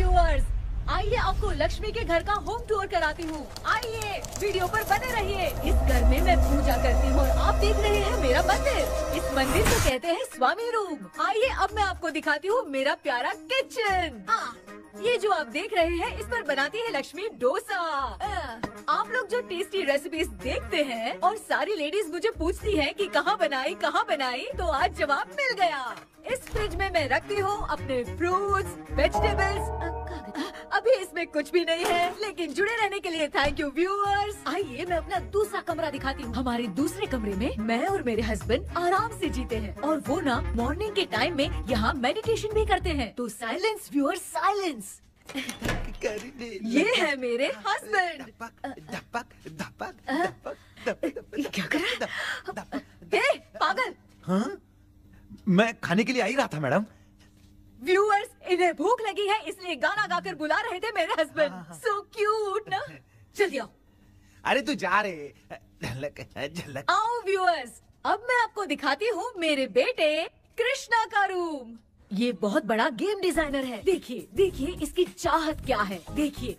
Viewers, आइए आपको लक्ष्मी के घर का होम टूर कराती हूँ। आइए वीडियो पर बने रहिए। इस घर में मैं पूजा करती हूँ और आप देख रहे हैं मेरा मंदिर। इस मंदिर को कहते हैं स्वामी रूम। आइए अब मैं आपको दिखाती हूँ मेरा प्यारा किचन। ये जो आप देख रहे हैं इस पर बनाती है लक्ष्मी डोसा। आप लोग जो टेस्टी रेसिपीज देखते हैं और सारी लेडीज मुझे पूछती हैं कि कहाँ बनाई, तो आज जवाब मिल गया। इस फ्रिज में मैं रखती हूँ अपने फ्रूट्स, वेजिटेबल्स। अभी इसमें कुछ भी नहीं है, लेकिन जुड़े रहने के लिए थैंक यू व्यूअर्स। आइए मैं अपना दूसरा कमरा दिखाती हूँ। हमारे दूसरे कमरे में मैं और मेरे हस्बैंड आराम से जीते हैं और वो ना मॉर्निंग के टाइम में यहाँ मेडिटेशन भी करते हैं। तो साइलेंस व्यूअर्स, साइलेंस। ये है मेरे हस्बैंड। क्या कर रहा है? पागल। हाँ? मैं खाने के लिए आ ही रहा था मैडम। व्यूअर्स, इन्हें भूख लगी है इसलिए गाना गाकर बुला रहे थे मेरे हस्बैंड। सो क्यूट ना। चलिए आओ। अरे तू जा रे। झलक। आओ व्यूअर्स, अब मैं आपको दिखाती हूँ मेरे बेटे कृष्णा का रूम। ये बहुत बड़ा गेम डिजाइनर है। देखिए देखिए इसकी चाहत क्या है। देखिए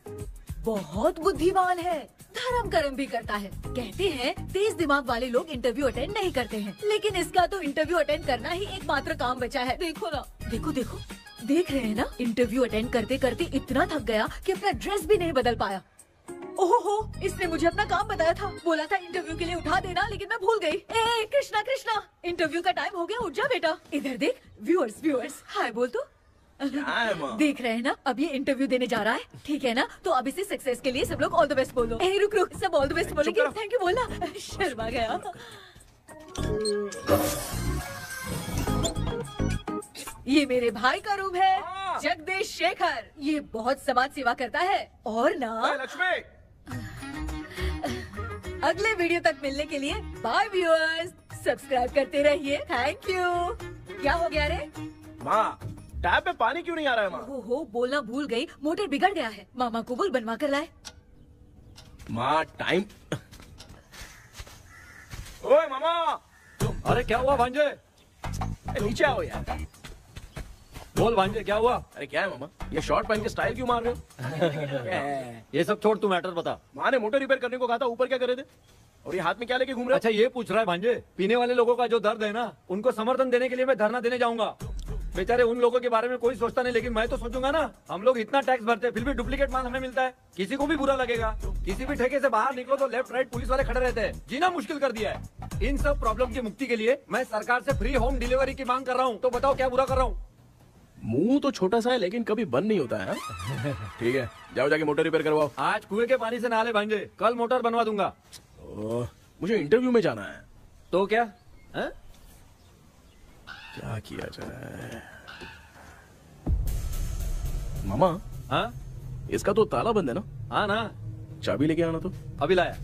बहुत बुद्धिमान है, धर्म कर्म भी करता है। कहते हैं तेज दिमाग वाले लोग इंटरव्यू अटेंड नहीं करते हैं, लेकिन इसका तो इंटरव्यू अटेंड करना ही एकमात्र काम बचा है। देखो ना, देखो देखो, देख रहे हैं ना। इंटरव्यू अटेंड करते करते इतना थक गया कि अपना ड्रेस भी नहीं बदल पाया। ओहो, इसने मुझे अपना काम बताया था। बोला था इंटरव्यू के लिए उठा देना, लेकिन मैं भूल गई। ए कृष्णा कृष्णा, इंटरव्यू का टाइम हो गया, उठ जा बेटा। इधर देख। व्यूअर्स हाय बोल तो। देख रहे हैं ना, अब ये इंटरव्यू देने जा रहा है, ठीक है ना। तो अब इसे सक्सेस के लिए सब लोग ऑल द बेस्ट बोलो। ए रुक रुक, सब ऑल द बेस्ट बोलेंगे। थैंक यू बोलना। शर्मा गया। ये मेरे भाई का रूम है, जगदीश शेखर। ये बहुत समाज सेवा करता है और ना लक्ष्मी। अगले वीडियो तक मिलने के लिए बाय व्यूअर्स। सब्सक्राइब करते रहिए। Thank you. क्या हो गया रे? माँ, टैप में पानी क्यों नहीं आ रहा है माँ? हो बोलना भूल गई, मोटर बिगड़ गया है। मामा को बोल बनवा कर लाए। माँ टाइम। ओए मामा। अरे क्या हुआ भांजे? नीचे आओ यार। बोल भांजे क्या हुआ? अरे क्या है मामा, ये शॉर्ट पहन के स्टाइल क्यों मार रहे हो? ये सब छोड़, तू मैटर बता। माँ ने मोटर रिपेयर करने को कहा था, ऊपर क्या करे थे? और ये हाथ में क्या लेके घूम रहे हो? अच्छा ये पूछ रहा है भांजे, पीने वाले लोगों का जो दर्द है ना, उनको समर्थन देने के लिए मैं धरना देने जाऊंगा। बेचारे उन लोगों के बारे में कोई सोचता नहीं, लेकिन मैं तो सोचूंगा ना। हम लोग इतना टैक्स भरते हैं, फिर भी डुप्लीकेट माल हमें मिलता है। किसी को भी बुरा लगेगा। किसी भी ठेके से बाहर निकलो तो लेफ्ट राइट पुलिस वाले खड़े रहते हैं। जीना मुश्किल कर दिया है। इन सब प्रॉब्लम की मुक्ति के लिए मैं सरकार से फ्री होम डिलीवरी की मांग कर रहा हूँ। तो बताओ क्या बुरा कर रहा हूँ? मुंह तो छोटा सा है लेकिन कभी बंद नहीं होता है। ठीक है, जाओ जाके मोटर रिपेयर करवाओ। आज कुएं के पानी से नहा ले भांजे, कल मोटर बनवा दूंगा। मुझे इंटरव्यू में जाना है। तो क्या है? क्या किया जाए? मामा। हाँ, इसका तो ताला बंद है ना? हाँ ना। चाबी लेके आना तो। अभी लाया।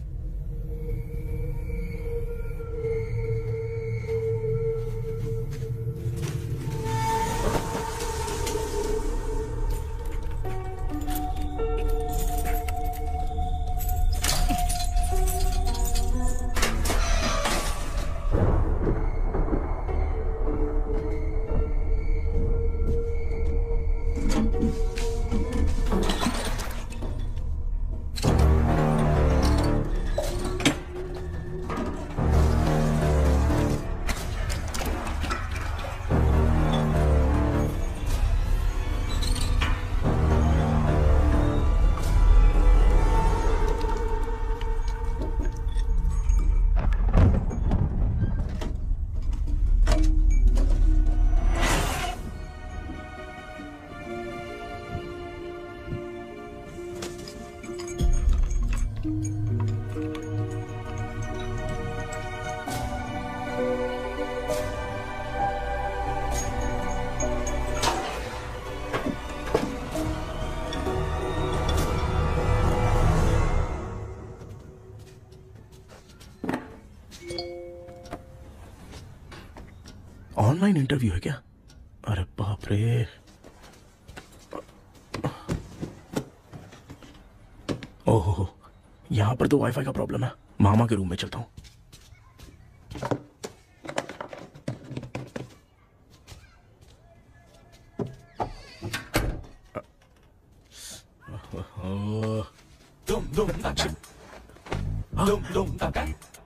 ऑनलाइन इंटरव्यू है क्या? अरे बाप रे। ओहो, यहाँ पर तो वाईफाई का प्रॉब्लम है। मामा के रूम में चलता हूँ।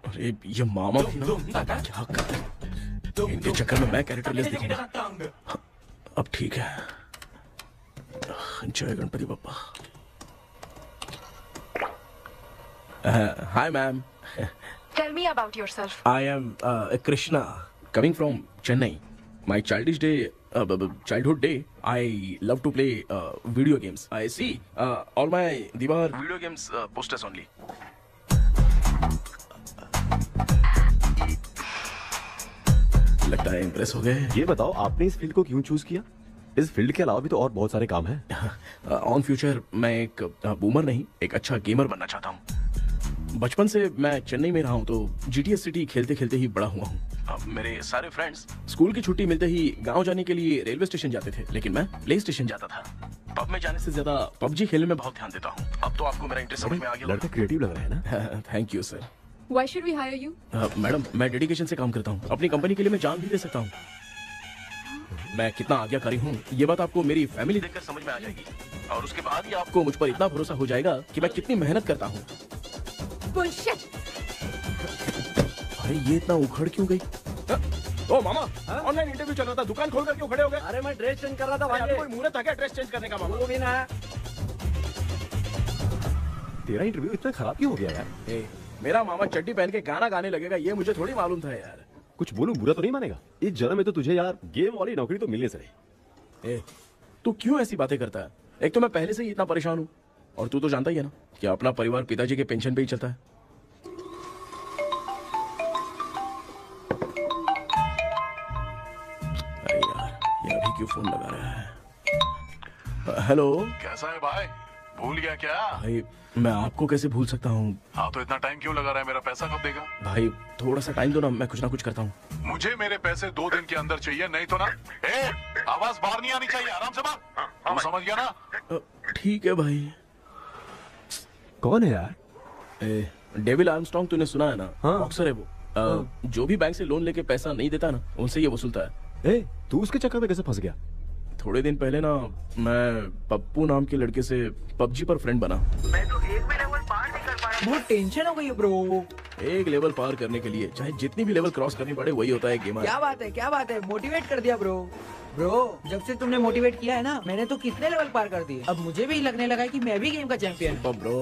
अरे ये मामा भी ना क्या कर, इनके चक्कर में मैं कैरेक्टरलेस दिखूंगा। अब ठीक है। जय Ganpati Bappa. Hi ma'am. Tell me about yourself. I am Krishna, coming from Chennai. My childhood day, I love to play video games. I see all my Diwar video games posters only. लगता है impress हो गए। ये बताओ आपने इस field को क्यों चूज किया? इस फील्ड के अलावा भी तो और बहुत सारे काम हैं। ऑन फ्यूचर मैं एक बूमर नहीं, एक अच्छा गेमर बनना चाहता हूँ। बचपन से मैं चेन्नई में रहा हूँ तो जीटीएस सिटी खेलते खेलते ही बड़ा हुआ हूँ। मेरे सारे फ्रेंड्स स्कूल की छुट्टी मिलते ही गांव जाने के लिए रेलवे स्टेशन जाते थे, लेकिन मैं प्ले स्टेशन जाता था। पब में जाने से ज्यादा पबजी खेलने में बहुत ध्यान देता हूँ। अब तो आपको मेरा इंटरेस्ट समझ में आ गया। लड़का क्रिएटिव लग रहा है ना। Thank you sir. Why should we hire you? Madam मैं डेडिकेशन से काम करता हूँ, अपनी कंपनी के लिए मैं जान भी दे सकता हूँ। मैं कितना आज्ञाकारी हूँ ये बात आपको मेरी फैमिली देखकर समझ में आ जाएगी, और उसके बाद ही आपको मुझ पर इतना भरोसा हो जाएगा कि मैं कितनी मेहनत करता हूँ। Bullshit! भाई ये इतना उखड़ क्यों गई? ओ मामा, ऑनलाइन इंटरव्यू चल रहा था, दुकान खोलकर क्यों खड़े हो गए? अरे मैं ड्रेस चेंज कर रहा था भाई भाई। कोई मुहूर्त था क्या ड्रेस चेंज करने का मामा? वो भी ना। तेरा इंटरव्यू इतना खराब क्यों हो गया यार? ए, मेरा मामा चड्डी पहन के गाना गाने लगेगा ये मुझे थोड़ी मालूम था यार। कुछ बोलूं बुरा तो नहीं मानेगा? इस जन्म में तो तुझे यार गेम वाली नौकरी तो मिलने से रही। ए, तू क्यों ऐसी बातें करता है? एक तो मैं पहले से ही इतना परेशान हूँ, और तू तो जानता ही है ना कि अपना परिवार पिताजी के पेंशन पे ही चलता है। अरे यार ये अभी क्यों फोन लगा रहा है? हेलो। कैसा है भाई? भूल गया क्या? भाई मैं आपको कैसे भूल सकता हूँ? हाँ तो इतना टाइम क्यों लगा रहा है? मेरा पैसा कब देगा? भाई थोड़ा सा टाइम दो ना, मैं कुछ ना कुछ करता हूँ। मुझे मेरे पैसे 2 दिन के अंदर चाहिए, नहीं तो ना आवाज बाहर नहीं आनी चाहिए। आराम से बात, तू समझ गया ना? ठीक है भाई। कौन है यार? डेविल आर्मस्ट्रॉन्ग तूने सुना है ना? हाँ। बॉक्सर है वो। जो भी बैंक से लोन लेके पैसा नहीं देता ना उनसे ये वसूलता है। तू उसके चक्कर में कैसे फंस गया? थोड़े दिन पहले ना मैं पप्पू नाम के लड़के से पबजी पर फ्रेंड बना। मैं तो एक भी लेवल पार नहीं कर पा रहा। बहुत टेंशन हो गई है ब्रो। एक लेवल पार करने के लिए चाहे जितनी भी लेवल क्रॉस करनी पड़े वही होता है गेमर। क्या बात है, मोटिवेट कर दिया ब्रो। जब से तुमने मोटिवेट किया है ना, मैंने तो कितने लेवल पार कर दिए। अब मुझे भी लगने लगा है कि मैं भी गेम का चैंपियन हूँ। ब्रो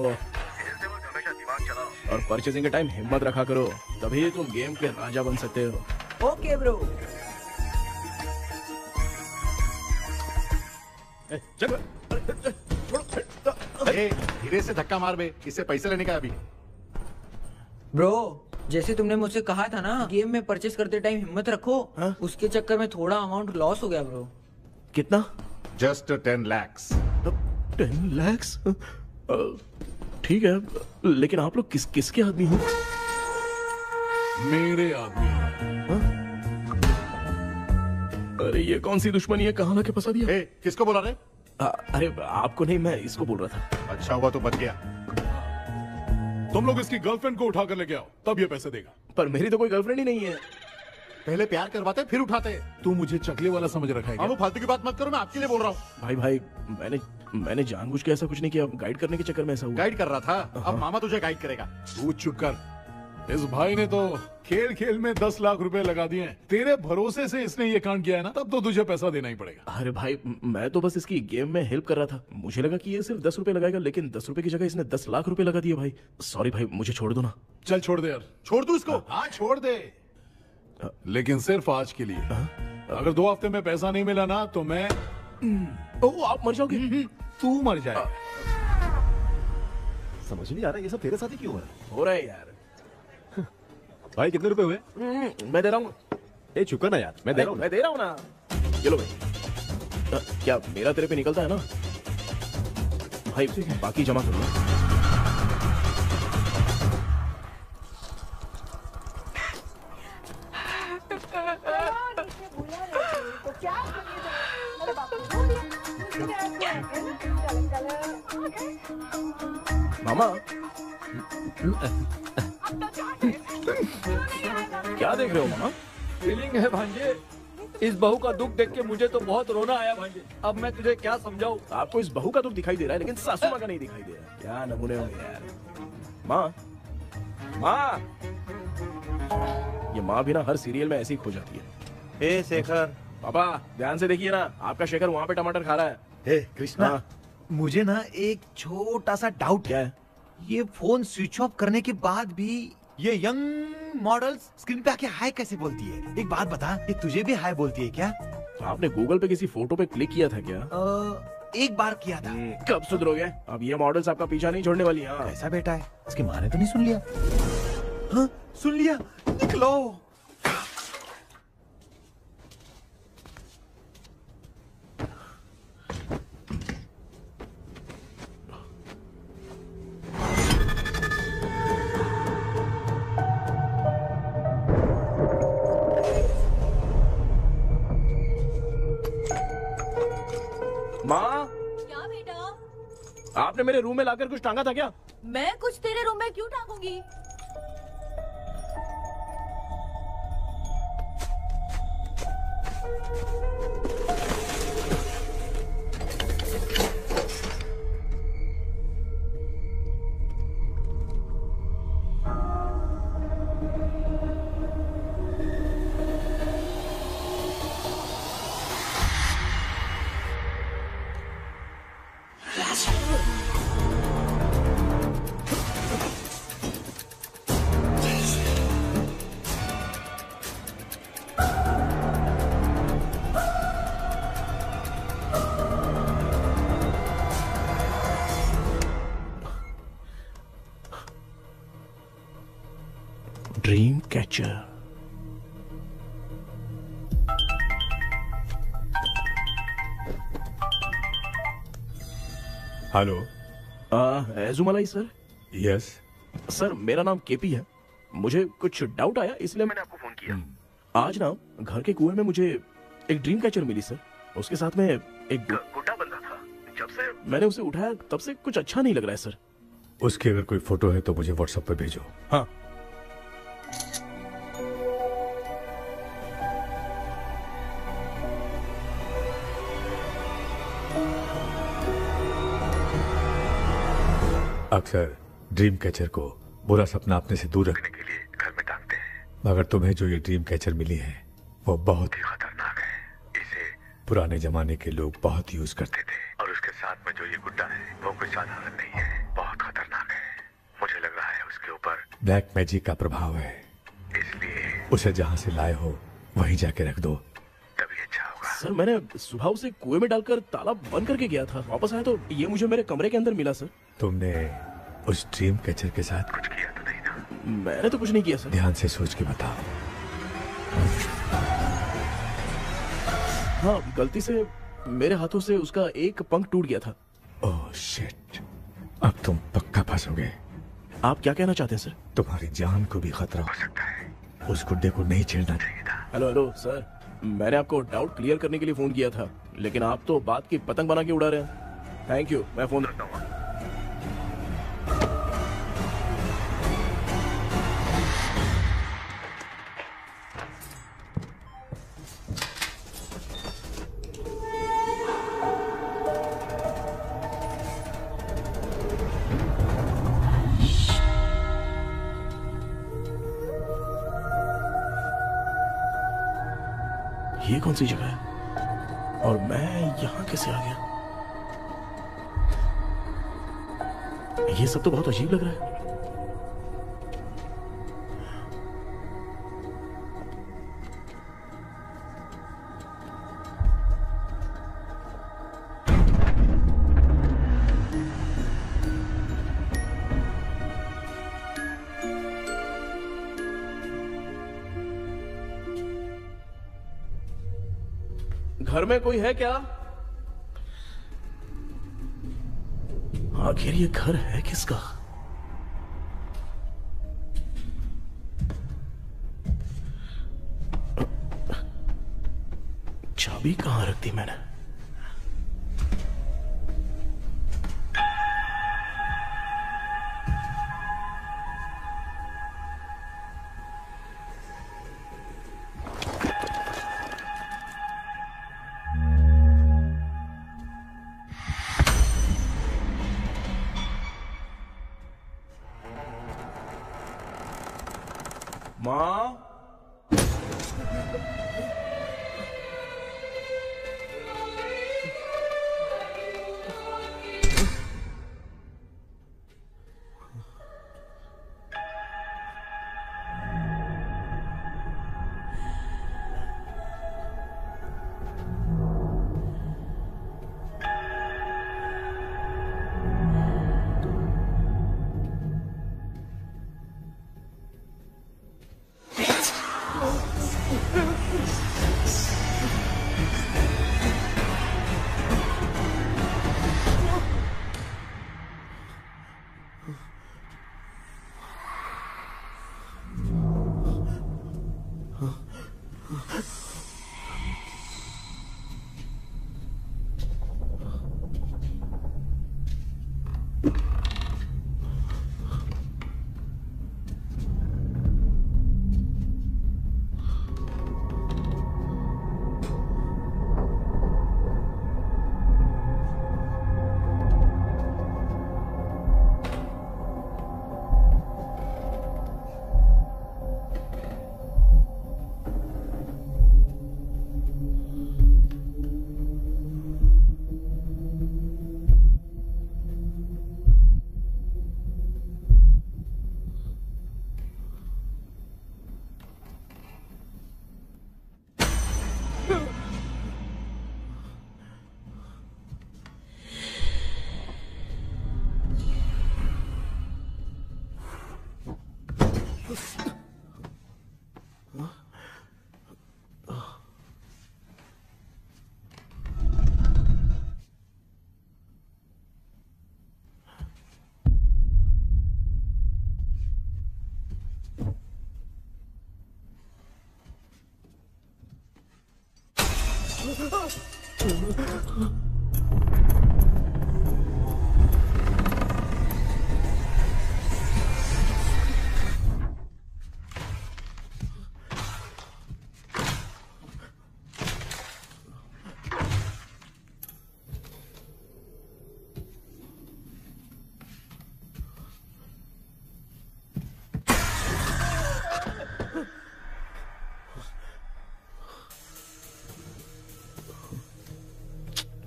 और परचेजिंग के टाइम हिम्मत रखा करो, तभी तुम गेम के राजा बन सकते हो। Okay bro. धीरे से धक्का मार बे, इससे पैसे लेने का अभी। ब्रो जैसे तुमने मुझसे कहा था ना गेम में परचेस करते टाइम हिम्मत रखो, उसके चक्कर में थोड़ा अमाउंट लॉस हो गया ब्रो। कितना? Just 10 lakhs। 10 lakhs? ठीक है, लेकिन आप लोग किसके आदमी हो? मेरे आदमी। अरे ये कौन सी दुश्मनी है, कहाँ लाके फंसा दिया? किसको बोला रे? अरे आपको नहीं, मैं इसको बोल रहा था। अच्छा हुआ तो बच गया। तुम लोग इसकी गर्लफ्रेंड को उठा कर लेके आओ, तब ये पैसे देगा। पर मेरी तो कोई गर्लफ्रेंड ही नहीं है। पहले प्यार करवाते फिर उठाते। तू मुझे चकले वाला समझ रखा है क्या? वो फालतू की बात मत करो, मैं आपके लिए बोल रहा हूँ। भाई मैंने जानबूझ के ऐसा कुछ नहीं किया, गाइड करने के चक्कर में ऐसा हुआ। गाइड कर रहा था, अब मामा तुझे गाइड करेगा। तू चुप कर। इस भाई ने तो खेल खेल में 10 लाख रुपए लगा दिए हैं। तेरे भरोसे से इसने ये कांड किया है ना, तब तो तुझे पैसा देना ही पड़ेगा। अरे भाई मैं तो बस इसकी गेम में हेल्प कर रहा था, मुझे लगा कि ये सिर्फ 10 रुपए लगाएगा, लेकिन 10 रुपए की जगह इसने 10 लाख रुपए लगा दिए। भाई सॉरी भाई, मुझे छोड़ दो ना। चल छोड़ दे यार। छोड़ दू इसको? हाँ छोड़ दे, लेकिन सिर्फ आज के लिए। अगर 2 हफ्ते में पैसा नहीं मिला ना तो मैं आप मर जाओगे। तू मर जाए। समझ नहीं आ रहा ये सब तेरे साथ ही क्यों हो रहा है यार? भाई कितने रुपए हुए? मैं दे रहा हूँ। चुका ना यार, मैं दे रहा हूँ ना। चलो भाई, क्या मेरा तेरे पे निकलता है ना भाई? बाकी जमा कर लो। मामा क्या देख रहे हो मामा? फीलिंग है भांजे, इस बहू का दुख देख के मुझे तो बहुत रोना आया भाई। अब मैं तुझे क्या समझाऊं? आपको इस बहू का दुख दिखाई दे रहा है लेकिन सासू माँ का नहीं दिखाई दे रहा है। क्या नमूने हो यार। माँ, माँ, ये माँ भी ना हर सीरियल में ऐसी खो जाती है। ए शेखर। पापा ध्यान से देखिए ना, आपका शेखर वहाँ पे टमाटर खा रहा है। हे कृष्णा, हाँ। मुझे ना एक छोटा सा डाउट क्या है। है? ये फोन स्विच ऑफ करने के बाद भी ये यंग मॉडल्स स्क्रीन पे आके हाय कैसे बोलती है? एक बात बता, ये तुझे भी हाय बोलती है क्या? आपने गूगल पे किसी फोटो पे क्लिक किया था क्या? एक बार किया था। कब सुधरोगे? अब ये मॉडल्स आपका पीछा नहीं छोड़ने वाली। हाँ। कैसा बेटा है? इसकी माँ ने तो नहीं सुन लिया? हाँ, सुन लिया। निकलो। माँ, क्या बेटा? आपने मेरे रूम में लाकर कुछ टांगा था क्या? मैं कुछ तेरे रूम में क्यों टांगूंगी? Dream catcher. Hello. Ezhumalai sir. Yes. Sir मेरा नाम केपी है। मुझे कुछ डाउट आया इसलिए मैंने आपको फोन किया। आज ना घर के कुएं में मुझे एक ड्रीम कैचर मिली सर। उसके साथ में एक गुड्डा बंधा था। जब से मैंने उसे उठाया तब से कुछ अच्छा नहीं लग रहा है सर। उसकी अगर कोई फोटो है तो मुझे व्हाट्सएप पे भेजो। हाँ। अक्सर ड्रीम कैचर को बुरा सपना अपने से दूर रखने के लिए घर में टांगते हैं, मगर तुम्हें जो ये ड्रीम कैचर मिली है वो बहुत ही खतरनाक है। इसे पुराने जमाने के लोग बहुत यूज करते थे और उसके साथ में जो ये गुड्डा है वो कोई साधारण नहीं है, बहुत खतरनाक है। मुझे लग रहा है उसके ऊपर ब्लैक मैजिक का प्रभाव है, इसलिए उसे जहाँ से लाए हो वहीं जाके रख दो, तभी अच्छा होगा। सर मैंने सुबह उसे कुएं में डालकर ताला बंद करके गया था। वापस आया तो ये मुझे मेरे कमरे के अंदर मिला सर। तुमने उस ड्रीम कैचर के साथ कुछ किया तो नहीं ना? मैंने तो कुछ नहीं किया सर। ध्यान से सोच के बताओ। हाँ, गलती से मेरे हाथों से उसका एक पंख टूट गया था। ओह शिट, अब तुम पक्का फंसोगे। आप क्या कहना चाहते हैं सर? तुम्हारी जान को भी खतरा हो सकता है। उस गुड्डे को नहीं छेड़ना चाहिए था। हेलो सर, मैंने आपको डाउट क्लियर करने के लिए फोन किया था, लेकिन आप तो बात की पतंग बना के उड़ा रहे हैं। थैंक यू, मैं फोन रखता हूँ। ये कौन सी जगह है और मैं यहाँ कैसे आ गया? ये सब तो बहुत अजीब लग रहा है। घर में कोई है क्या? आखिर ये घर है किसका? चाबी कहां रख दी मैंने? माँ।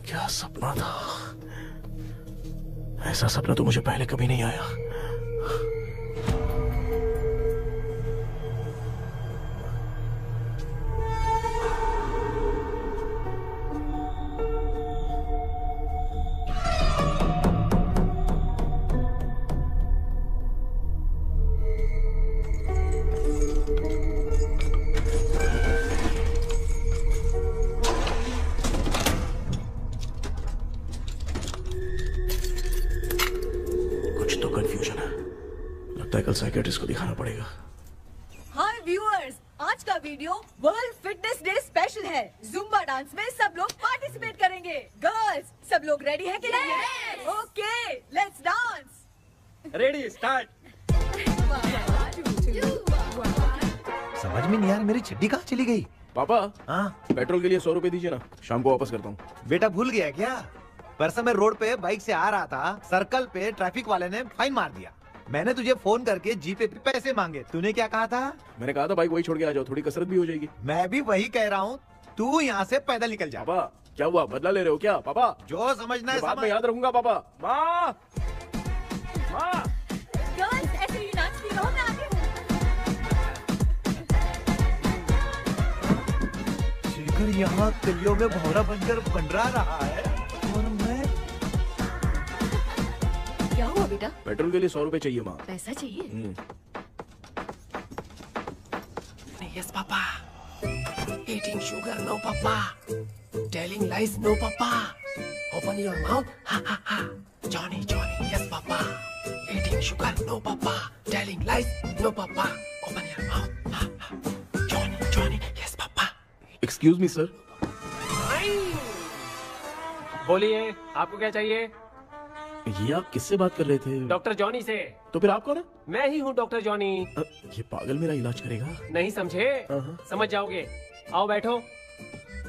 क्या सपना था? ऐसा सपना तो मुझे पहले कभी नहीं आया। कल साइकियाट्रिस्ट को दिखाना पड़ेगा। हाय व्यूअर्स, आज का video world fitness day special है। जुम्बा डांस में सब लोग पार्टिसिपेट करेंगे। गर्ल्स, सब लोग रेडी हैं कि नहीं? Okay, let's dance. Ready, start. समझ में नहीं यार, मेरी चड्डी कहाँ चली गई? पापा, हाँ पेट्रोल के लिए 100 रुपए दीजिए ना, शाम को वापस करता हूँ। बेटा भूल गया क्या? परसों मैं रोड पे बाइक से आ रहा था, सर्कल पे ट्रैफिक वाले ने फाइन मार दिया। मैंने तुझे फोन करके जीपे पे पैसे मांगे, तूने क्या कहा था? मैंने कहा था बाइक वही छोड़ के आ जाओ, थोड़ी कसरत भी हो जाएगी। मैं भी वही कह रहा हूँ, तू यहाँ से पैदल निकल जा। पापा क्या हुआ, बदला ले रहे हो क्या? पापा जो समझना है बाद में समझ। याद रखूंगा। पापा, माँ, माँ। गर्ल्स, ऐसे ही नाचती रहो, मैं आती हूँ। शेखर यहाँ कलियों में भौरा बनकर बंडरा रहा है और मैं। क्या हुआ बेटा? पेट्रोल के लिए 100 रुपए चाहिए माँ। पैसा चाहिए? Yes, Papa. Eating sugar, no, Papa. Telling lies, no, Papa. Open your mouth, ha ha ha. Johnny, Johnny, yes, Papa. Eating sugar, no, Papa. Telling lies, no, Papa. Open your mouth, ha ha. Johnny, Johnny, yes, Papa. Excuse me, sir. बोलिए, आपको क्या चाहिए? ये आप किससे बात कर रहे थे? डॉक्टर जॉनी से। तो फिर आप कौन है? मैं ही हूँ डॉक्टर जॉनी। ये पागल मेरा इलाज करेगा? नहीं समझे? समझ जाओगे। आओ बैठो।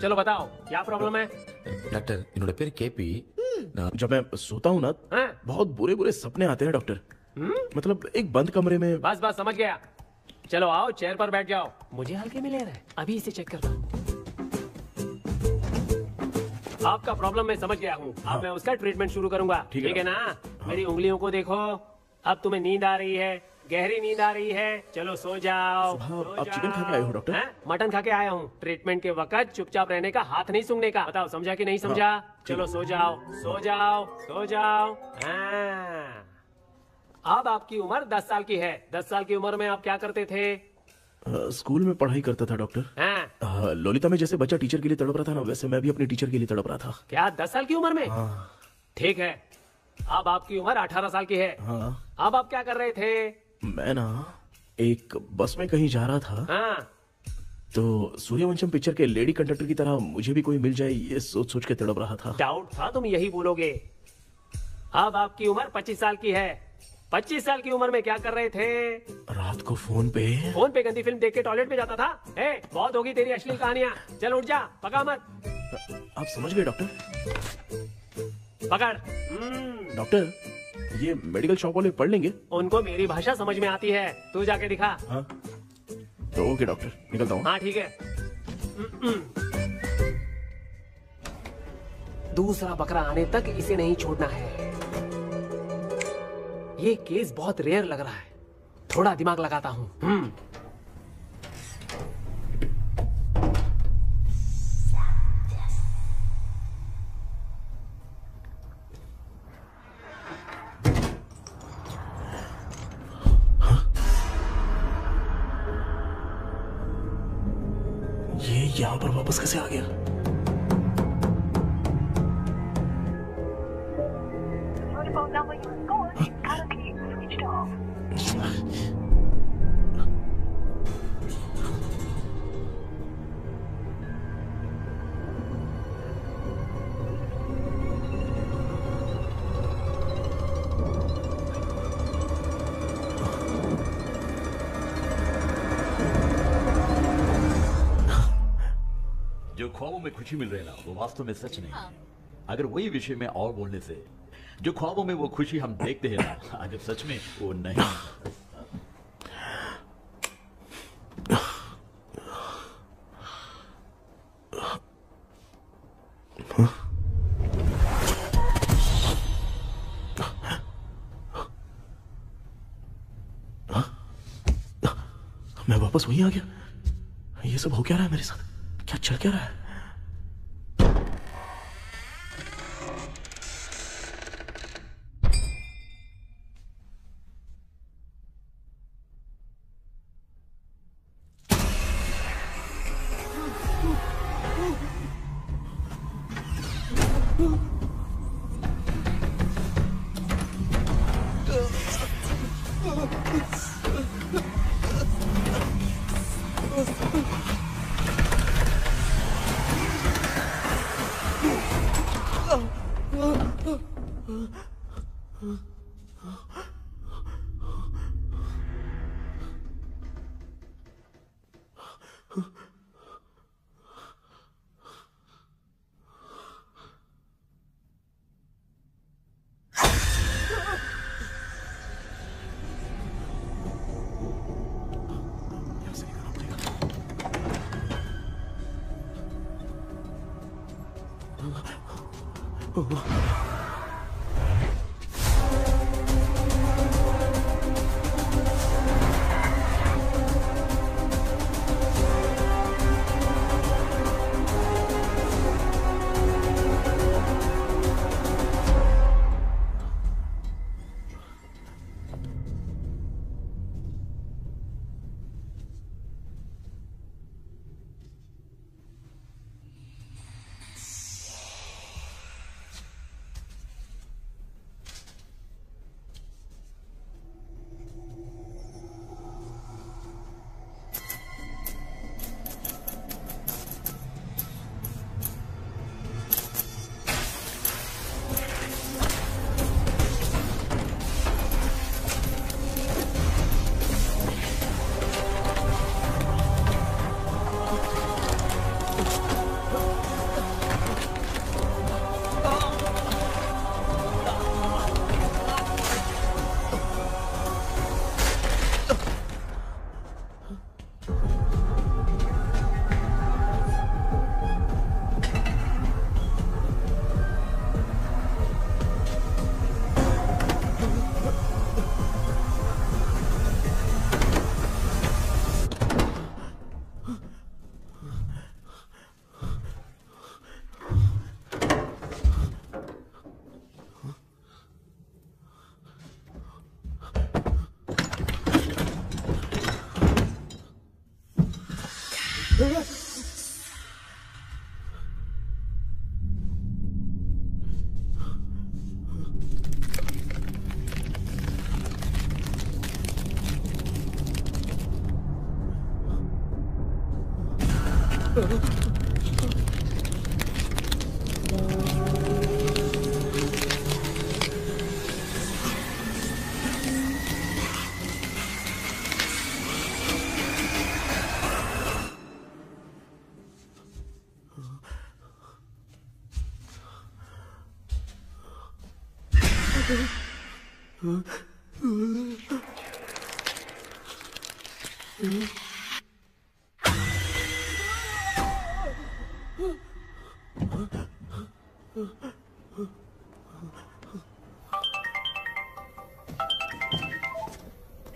चलो बताओ क्या प्रॉब्लम है? डॉक्टर इन्होंने पेर केपी जब मैं सोता हूँ ना, बहुत बुरे बुरे सपने आते हैं डॉक्टर। मतलब एक बंद कमरे में। बस बस समझ गया। चलो आओ, चेयर पर बैठ जाओ। मुझे हल्के में ले रहा है, अभी इसे चेक करता हूँ। आपका प्रॉब्लम मैं समझ गया हूँ। अब मैं उसका ट्रीटमेंट शुरू करूंगा, ठीक है ना? मेरी उंगलियों को देखो। अब तुम्हें नींद आ रही है, गहरी नींद आ रही है। चलो सो जाओ। आप चिकन खा के आए हो डॉक्टर? मटन खा के आया हूँ। ट्रीटमेंट के वक्त चुपचाप रहने का, हाथ नहीं सूंघने का। बताओ समझा कि नहीं समझा? चलो सो जाओ, सो जाओ, सो जाओ। हाँ। अब आपकी उम्र 10 साल की है। 10 साल की उम्र में आप क्या करते थे? स्कूल में पढ़ाई करता था डॉक्टर। ललिता में जैसे बच्चा टीचर के लिए तड़प रहा था ना, वैसे मैं भी अपने टीचर के लिए तड़प रहा था। क्या 10 साल की उम्र में? ठीक है, अब आपकी उम्र 18 साल की है। अब आप क्या कर रहे थे? मैं ना एक बस में कहीं जा रहा था, तो सूर्यवंशम पिक्चर के लेडी कंडक्टर की तरह मुझे भी कोई मिल जाए, ये सोच सोच के तड़प रहा था। डाउट था तुम यही बोलोगे। अब आपकी उम्र 25 साल की है। 25 साल की उम्र में क्या कर रहे थे? रात को फोन पे गंदी फिल्म देख के टॉयलेट में जाता था। बहुत होगी तेरी अश्लील कहानियां। चल उठ जा, पका मत। आप समझ गए डॉक्टर? पकड़। डॉक्टर, ये मेडिकल शॉप वाले पढ़ लेंगे? उनको मेरी भाषा समझ में आती है, तू जाके दिखा। तो ओके डॉक्टर, निकलता हूँ। हाँ ठीक है। दूसरा बकरा आने तक इसे नहीं छोड़ना है। ये केस बहुत रेयर लग रहा है, थोड़ा दिमाग लगाता हूँ। ये यहाँ पर वापस कैसे आ गया? जो ख्वाबों में खुशी मिल रही है ना, वो वास्तव में सच नहीं है। अगर वही विषय में और बोलने से, जो ख्वाबों में वो खुशी हम देखते हैं ना, अगर सच में वो नहीं। मैं वापस वहीं आ गया। ये सब हो क्या रहा है मेरे साथ? क्या चल क्या रहा है?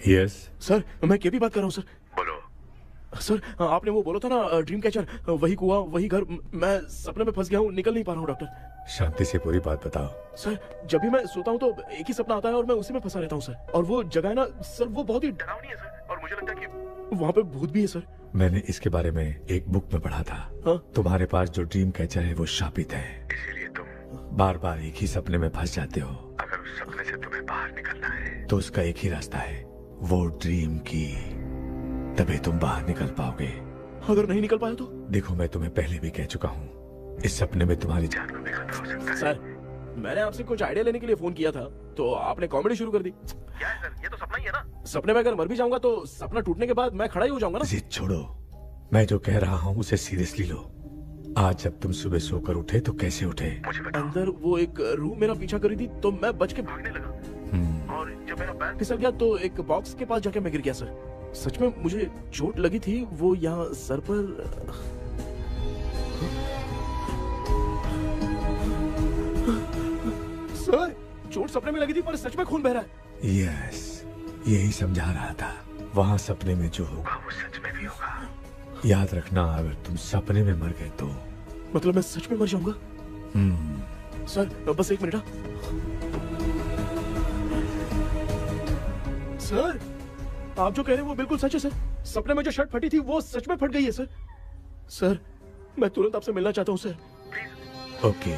यस सर, मैं केपी बात कर रहा हूँ सर। बोलो सर, आपने वो बोला था ना ड्रीम कैचर, वही कुआं वही घर, मैं सपने में फंस गया हूँ, निकल नहीं पा रहा हूँ डॉक्टर। शांति से पूरी बात बताओ। सर, जब भी मैं सोता हूँ तो एक ही सपना आता है और मैं उसी में फंसा रहता हूँ सर। और वो जगह है ना सर, वो बहुत ही डरावनी है सर, और मुझे लगता है कि वहाँ पे भूत भी है सर। मैंने इसके बारे में एक बुक में पढ़ा था। हाँ? तुम्हारे पास जो ड्रीम कैचर है वो शापित है, इसीलिए तुम बार बार एक ही सपने में फंस जाते हो। अगर उस सपने से तुम्हें बाहर निकलना है तो उसका एक ही रास्ता है, वो ड्रीम की, तभी तुम बाहर निकल पाओगे। अगर नहीं निकल पाया तो? देखो, मैं तुम्हें पहले भी कह चुका हूँ, इस सपने में तुम्हारी जान को भी खतरा हो सकता है। सर, मैंने आपसे कुछ आइडिया लेने के लिए फोन किया था तो आपने कॉमेडी शुरू कर दी। क्या है सर, ये तो सपना ही है ना। सपने में अगर मर भी जाऊंगा तो सपना टूटने के बाद मैं खड़ा ही हो जाऊंगा ना। जिद छोड़ो, मैं जो कह रहा हूँ उसे सीरियसली लो। आज जब तुम सुबह सोकर उठे तो कैसे उठे? अंदर वो एक रूह मेरा पीछा करी थी तो मैं बच के भागने लगा, और जब मेरा पैर फिसल गया तो एक बॉक्स के पास जाके मैं गिर गया सर। सच में मुझे चोट लगी थी, वो यहाँ सर पर। सर, चोट सपने में लगी थी पर सच में खून बह रहा है। यस, यही समझा रहा था। वहाँ सपने में जो होगा वो सच में भी होगा। याद रखना, अगर तुम सपने में मर गए तो मतलब मैं सच में मर जाऊंगा। सर, बस एक मिनट। सर, आप जो कह रहे हैं वो बिल्कुल सच है सर। सपने में जो शर्ट फटी थी वो सच में फट गई है सर। सर, मैं तुरंत आपसे मिलना चाहता हूँ सर। ओके,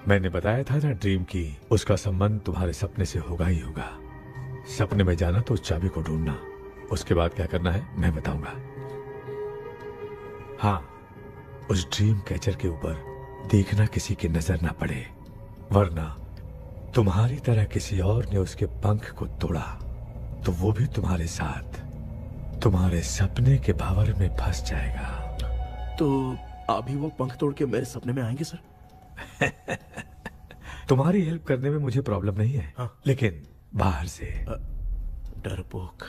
मैंने बताया था ना ड्रीम की, उसका संबंध तुम्हारे सपने से होगा ही होगा। सपने में जाना तो उस चाबी को ढूंढना, उसके बाद क्या करना है मैं बताऊंगा। हाँ, उस ड्रीम कैचर के ऊपर देखना किसी की नजर ना पड़े, वरना तुम्हारी तरह किसी और ने उसके पंख को तोड़ा तो वो भी तुम्हारे साथ तुम्हारे सपने के भंवर में फंस जाएगा। तो अभी वो पंख तोड़ के मेरे सपने में आएंगे सर? तुम्हारी हेल्प करने में मुझे प्रॉब्लम नहीं है। हाँ। लेकिन बाहर से डरपोक,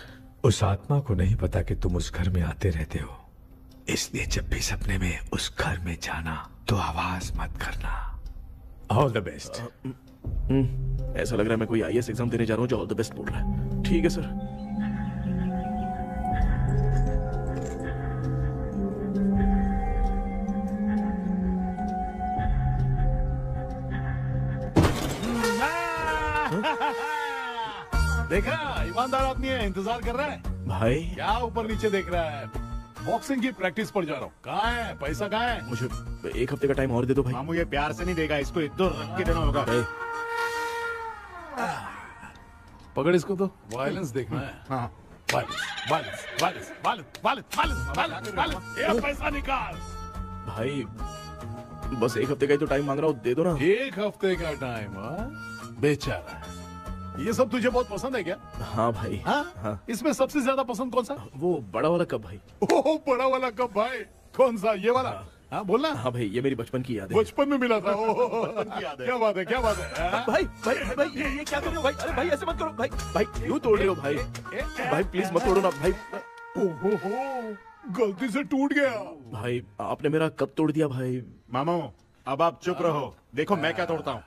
उस आत्मा को नहीं पता कि तुम उस घर में आते रहते हो, इसलिए जब भी सपने में उस घर में जाना तो आवाज मत करना। All the best. ऐसा लग रहा है मैं कोई आईएएस एग्जाम देने जा रहा हूँ जो ऑल द बेस्ट बोल रहा है। ठीक है सर। देखा, ईमानदार आदमी है, इंतजार कर रहा है। भाई क्या ऊपर नीचे देख रहा है? बॉक्सिंग की प्रैक्टिस पर जा रहा हूँ। कहाँ है पैसा? कहाँ है? मुझे एक हफ्ते का टाइम और दे दो भाई। मामू ये प्यार से नहीं देगा, इसको एक दो रख के देना होगा। पकड़ इसको तो। वायलेंस देखना है। हाँ, violence violence violence violence violence violence violence. ये पैसा निकाल भाई, बस एक हफ्ते का ही तो टाइम मांग रहा हूँ, दे दो ना। एक हफ्ते का टाइम? बेचारा, ये सब तुझे बहुत पसंद है क्या? हाँ भाई। हाँ? इसमें सबसे ज्यादा पसंद कौन सा? वो बड़ा वाला कप भाई। ओह, बड़ा वाला कप भाई। कौन सा? ये वाला? हाँ बोलना। हाँ भाई, ये मेरी बचपन की याद है। बचपन में मिला था। क्या बात है, क्या बात है। भाई भाई भाई, ये क्या कर रहे हो भाई? अरे भाई ऐसे मत करो भाई। भाई क्यों तोड़ रहे हो भाई? भाई प्लीज मत तोड़ो ना भाई। ओहो, गलती से टूट गया। भाई आपने मेरा कप तोड़ दिया भाई। मामू अब आप चुप रहो, देखो मैं क्या तोड़ता हूँ।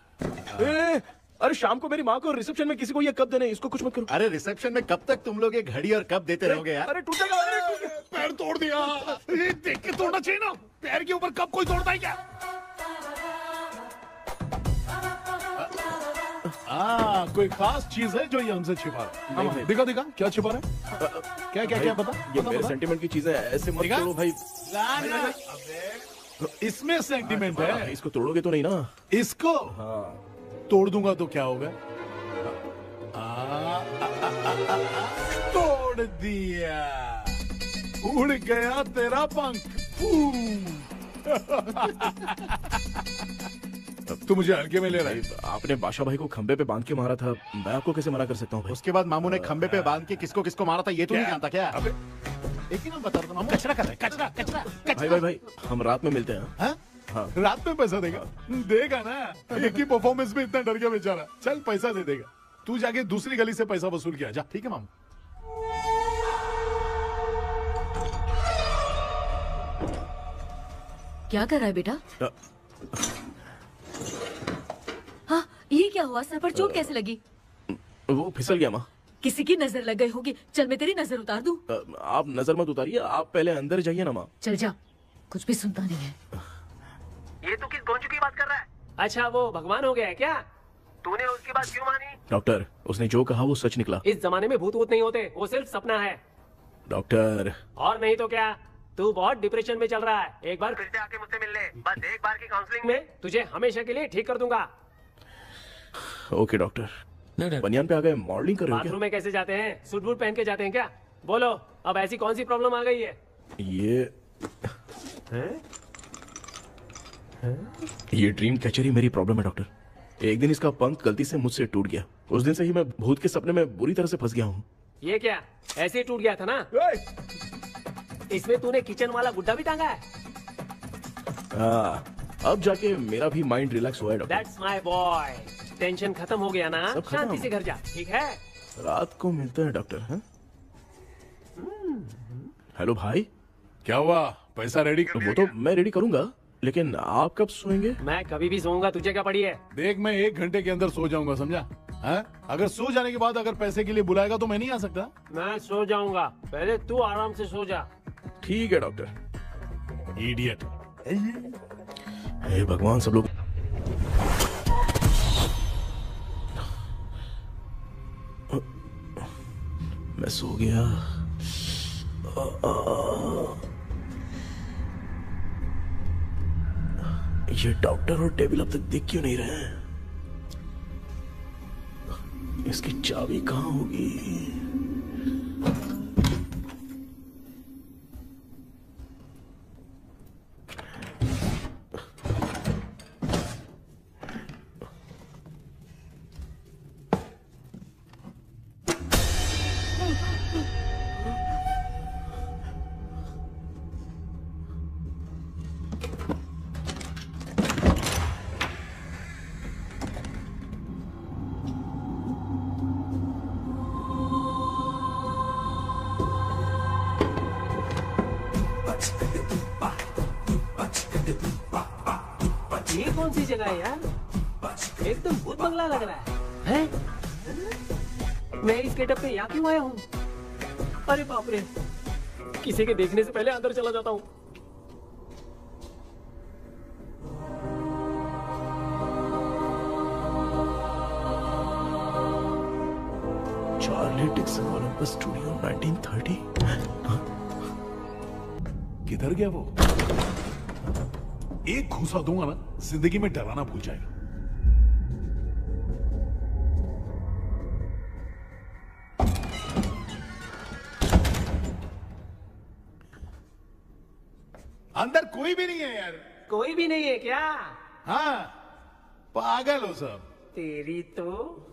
अरे शाम को मेरी माँ को रिसेप्शन में किसी को ये कप देने, इसको कुछ मत करो। अरे रिसेप्शन में कब तक तुम लोग ये घड़ी और कप देते रहोगे यार? अरे टूटेगा, अरे टूट गया। पैर तोड़ दिया। ये देख के तोड़ना चाहिए ना, पैर के ऊपर कप कोई तोड़ता है क्या? कोई खास चीज है जो ये हमसे छिपा रहा है? दिखा दिखा, क्या छिपा रहा है? क्या क्या क्या बता? ये मेरे सेंटिमेंट की चीजें ऐसे मत करो भाई। इसमें सेंटिमेंट है। इसको तोड़ोगे तो नहीं ना? इसको तोड़ दूंगा तो क्या होगा? तोड़ दिया। उड़ गया तेरा पंख। तू मुझे हल्के में ले रहा है। आपने बादशाह भाई को खंबे पे बांध के मारा था, मैं आपको कैसे मना कर सकता हूँ भाई? उसके बाद मामू ने खंबे पे बांध के किसको किसको मारा था ये तो नहीं जानता क्या? एक ही नाम बता रहा था मामू। कचरा कर रहा है, कचरा कचरा भाई भाई भाई, हम रात में मिलते हैं। हाँ? रात में पैसा देगा? देगा ना, एक ही परफॉर्मेंस में इतना डर गया बेचारा। चल पैसा दे देगा, तू जाके दूसरी गली से पैसा वसूल किया जा। ठीक है मामू। क्या कर रहा है बेटा? हाँ, ये क्या हुआ? सर पर चोट कैसे लगी? वो फिसल गया माँ। किसी की नजर लग गई होगी। चल मैं तेरी नजर उतार दूं। आप नजर मत उतारिए, आप पहले अंदर जाइए ना माँ। चल जा, कुछ भी सुनता नहीं है। ये तू किस गोंचू की बात कर रहा है? अच्छा वो भगवान हो गया है क्या? तूने उसकी बात क्यों मानी? डॉक्टर, उसने जो कहा वो सच निकला। इस जमाने में भूत वूत नहीं होते, वो सिर्फ सपना है। डॉक्टर। और नहीं तो क्या, तू बहुत डिप्रेशन में चल रहा है। एक बार फिर से आके मुझसे मिल ले, बस एक बार की काउंसलिंग में तुझे हमेशा के लिए ठीक कर दूंगा। Okay doctor. बनियान पे आ गए, मॉडलिंग कर रहे हो बाथरूम में कैसे जाते हैं? सूट बूट पहन के जाते हैं क्या? बोलो, अब ऐसी कौन सी प्रॉब्लम आ गई है? ये ड्रीम कैचर ही मेरी प्रॉब्लम है डॉक्टर। एक दिन इसका पंख गलती से मुझसे टूट गया। उस दिन से ही मैं भूत के सपने में बुरी तरह से फंस गया हूँ। ये क्या ऐसे ही टूट गया था ना? इसमें तूने किचन वाला गुड्डा भी टांगा है? अब जाके मेरा भी माइंड रिलैक्स हुआ है doctor. That's my boy. Tension खत्म हो गया ना? शांति से घर जा, ठीक है? रात को मिलते हैं डॉक्टर। हैं? हेलो भाई, क्या हुआ? पैसा रेडी कर? वो तो मैं रेडी करूंगा, लेकिन आप कब सोएंगे? मैं कभी भी सोऊंगा, तुझे क्या पड़ी है? देख, मैं 1 घंटे के अंदर सो जाऊंगा, समझा? अगर सो जाने के बाद अगर पैसे के लिए बुलाएगा तो मैं नहीं आ सकता। मैं सो जाऊंगा, पहले तू आराम से सो जा। ठीक है डॉक्टर। इडियट। हे भगवान, सब लोग मैं सो गया। ये डॉक्टर और टेबल अब तक दिख क्यों नहीं रहे हैं? इसकी चाबी कहाँ होगी? ये कौन सी जगह है यार? एकदम भूत बंगला लग रहा है। मैं इस गेटअप पे यहाँ क्यों आया हूँ? अरे बाप रे, किसी के देखने से पहले अंदर चला जाता हूँ। Charlie Dixon Olympus studio 1930। किधर गया वो? एक घूसा दूंगा ना, जिंदगी में डराना भूल जाएगा। अंदर कोई भी नहीं है यार। कोई भी नहीं है क्या? हाँ, पागल हो सब। तेरी तो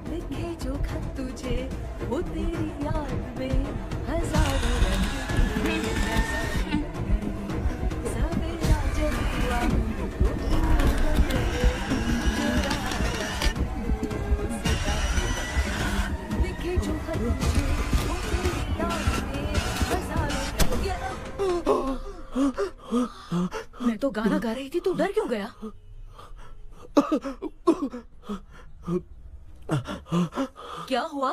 लिखे जो खत तुझे वो तेरी याद में हजारों रंग की सवेरा जब हुआ लिखे जो खत तुझे वो तेरी याद में हजारों मैं तो गाना गा रही थी, तू डर क्यों गया? क्या हुआ?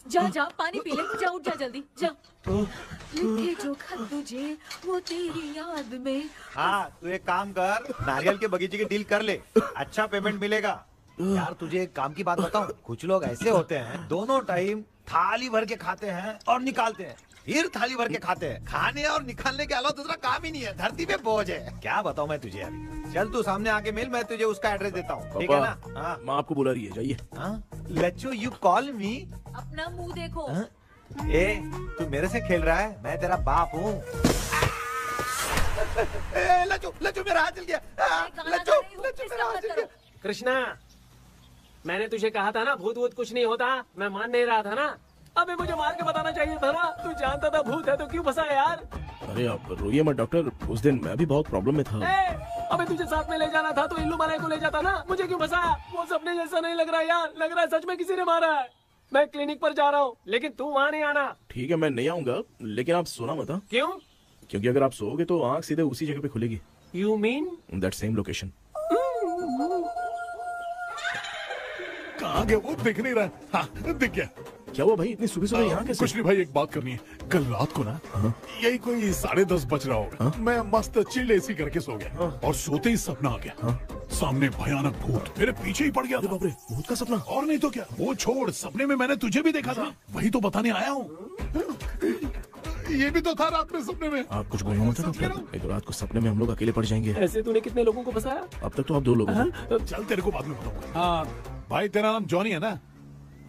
जा जा पानी पी ले, जा उठ जा जल्दी जा। लिखे जो खत तुझे वो तेरी याद में। हाँ तू एक काम कर, नारियल के बगीचे की डील कर ले, अच्छा पेमेंट मिलेगा। यार तुझे एक काम की बात बताऊं, कुछ लोग ऐसे होते हैं दोनों टाइम थाली भर के खाते हैं और निकालते हैं, फिर थाली भर के खाते हैं। खाने और निकालने के अलावा दूसरा काम ही नहीं है, धरती पे बोझ है। क्या बताऊं मैं तुझे अभी। चल तू सामने आके मिल, मैं तुझे उसका एड्रेस देता हूँ, ठीक है ना? हाँ माँ आपको बुला रही है, जाइए। लच्चू यू कॉल मी? अपना मुंह देखो। ए तू मेरे से खेल रहा है, मैं तेरा बाप हूँ। लच्चू लच्चू मेरा हाथ जल गया, लच्चू लच्चू मेरा हाथ जल गया। कृष्णा, मैंने तुझे कहा था ना भूत वूत कुछ नहीं होता, मैं मान नहीं रहा था ना। अबे मुझे मार के बताना चाहिए था ना, तू जानता था भूत है तो क्यों फंसा यार। अरे आप रोइए मत डॉक्टर, उस दिन मैं भी बहुत प्रॉब्लम में था। अबे तुझे साथ में ले जाना था तो इल्लू मलाई को ले जाता ना, मुझे क्यों फंसाया? वो सपने जैसा नहीं लग रहा यार, लग रहा है सच में किसी ने मारा है। मैं क्लिनिक पर जा रहा हूँ, लेकिन तू वहाँ नहीं आना। ठीक है मैं नहीं आऊंगा, लेकिन आप सोना मत। क्यों? क्योंकि अगर आप सोओगे तो आंख सीधे उसी जगह पे खुलेगी। You mean that same location. कहाँ गया वो, दिख नहीं रहा। हाँ दिख गया। क्या हुआ भाई, इतनी सुबह सुबह यहाँ कैसे? कुछ नहीं भाई, एक बात करनी है। कल रात को ना यही कोई 10:30 बज रहा होगा, मैं मस्त चिल एसी करके सो गया और सोते ही सपना आ गया। सामने भयानक भूत मेरे पीछे ही पड़ गया। बाप रे, भूत का सपना? और नहीं तो क्या, वो छोड़, सपने में मैंने तुझे भी देखा था, वही तो बताने आया हूँ। ये भी तो था रात में सपने में। आप कुछ बोलना मत डॉक्टर, एक रात को सपने में हम लोग अकेले पड़ जाएंगे। ऐसे तूने कितने लोगों को फंसाया? अब तक तो आप 2 लोग हो। चल तेरे को बाद में बताऊंगा। हाँ भाई, तेरा नाम जॉनी है ना?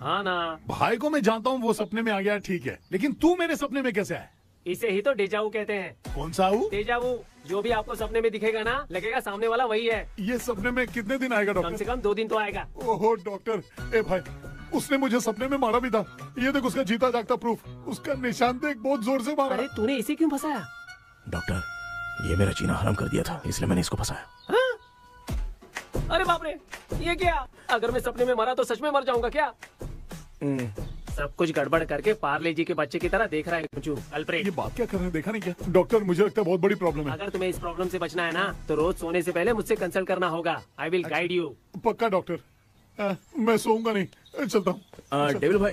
हाँ ना। भाई को मैं जानता हूँ, वो सपने में आ गया, ठीक है, लेकिन तू मेरे सपने में कैसे आया? इसे ही तो डेजावू कहते हैं। कौन सा हूँ? डेजावू, जो भी आपको सपने में दिखेगा ना, लगेगा सामने वाला वही है। ये सपने में कितने दिन आएगा डॉक्टर? कम से कम 2 दिन तो आएगा। ओहो डॉक्टर, ए भाई, उसने मुझे सपने में मारा भी था। ये देख उसका जीता जागता प्रूफ, उसका निशान देख, बहुत जोर से मारा। अरे तूने इसे क्यों फंसाया? डॉक्टर, ये मेरा जीना हराम कर दिया था, इसलिए मैंने इसको फंसाया। अरे बाप रे, ये क्या? अगर मैं सपने में मरा तो सच में मर जाऊंगा क्या? सब कुछ गड़बड़ करके पार्ले जी के बच्चे की तरह देख रहा है अल्फ्रेड। ये बात क्या कर रहे हैं, देखा नहीं क्या? डॉक्टर मुझे लगता है बहुत बड़ी प्रॉब्लम है। अगर तुम्हें इस प्रॉब्लम से बचना है ना, तो रोज सोने से पहले मुझसे कंसल्ट करना होगा। I will guide you. पक्का डॉक्टर, मैं सोऊंगा नहीं, चलता हूँ। डेविल भाई,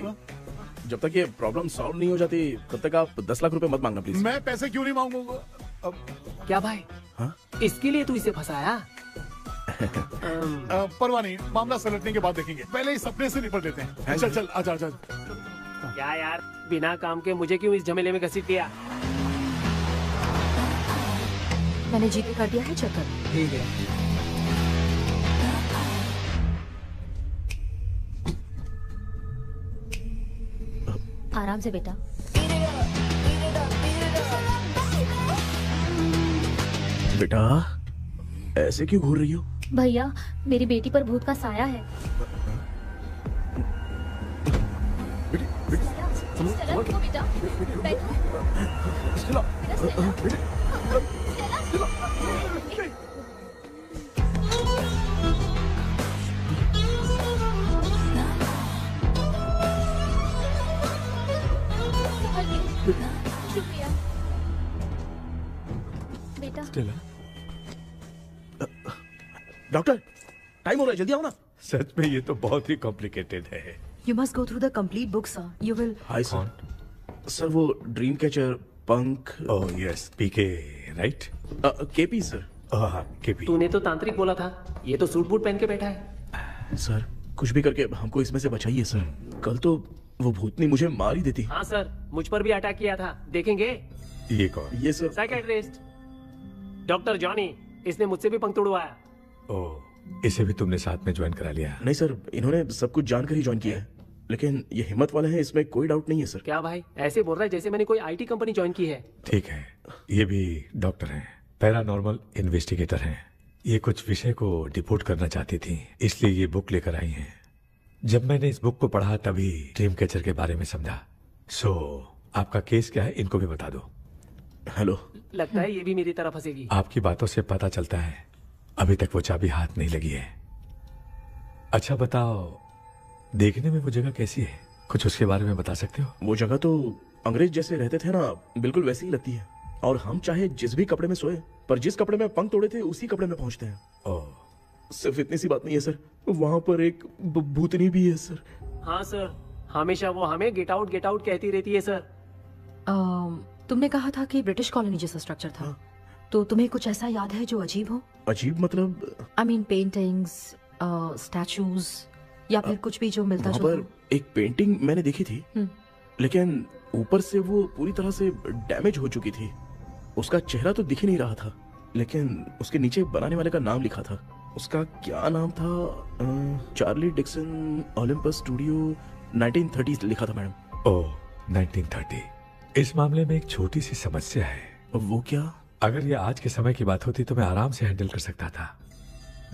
जब तक ये प्रॉब्लम सॉल्व नहीं हो जाती तब तक आप 10 लाख रुपए मत मांगना प्लीज। मैं पैसे क्यों नहीं मांगूंगा? क्या भाई? हाँ? इसके लिए तू इसे फंसाया? परवाह नहीं, मामला सलटने के बाद देखेंगे, पहले इस सपने से निपट लेते हैं। चल चल, आजा आजा। क्या यार, बिना काम के मुझे क्यों इस झमेले में घसीट दिया? मैंने जीके कर दिया है, चेक कर। ठीक है। आराम से बेटा। बेटा ऐसे क्यों घूर रही हो? भैया, मेरी बेटी पर भूत का साया है। बेटा, शुक्रिया बेटा। डॉक्टर, टाइम हो रहा है, जल्दी आओ ना। सच में ये तो बहुत ही कॉम्प्लिकेटेड है। You must go through the complete book, sir. You will. Hi sir. Sir वो ड्रीम कैचर, पंख। ओह यस, पीके राइट? KP sir. हाँ केपी। तूने तो तांत्रिक बोला था, ये तो सूट बूट पहन के बैठा है। सर कुछ भी करके हमको इसमें से बचाइए सर, कल तो वो भूतनी मुझे मार ही देती। हाँ सर, मुझ पर भी अटैक किया था, देखेंगे? ये कौन? ये सर साइकियाट्रिस्ट डॉक्टर जॉनी, इसने मुझसे भी पंख तोड़वाया। ओह, इसे भी तुमने साथ में ज्वाइन करा लिया? नहीं सर, इन्होंने सब कुछ जानकर ही ज्वाइन किया है, लेकिन ये हिम्मत वाले हैं, इसमें कोई डाउट नहीं है सर। क्या भाई, ऐसे बोल रहा है जैसे मैंने कोई आईटी कंपनी ज्वाइन की है। ठीक है, ये भी डॉक्टर हैं, पैरानॉर्मल इन्वेस्टिगेटर हैं। ये कुछ विषय को डिपोर्ट करना चाहती थी, इसलिए ये बुक लेकर आई हैं। जब मैंने इस बुक को पढ़ा तभी ड्रीम कैचर के बारे में समझा। सो आपका केस क्या है, इनको भी बता दो। हेलो। लगता है ये भी मेरी तरह फंसेगी। आपकी बातों से पता चलता है अभी तक वो चाबी हाथ नहीं लगी है। अच्छा बताओ, देखने में वो जगह कैसी है, कुछ उसके बारे में बता सकते हो? वो जगह तो अंग्रेज जैसे रहते थे ना, बिल्कुल वैसी ही लगती है। और हम चाहे जिस भी कपड़े में सोए, पर जिस कपड़े में पंख तोड़े थे उसी कपड़े में पहुंचते हैं। ओह, सिर्फ इतनी सी बात नहीं है सर, वहाँ पर एक भूतनी भी है सर। हाँ सर, हमेशा वो हमें गेट आउट कहती रहती है सर। तुमने कहा था कि ब्रिटिश कॉलोनी जैसा स्ट्रक्चर था, तो तुम्हें कुछ ऐसा याद है जो अजीब हो? अजीब मतलब? आई मीन पेंटिंग्स, स्टैचूज या फिर कुछ भी जो मिलता वहाँ जुलता पर एक पेंटिंग मैंने देखी थी, लेकिन ऊपर से वो पूरी तरह से डैमेज हो चुकी थी। उसका चेहरा तो दिख ही नहीं रहा था, लेकिन उसके नीचे बनाने वाले का नाम लिखा था। उसका क्या नाम था? चार्ली डिक्सन ओलंपस स्टूडियो 1930 लिखा था मैडम। ओह 1930। इस मामले में एक छोटी सी समस्या है। वो क्या? अगर ये आज के समय की बात होती तो मैं आराम से हैंडल कर सकता था।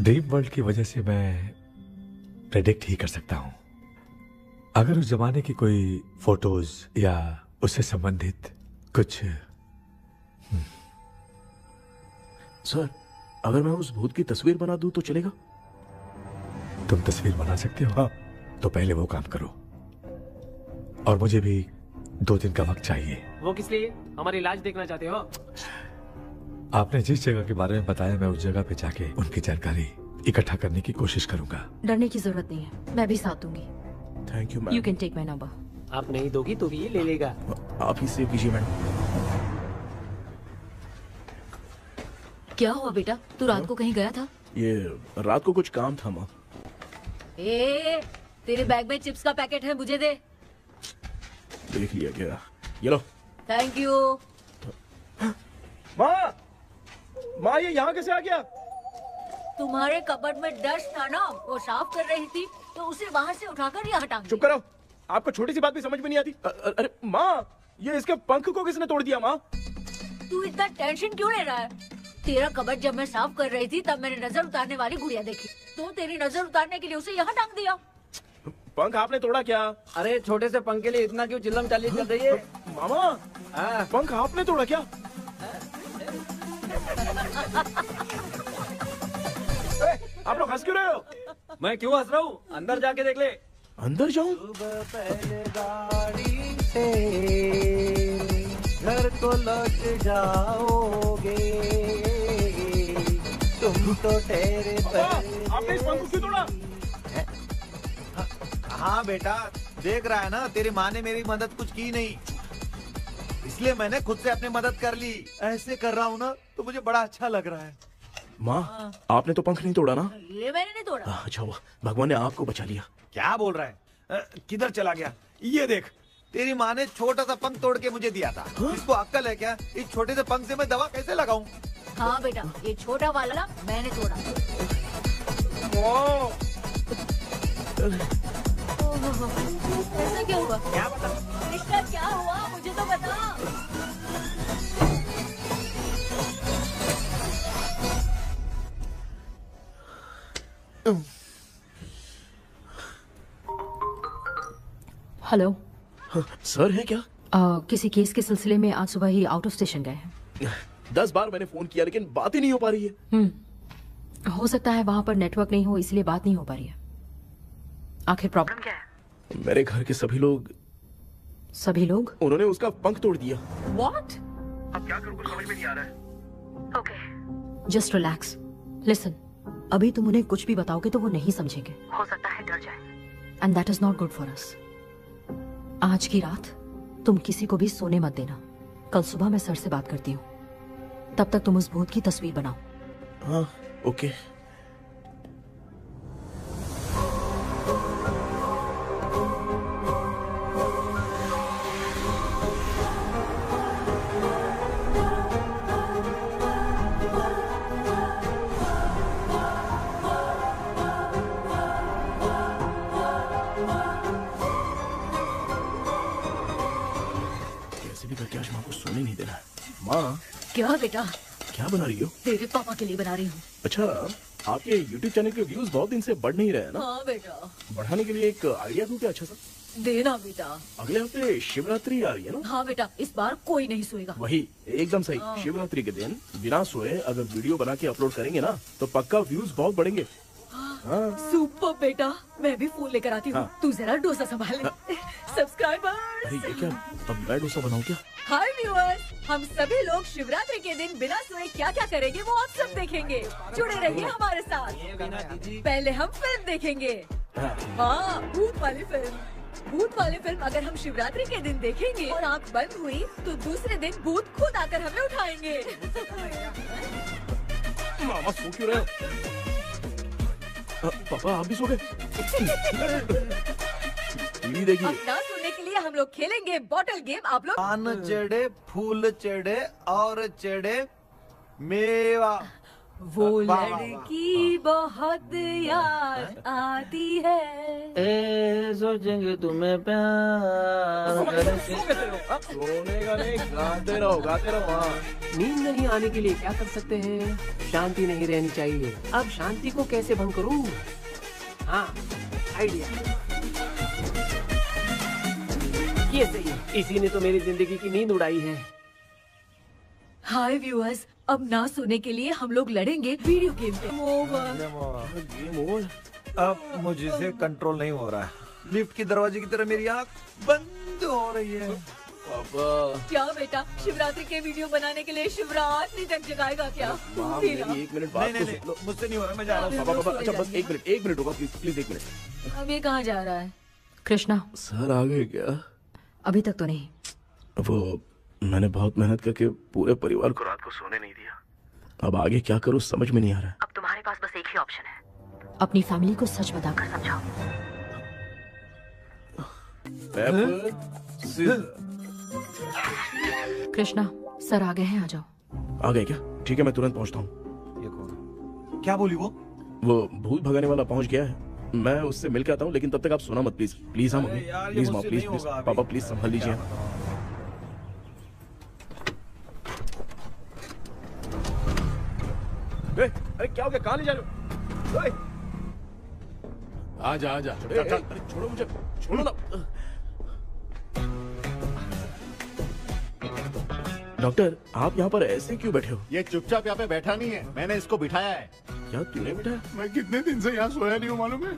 ड्रीम वर्ल्ड की वजह से मैं प्रेडिक्ट ही कर सकता हूँ। अगर उस जमाने की कोई फोटोज या उससे संबंधित कुछ। सर, अगर मैं उस भूत की तस्वीर बना दूं तो चलेगा? तुम तस्वीर बना सकते हो? हाँ। तो पहले वो काम करो, और मुझे भी 2 दिन का वक्त चाहिए। वो किस लिए? हमारी इलाज देखना चाहते हो? आपने जिस जगह के बारे में बताया, मैं उस जगह पे जाके उनकी जानकारी इकट्ठा करने की कोशिश करूंगा। डरने की जरूरत नहीं है, मैं भी साथ दूंगी। Thank you ma'am. You can take my number. आप नहीं दोगी तो भी ये ले लेगा। आप ही सेव कीजिए मैडम। क्या हुआ बेटा, तू रात को कहीं गया था? ये रात को कुछ काम था माँ। ए, तेरे बैग में चिप्स का पैकेट है, मुझे दे। देख लिया क्या? ये लो। Thank you. माँ ये यहाँ कैसे आ गया? तुम्हारे कबर्ड में डस्ट था ना, वो साफ कर रही थी तो उसे वहाँ से उठाकर यहाँ टांग चुप करो, आपको छोटी सी बात भी समझ में नहीं आती। अरे माँ, ये इसके पंख को किसने तोड़ दिया? माँ तू इतना टेंशन क्यों ले रहा है? तेरा कबर्ड जब मैं साफ कर रही थी तब मैंने नजर उतारने वाली गुड़िया देखी, तो तेरी नजर उतारने के लिए उसे यहाँ टांग दिया। पंख आपने तोड़ा क्या? अरे छोटे से पंख के लिए इतना क्यों चिल्लम चाली चल रही है? मामा, पंख आपने तोड़ा क्या? आप लोग हंस क्यों रहे हो? मैं क्यों हंस रहा हूँ? अंदर जाके देख ले। अंदर जाऊं? घर को लौट जाओगे तुम तो ठहरे। आपने इस पंख को क्यों तोड़ा? हाँ बेटा, देख रहा है ना, तेरी माँ ने मेरी मदद कुछ की नहीं, इसलिए मैंने खुद से अपनी मदद कर ली। ऐसे कर रहा हूँ ना तो मुझे बड़ा अच्छा लग रहा है। माँ, आपने तो पंख नहीं तोड़ा ना? ये मैंने नहीं तोड़ा। अच्छा हुआ, भगवान ने आपको बचा लिया। क्या बोल रहा है? किधर चला गया? ये देख, तेरी माँ ने छोटा सा पंख तोड़ के मुझे दिया था। इसको अक्ल है क्या? इस छोटे से पंख से मैं दवा कैसे लगाऊं? हाँ बेटा, ये छोटा वाला मैंने तोड़ा। ऐसा क्या हुआ? क्या बता? कृष्णा क्या हुआ, मुझे तो बता। हेलो सर, है क्या? किसी केस के सिलसिले में आज सुबह ही आउट ऑफ स्टेशन गए हैं। 10 बार मैंने फोन किया लेकिन बात ही नहीं हो पा रही है। हो सकता है वहाँ पर नेटवर्क नहीं हो, इसलिए बात नहीं हो पा रही है। आखिर प्रॉब्लम क्या है? मेरे घर के सभी लोग उन्होंने उसका पंख तोड़ दिया। What? अब क्या करूँ, कुछ समझ में नहीं आ रहा है। Okay. Just relax. Listen. अभी तुम उन्हें कुछ भी बताओगे तो वो नहीं समझेंगे। हो सकता है डर जाए। And that is not good for us. आज की रात तुम किसी को भी सोने मत देना। कल सुबह मैं सर से बात करती हूँ। तब तक तुम उस भूत की तस्वीर बनाओ। हाँ, ओके। करके आज माँ को सोने नहीं देना है। माँ, क्या बेटा? क्या बना रही हो? तेरे पापा के लिए बना रही हूँ। अच्छा, आपके YouTube चैनल के व्यूज बहुत दिन से बढ़ नहीं रहे हैं ना? हाँ बेटा। बढ़ाने के लिए एक आइडिया दूं क्या अच्छा सा? देना बेटा। अगले हफ्ते शिवरात्रि आ रही है ना? हाँ बेटा, इस बार कोई नहीं सोएगा। वही, एकदम सही। हाँ। शिवरात्रि के दिन बिना सोए अगर वीडियो बना के अपलोड करेंगे ना तो पक्का व्यूज बहुत बढ़ेंगे। हाँ। सुपर बेटा, मैं भी फोन लेकर आती हूँ। हाँ। तू जरा डोसा संभाल ले। सब्सक्राइबर्स। अरे ये क्या, अब मैं डोसा बनाऊं क्या? हाय व्यूअर्स, हम सभी लोग शिवरात्रि के दिन बिना सोए क्या क्या करेंगे वो आप सब देखेंगे। जुड़े रहिए हमारे साथ। पहले हम फिल्म देखेंगे। हाँ, भूत वाली फिल्म। भूत वाली फिल्म अगर हम शिवरात्रि के दिन देखेंगे और आँख बंद हुई तो दूसरे दिन भूत खुद आकर हमें उठाएंगे। मामा सो क्यों रहे हो? पापा आप भी सो गए? टीवी देखिए। अब ना सोने के लिए हम लोग खेलेंगे बॉटल गेम। आप लोग पान चढ़े, फूल चढ़े और चढ़े मेवा। वो लड़की बहुत याद आती है। सोचेंगे तुम्हें प्यार। सोने का नहीं, गाते रहो गाते रहो। हाँ। नींद नहीं आने के लिए क्या कर सकते हैं? शांति नहीं रहनी चाहिए। अब शांति को कैसे भंग करूं? हाँ, आइडिया। ये सही है। इसी ने तो मेरी जिंदगी की नींद उड़ाई है। हाय व्यूअर्स, अब ना सोने के लिए हम लोग लड़ेंगे वीडियो गेम पे। अब मुझसे कंट्रोल नहीं हो रहा है। लिफ्ट की दरवाजे की तरह मेरी आँख बंद हो रही है। पापा क्या बेटा, शिवरात्रि के वीडियो बनाने के लिए शिवरात्रि तक जगाएगा क्या? एक मिनट बात तो सुन लो। मुझसे नहीं हो रहा, मैं जा रहा हूँ। पापा अच्छा बस एक मिनट होगा प्लीज 1 मिनट। अब ये कहाँ जा रहा है? कृष्णा सर आ गए क्या? अभी तक तो नहीं। वो मैंने बहुत मेहनत करके पूरे परिवार को रात को सोने नहीं दिया। अब आगे क्या करूँ समझ में नहीं आ रहा। अब तुम्हारे पास बस एक ही ऑप्शन है, अपनी फैमिली को सच बताकर समझाओ। कृष्णा सर आ गए हैं, आ जाओ। आ गए क्या? ठीक है मैं तुरंत पहुंचता हूँ। ये कौन? क्या बोली वो? वो भूत भगाने वाला पहुंच गया है, मैं उससे मिल के आता हूँ। लेकिन तब तक आप सोना मत प्लीज। प्लीज हाँ मम्मी, प्लीज माँ, प्लीज प्लीज पापा प्लीज संभाल लीजिए। अरे क्या हो गया? कहाँ ले जा रहे हो? आजा आजा। अरे छोड़ो मुझे, छोड़ो ना। डॉक्टर आप यहाँ पर ऐसे क्यों बैठे हो? ये चुपचाप यहाँ पे बैठा नहीं है, मैंने इसको बिठाया है। क्या तूने बिठाया? मैं कितने दिन से यहाँ सोया नहीं हूँ मालूम है?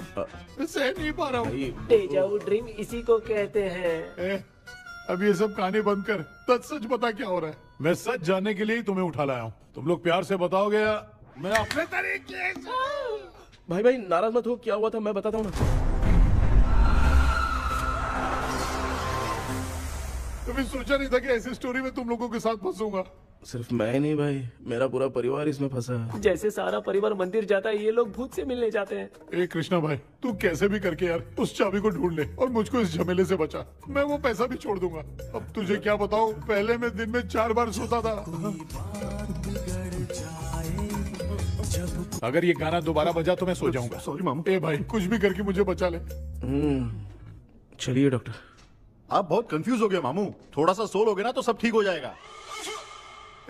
मैं सह नहीं पा रहा हूँ। डेजा वू ड्रीम इसी को कहते हैं। अब ये सब कहानी बंद कर, सच बता क्या हो रहा है। मैं सच जानने के लिए ही तुम्हें उठा लाया हूँ। तुम लोग प्यार से बताओगे या मैं अपने तरीके से? भाई नाराज मत हो, क्या हुआ था मैं बताता हूँ ना। कभी सोचा नहीं था कि ऐसी स्टोरी में तुम लोगों के साथ फंसूंगा। सिर्फ मैं नहीं भाई, मेरा पूरा परिवार इसमें फंसा है। जैसे सारा परिवार मंदिर जाता है, ये लोग भूत से मिलने जाते हैं। ए कृष्णा भाई, तू कैसे भी करके यार उस चाबी को ढूंढ ले और मुझको इस झमेले से बचा। मैं वो पैसा भी छोड़ दूंगा। अब तुझे क्या बताऊं, पहले मैं दिन में 4 बार सोता था। अगर ये गाना दोबारा बजा तो मैं सो जाऊंगा। सॉरी मामू। ए भाई कुछ भी करके मुझे बचा ले। चलिए डॉक्टर। आप बहुत कंफ्यूज हो गए मामू, थोड़ा सा सो लोगे ना तो सब ठीक हो जाएगा।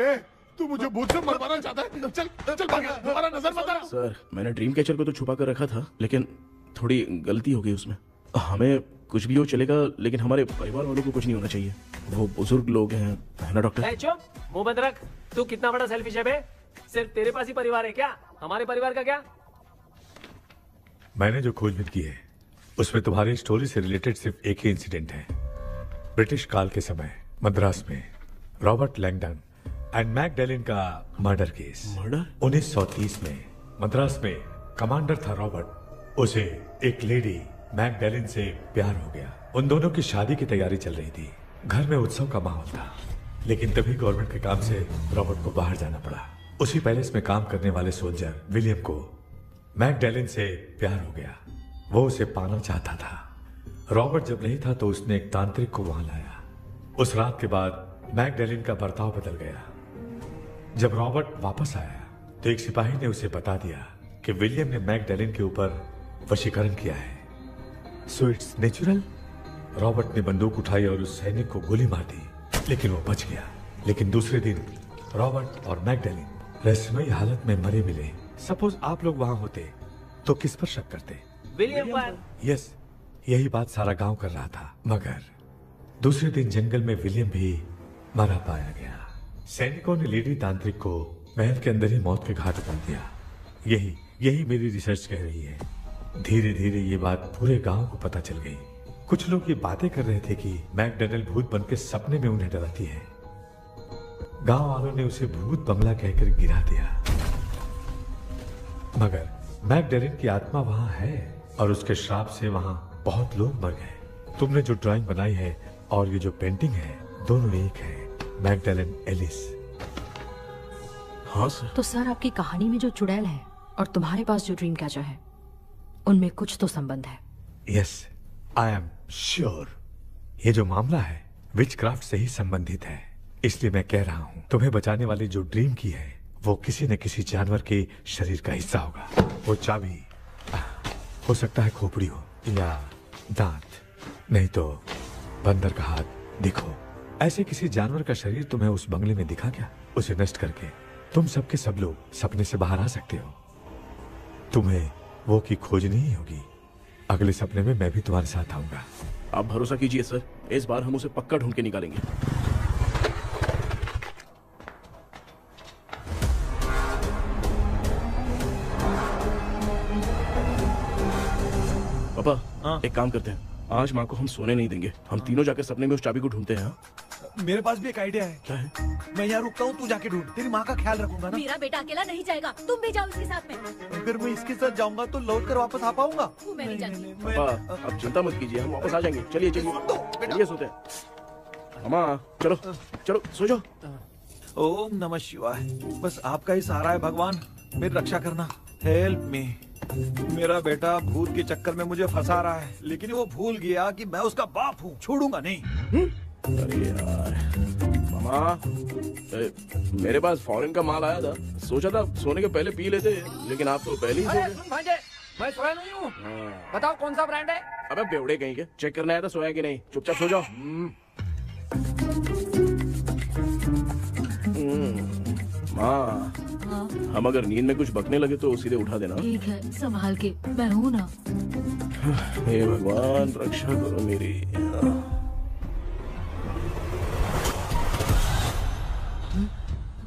ए तू मुझे भूत से मरवाना चाहता है? चल चल भाग, दोबारा नजर मत आना। सर मैंने ड्रीम कैचर को तो छुपा कर रखा था, लेकिन थोड़ी गलती हो गई उसमें। हमें कुछ भी हो चलेगा, लेकिन हमारे परिवार वालों को कुछ नहीं होना चाहिए। वो बुजुर्ग लोग हैं, है ना डॉक्टर? चुप, मुंह बंद रख। तू कितना बड़ा सेल्फिश है बे? सिर्फ तेरे पास ही परिवार है क्या? हमारे परिवार का क्या? मैंने जो खोजबीन की है उसमें तुम्हारी स्टोरी से रिलेटेड सिर्फ एक ही इंसिडेंट है। ब्रिटिश काल के समय मद्रास में रॉबर्ट लैंगडन एंड मैकडैलिन का मर्डर केस। मर्डर? 1930 में मद्रास में कमांडर था रॉबर्ट, उसे एक लेडी मैकडैलिन से प्यार हो गया। उन दोनों की शादी की तैयारी चल रही थी, घर में उत्सव का माहौल था। लेकिन तभी गवर्नमेंट के काम से रॉबर्ट को बाहर जाना पड़ा। उसी पैलेस में काम करने वाले सोल्जर विलियम को मैकडैलिन से प्यार हो गया। वो उसे पाना चाहता था। रॉबर्ट जब नहीं था तो उसने एक तांत्रिक को वहां लाया। उस रात के बाद मैकडैलिन का बर्ताव बदल गया। जब रॉबर्ट वापस आया तो एक सिपाही ने उसे बता दिया कि विलियम ने मैकडैलिन के ऊपर वशीकरण किया है। So it's natural. रॉबर्ट ने बंदूक उठाई और उस सैनिक को गोली मार दी, लेकिन वो बच गया। लेकिन दूसरे दिन रॉबर्ट और मैकडैलिन रहस्यमयी हालत में मरे मिले। सपोज आप लोग वहां होते तो किस पर शक करते? विलियम पर। यस, यही बात सारा गांव कर रहा था। मगर दूसरे दिन जंगल में विलियम भी मरा पाया गया। सैनिकों ने लेडी तांत्रिक को महल के अंदर ही मौत के घाट उतार दिया। यही मेरी रिसर्च कह रही है। धीरे धीरे ये बात पूरे गांव को पता चल गई। कुछ लोग ये बातें कर रहे थे कि मैकडैलिन भूत बनकर सपने में उन्हें डराती है। गांव वालों ने उसे भूत बंगला कहकर गिरा दिया। मगर मैकडैलिन की आत्मा वहां है और उसके श्राप से वहां बहुत लोग मर गए। तुमने जो ड्राइंग बनाई है और ये जो पेंटिंग है दोनों एक है, मैगडेलेन एलिस। हाँ सर। तो सर आपकी कहानी में जो चुड़ैल है और तुम्हारे पास जो ड्रीम कैचर है उनमें कुछ तो संबंध है। Yes, I am sure. ये जो मामला है विचक्राफ्ट से ही संबंधित है, इसलिए मैं कह रहा हूँ तुम्हें बचाने वाली जो ड्रीम की है वो किसी न किसी जानवर के शरीर का हिस्सा होगा। वो चाबी हो सकता है खोपड़ी हो या दांत, नहीं तो बंदर का हाथ। देखो, ऐसे किसी जानवर का शरीर तुम्हें उस बंगले में दिखा क्या? उसे नष्ट करके तुम सबके सब लोग सपने से बाहर आ सकते हो। तुम्हें वो की खोजनी ही होगी। अगले सपने में मैं भी तुम्हारे साथ आऊंगा। आप भरोसा कीजिए सर, इस बार हम उसे पक्का ढूंढ के निकालेंगे। पापा, एक काम करते हैं, आज माँ को हम सोने नहीं देंगे। हम तीनों जाकर सपने में उस चाबी को ढूंढते हैं। मेरे पास भी एक आइडिया है। क्या है? मैं यहाँ रुकता हूँ, तू जाके ढूंढ। तेरी माँ का ख्याल रखूंगा ना। मेरा बेटा अकेला नहीं जाएगा, तुम भी जाओ इसके साथ में। अगर मैं इसके साथ जाऊंगा तो लौट कर वापस आ पाऊंगा? वो मैं नहीं जानती। पापा, अब चिंता मत कीजिए, हम वापस आ जाएंगे। चलिए चलिए चलिए, सोते हैं। अम्मा चलो चलो सो जाओ। ओम नमः शिवाय। बस आपका ही सहारा है भगवान, मेरी रक्षा करना। Help me. मेरा बेटा भूत के चक्कर में मुझे फंसा रहा है, लेकिन वो भूल गया कि मैं उसका बाप हूँ। छोड़ूंगा नहीं। अरे यार मामा, मेरे पास फॉरेन का माल आया था, सोचा था सोने के पहले पी लेते, लेकिन आप तो पहले ही सो गए। भांजे, मैं सोया नहीं हूँ। बताओ कौन सा ब्रांड है? अबे बेवड़े कहीं के, चेक करना है तो सोया कि नहीं। चुपचाप सो जाओ। माँ, हम अगर नींद में कुछ बकने लगे तो सीधे उठा देना। ठीक है, संभाल के, मैं हूँ ना। हे भगवान रक्षा करो मेरी।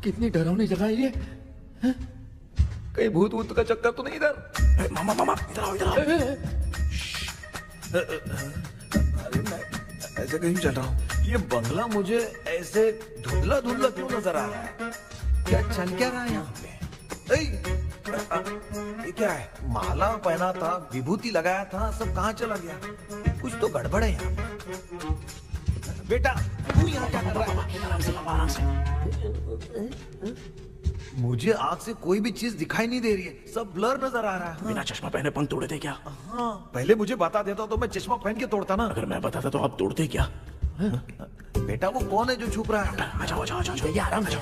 कितनी डरावनी जगह है ये। कहीं भूत भूत का चक्कर तो नहीं इधर? मामा मामा इधर आओ, इधर आओ। अरे मैं ऐसे कहीं चल रहा हूँ। ये बंगला मुझे ऐसे धुंधला धुंधला क्यों नजर आ रहा है? क्या चल क्या रहा है यहाँ पे? ये क्या है? माला पहना था, विभूति लगाया था, सब कहाँ चला गया? कुछ तो गड़बड़ है यहाँ पे। बेटा तू यहाँ क्या कर रहा है? आराम से। मुझे आँख से कोई भी चीज दिखाई नहीं दे रही है, सब ब्लर नजर आ रहा है। बिना चश्मा पहने पंख तोड़े थे क्या? हाँ, पहले मुझे बता देता तो मैं चश्मा पहन के तोड़ता ना। अगर मैं बताता तो आप तोड़ते क्या? बेटा वो कौन है जो छुप रहा है? आ जाओ आ जाओ आ जाओ, ये आराम से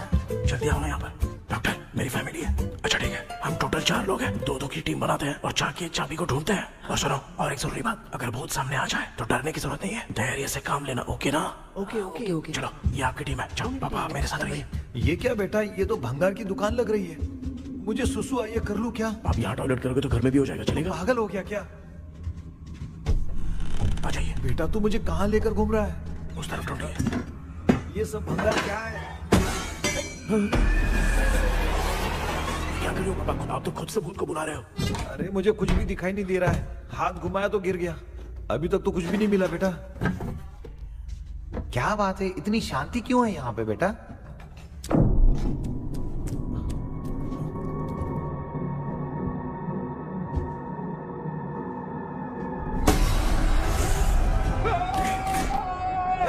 जल्दी आओ ना यहाँ पर। डॉक्टर, मेरी फैमिली है। अच्छा ठीक है, हम टोटल 4 लोग हैं, 2-2 की टीम बनाते हैं और जाके चाबी को ढूंढते हैं। और सुनो, और एक जरूरी बात, अगर भूत सामने आ जाए तो डरने की जरूरत नहीं है, धैर्य से काम लेना। ओके ना? Okay okay okay. चलो, ये आपकी टीम है। जाओ पापा, मेरे साथ रहिए। ये क्या बेटा, ये तो भंगार की दुकान लग रही है। मुझे सुसु आई है, कर लूं क्या? आप यहाँ टॉयलेट करोगे तो घर में भी हो जाएगा, चलेगा? पागल हो गया क्या? आ जाइए। बेटा तू मुझे कहाँ लेकर घूम रहा है? उस तरफ ढूंढिए। ये सब भंगार क्या है? क्या कर रहे हो पापा? आप तो खुद से भूत को बुला रहे हो। अरे मुझे कुछ भी दिखाई नहीं दे रहा है, हाथ घुमाया तो गिर गया। अभी तक तो कुछ भी नहीं मिला बेटा। क्या बात है, इतनी शांति क्यों है यहाँ पे बेटा?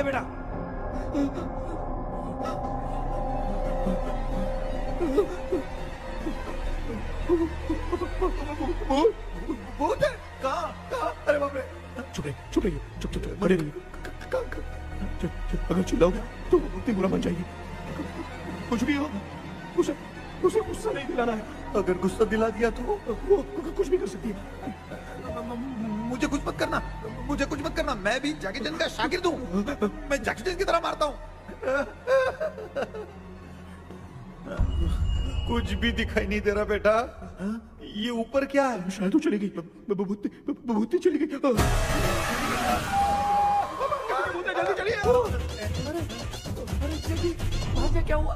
बेटा भूत है? कहाँ? अरे बाप रे! चुप रहिए, चुप रहिए, चुप चुप चुप खड़े रहिए। अगर चिल्लाओगे तो वो इतनी बुरा बन जाएगी। कुछ भी हो, उसे गुस्सा नहीं दिलाना है। अगर गुस्सा दिला दिया तो वो कुछ भी कर सकती है। मुझे कुछ मत करना, मुझे कुछ मत करना। मैं भी जैकी चैन का शागिर्द हूँ। मैं जैकी चैन की तरह मारता हूँ। कुछ भी दिखाई नहीं दे रहा बेटा। ये ऊपर क्या है? शायद वो चली गई, भूती चली गई। जल्दी चलिए। भांजे क्या हुआ?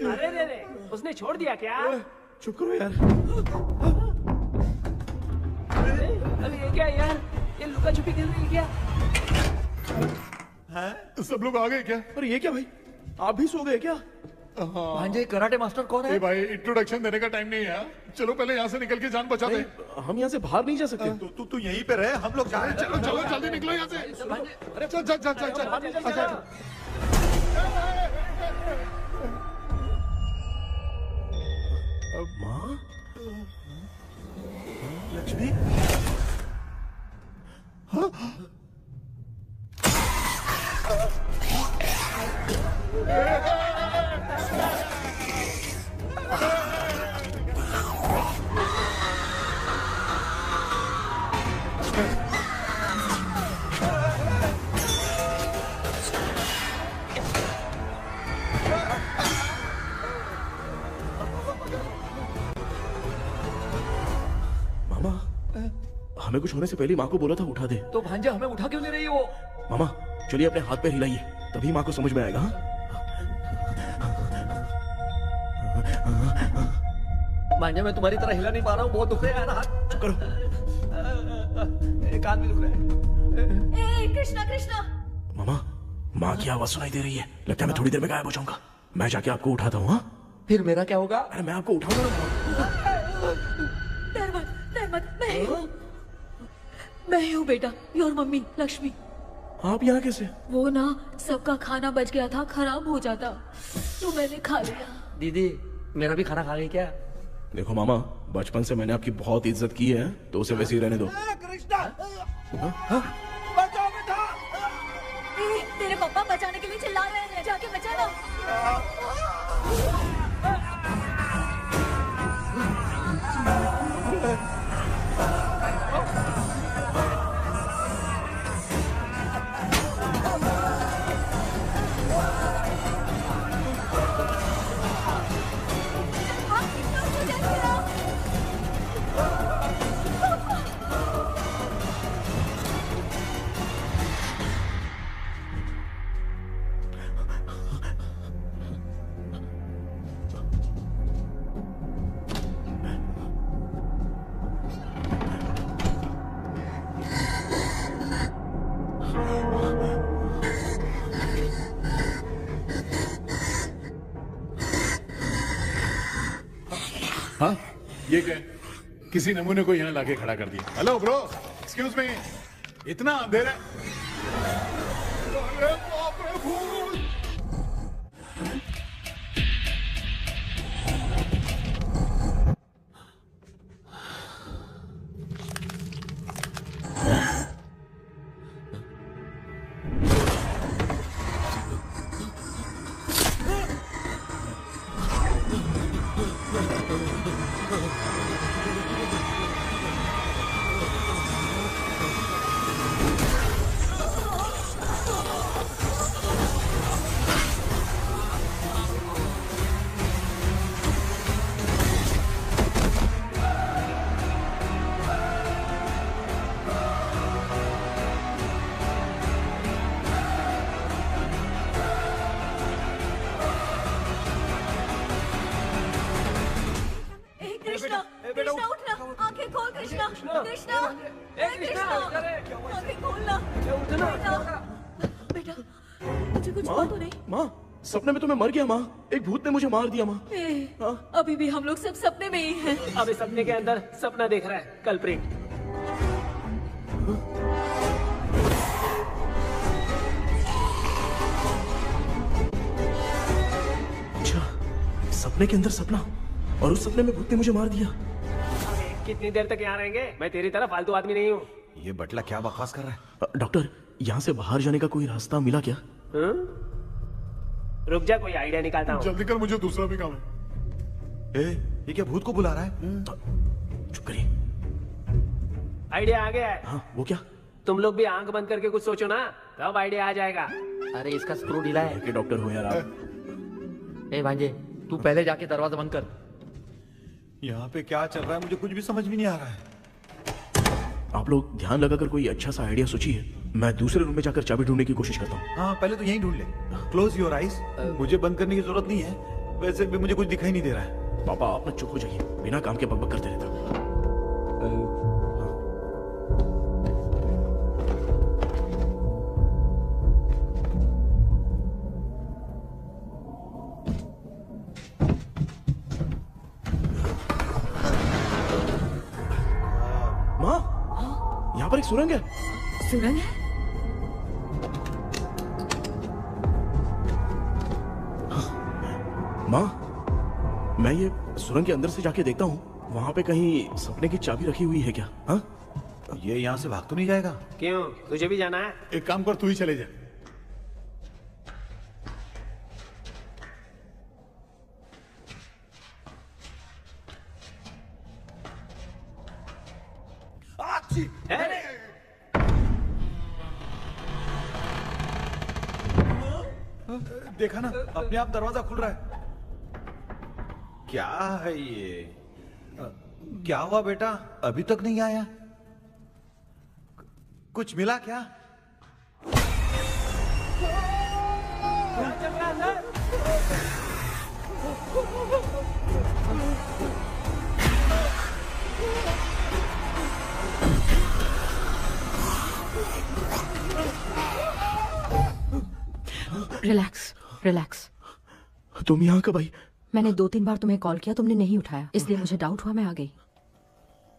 अरे रे रे, उसने छोड़ दिया क्या? चुप करो यार। अरे ये क्या यार, ये लुका छुपी खेल रही है क्या? हैं? सब लोग आ गए क्या? अरे ये क्या भाई, आप भी सो गए क्या? भांजे कराटे मास्टर कौन है? ए भाई इंट्रोडक्शन देने का टाइम नहीं है। चलो पहले यहाँ से निकल के जान बचा दे। हम यहाँ से बाहर नहीं जा सकते। तू यहीं पे रहे, हम लोग जा रहे हैं। चलो चलो जल्दी निकलो यहाँ से। चल चल चल चल चल। माँ? लक्ष्मी? मामा, हमें कुछ होने से पहले माँ को बोला था उठा दे। तो भांजे हमें उठा क्यों ले रही हो? मामा चलिए अपने हाथ पैर हिलाइए, तभी माँ को समझ में आएगा। भांजे मैं तुम्हारी तरह हिला नहीं पा रहा हूँ, बहुत दुख रहा है ना हाथ। चुप करो। कान भी दुख रहा है। कृष्णा कृष्णा। मामा माँ की आवाज सुनाई दे रही है, लगता है मैं थोड़ी देर में गायब हो जाऊंगा। मैं जाके आपको उठाता हूँ। फिर मेरा क्या होगा? अरे मैं आपको उठाऊंगा। डर मत, मैं हूँ बेटा, योर मम्मी लक्ष्मी। आप यहाँ कैसे? वो ना सबका खाना बच गया था, खराब हो जाता तो मैंने खा लिया। दीदी मेरा भी खाना खा गई क्या? देखो मामा, बचपन से मैंने आपकी बहुत इज्जत की है, तो उसे वैसे ही रहने दो। बचाओ बेटा। तेरे पापा बचाने के लिए चिल्ला रहे हैं, जाके बचा लो। हाँ ये क्या? किसी नमूने को यहाँ लाके खड़ा कर दिया। हेलो ब्रो, एक्सक्यूज मी, इतना अंधेरा है। अरे बाप रे भूत! कृष्णा उठना, आंखें खोल कृष्णा, कृष्णा, आंखें खोलना। बेटा मुझे कुछ हुआ तो नहीं? माँ सपने में तो मैं मर गया माँ, एक भूत ने मुझे मार दिया माँ। अभी भी हम लोग सब सपने में ही हैं। अभी सपने के अंदर सपना देख रहा है कल्प्रिट। अच्छा, सपने के अंदर सपना, और उस सपने में भूत ने मुझे मार दिया। कितनी देर तक यहाँ रहेंगे? मैं तेरी तरह फालतू आदमी नहीं हूँ। ये बटला क्या बकवास कर रहा है? डॉक्टर यहाँ से बाहर जाने का कोई रास्ता मिला क्या? रुक जा, कोई आइडिया निकालता हूँ। जल्दी कर, मुझे दूसरा भी काम है। ये क्या भूत को बुला रहा है? चुप करिए। आइडिया आ गया है। हाँ, वो क्या? तुम लोग भी आंख बंद करके कुछ सोचो ना, तब आइडिया आ जाएगा। अरे इसका स्क्रू ढीला है। कि डॉक्टर हो यार आप। ए भांजे, तू पहले जाके दरवाजा बंद कर। यहाँ पे क्या चल रहा है मुझे कुछ भी समझ में नहीं आ रहा है। आप लोग ध्यान लगाकर कोई अच्छा सा आइडिया सोचिए, मैं दूसरे रूम में जाकर चाबी ढूंढने की कोशिश करता हूँ। हाँ पहले तो यहीं ढूंढ ले। Close your eyes. मुझे बंद करने की जरूरत नहीं है, वैसे भी मुझे कुछ दिखाई नहीं दे रहा है। पापा आप ना चुप हो जाइए, बिना काम के बकबक करते रहते हो। पर एक सुरंग है। सुरंग है? माँ, मैं ये सुरंग के अंदर से जाके देखता हूँ, वहाँ पे कहीं सपने की चाबी रखी हुई है क्या? हाँ? ये यहाँ से भाग तो नहीं जाएगा? क्यों, तुझे भी जाना है? एक काम कर, तू ही चले जा। देखा ना, अपने आप दरवाजा खुल रहा है। क्या है ये? क्या हुआ बेटा, अभी तक नहीं आया? कुछ मिला क्या? क्या चल रहा है अंदर? Relax relax. तुम यहाँ कब आई? मैंने 2-3 बार तुम्हें कॉल किया, तुमने नहीं उठाया, इसलिए मुझे डाउट हुआ, मैं आ गई।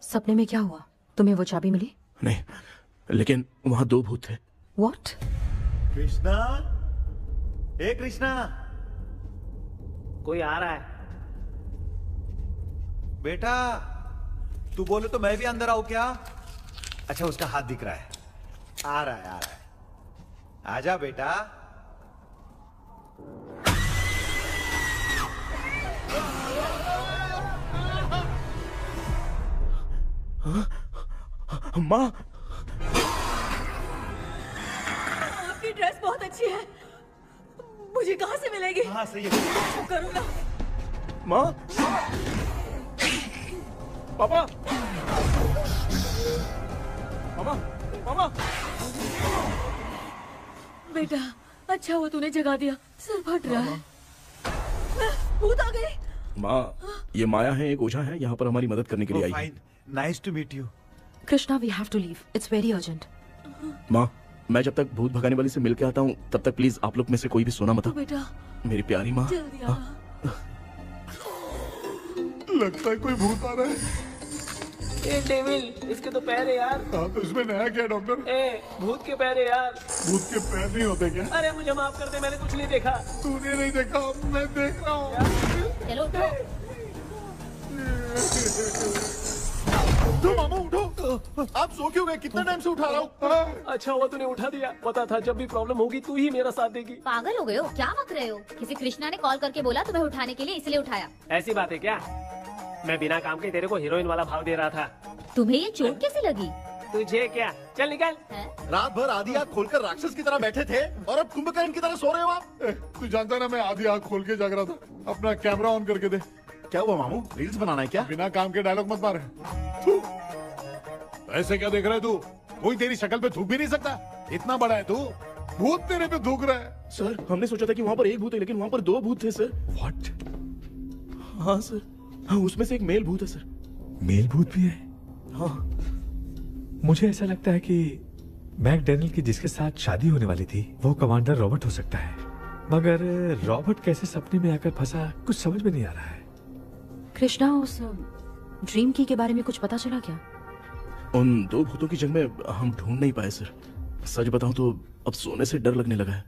सपने में क्या हुआ? तुम्हें वो चाबी मिली? नहीं, लेकिन वहाँ 2 भूत थे। What? कृष्णा, ए कृष्णा, कोई आ रहा है। बेटा तू बोले तो मैं भी अंदर आऊं क्या? अच्छा, उसका हाथ दिख रहा है, आ रहा है, आ रहा है। आजा बेटा। माँ, आपकी ड्रेस बहुत अच्छी है, मुझे कहाँ से मिलेगी? हाँ सही है। करूँगा। माँ, पापा, मामा, मामा। बेटा अच्छा हुआ तूने जगा दिया, सर फट रहा है। भूत आ गई। माँ, ये माया है, एक ओझा है, यहाँ पर हमारी मदद करने के लिए आई है। Nice to meet you. Krishna, we have to leave, it's very urgent. माँ, मैं जब तक भूत भगाने वाली से मिल के आता हूँ, तब तक प्लीज आप लोग में से कोई भी सोना मत। बेटा मेरी प्यारी माँ। जल्दी आना। लगता है कोई भूत आ रहा है। ए डेविल, इसके तो पैर है यार। हाँ, तो इसमें नया क्या डॉक्टर? ए, भूत के पैर है यार। भूत के पैर नहीं होते क्या? अरे मुझे माफ कर दे, मैंने कुछ नहीं देखा। तूने नहीं देखा, मैं देख रहा हूँ। चलो उठो। उठो मामा, उठो। आप सो क्यों गए? कितना टाइम से उठा रहा हूँ। अच्छा हुआ तूने उठा दिया, पता था जब भी प्रॉब्लम होगी तू ही मेरा साथ देगी। पागल हो गए हो क्या? बक रहे हो? किसी कृष्णा ने कॉल करके बोला तुम्हें उठाने के लिए, इसलिए उठाया। ऐसी बात है क्या? मैं बिना काम के तेरे को हीरोइन वाला भाव दे रहा था। तुम्हें ये चोट कैसे लगी? तुझे क्या? चल निकल। रात भर आधी आँख खोलकर राक्षस की तरह बैठे थे और अब कुंभकर्ण की तरह सो रहे हो आप। तू जानता है ना, मैं आधी आँख खोल के जाग रहा था। अपना कैमरा ऑन करके दे। क्या हुआ मामू, रील्स बनाना है क्या? बिना काम के डायलॉग मत मार। ऐसे क्या देख रहा है तू? कोई तेरी शक्ल पे थूक भी नहीं सकता, इतना बड़ा है तू। भूत तेरे पे थूक रहा है। सर, हमने सोचा था कि वहाँ पर एक भूत है, लेकिन वहाँ पर 2 भूत थे सर। व्हाट? हाँ सर, हाँ, उसमें से एक मेल भूत है सर। मेल भूत भी है? हाँ। मुझे ऐसा लगता है कि मैकडैनियल की जिसके साथ शादी होने वाली थी वो कमांडर रॉबर्ट हो सकता है, मगर रॉबर्ट कैसे सपने में आकर फंसा, कुछ समझ में नहीं आ रहा है। कृष्णा, उस ड्रीम की के बारे में कुछ पता चला क्या? उन 2 भूतों की जंग में हम ढूंढ नहीं पाए सर। सच बताऊं तो अब सोने से डर लगने लगा है।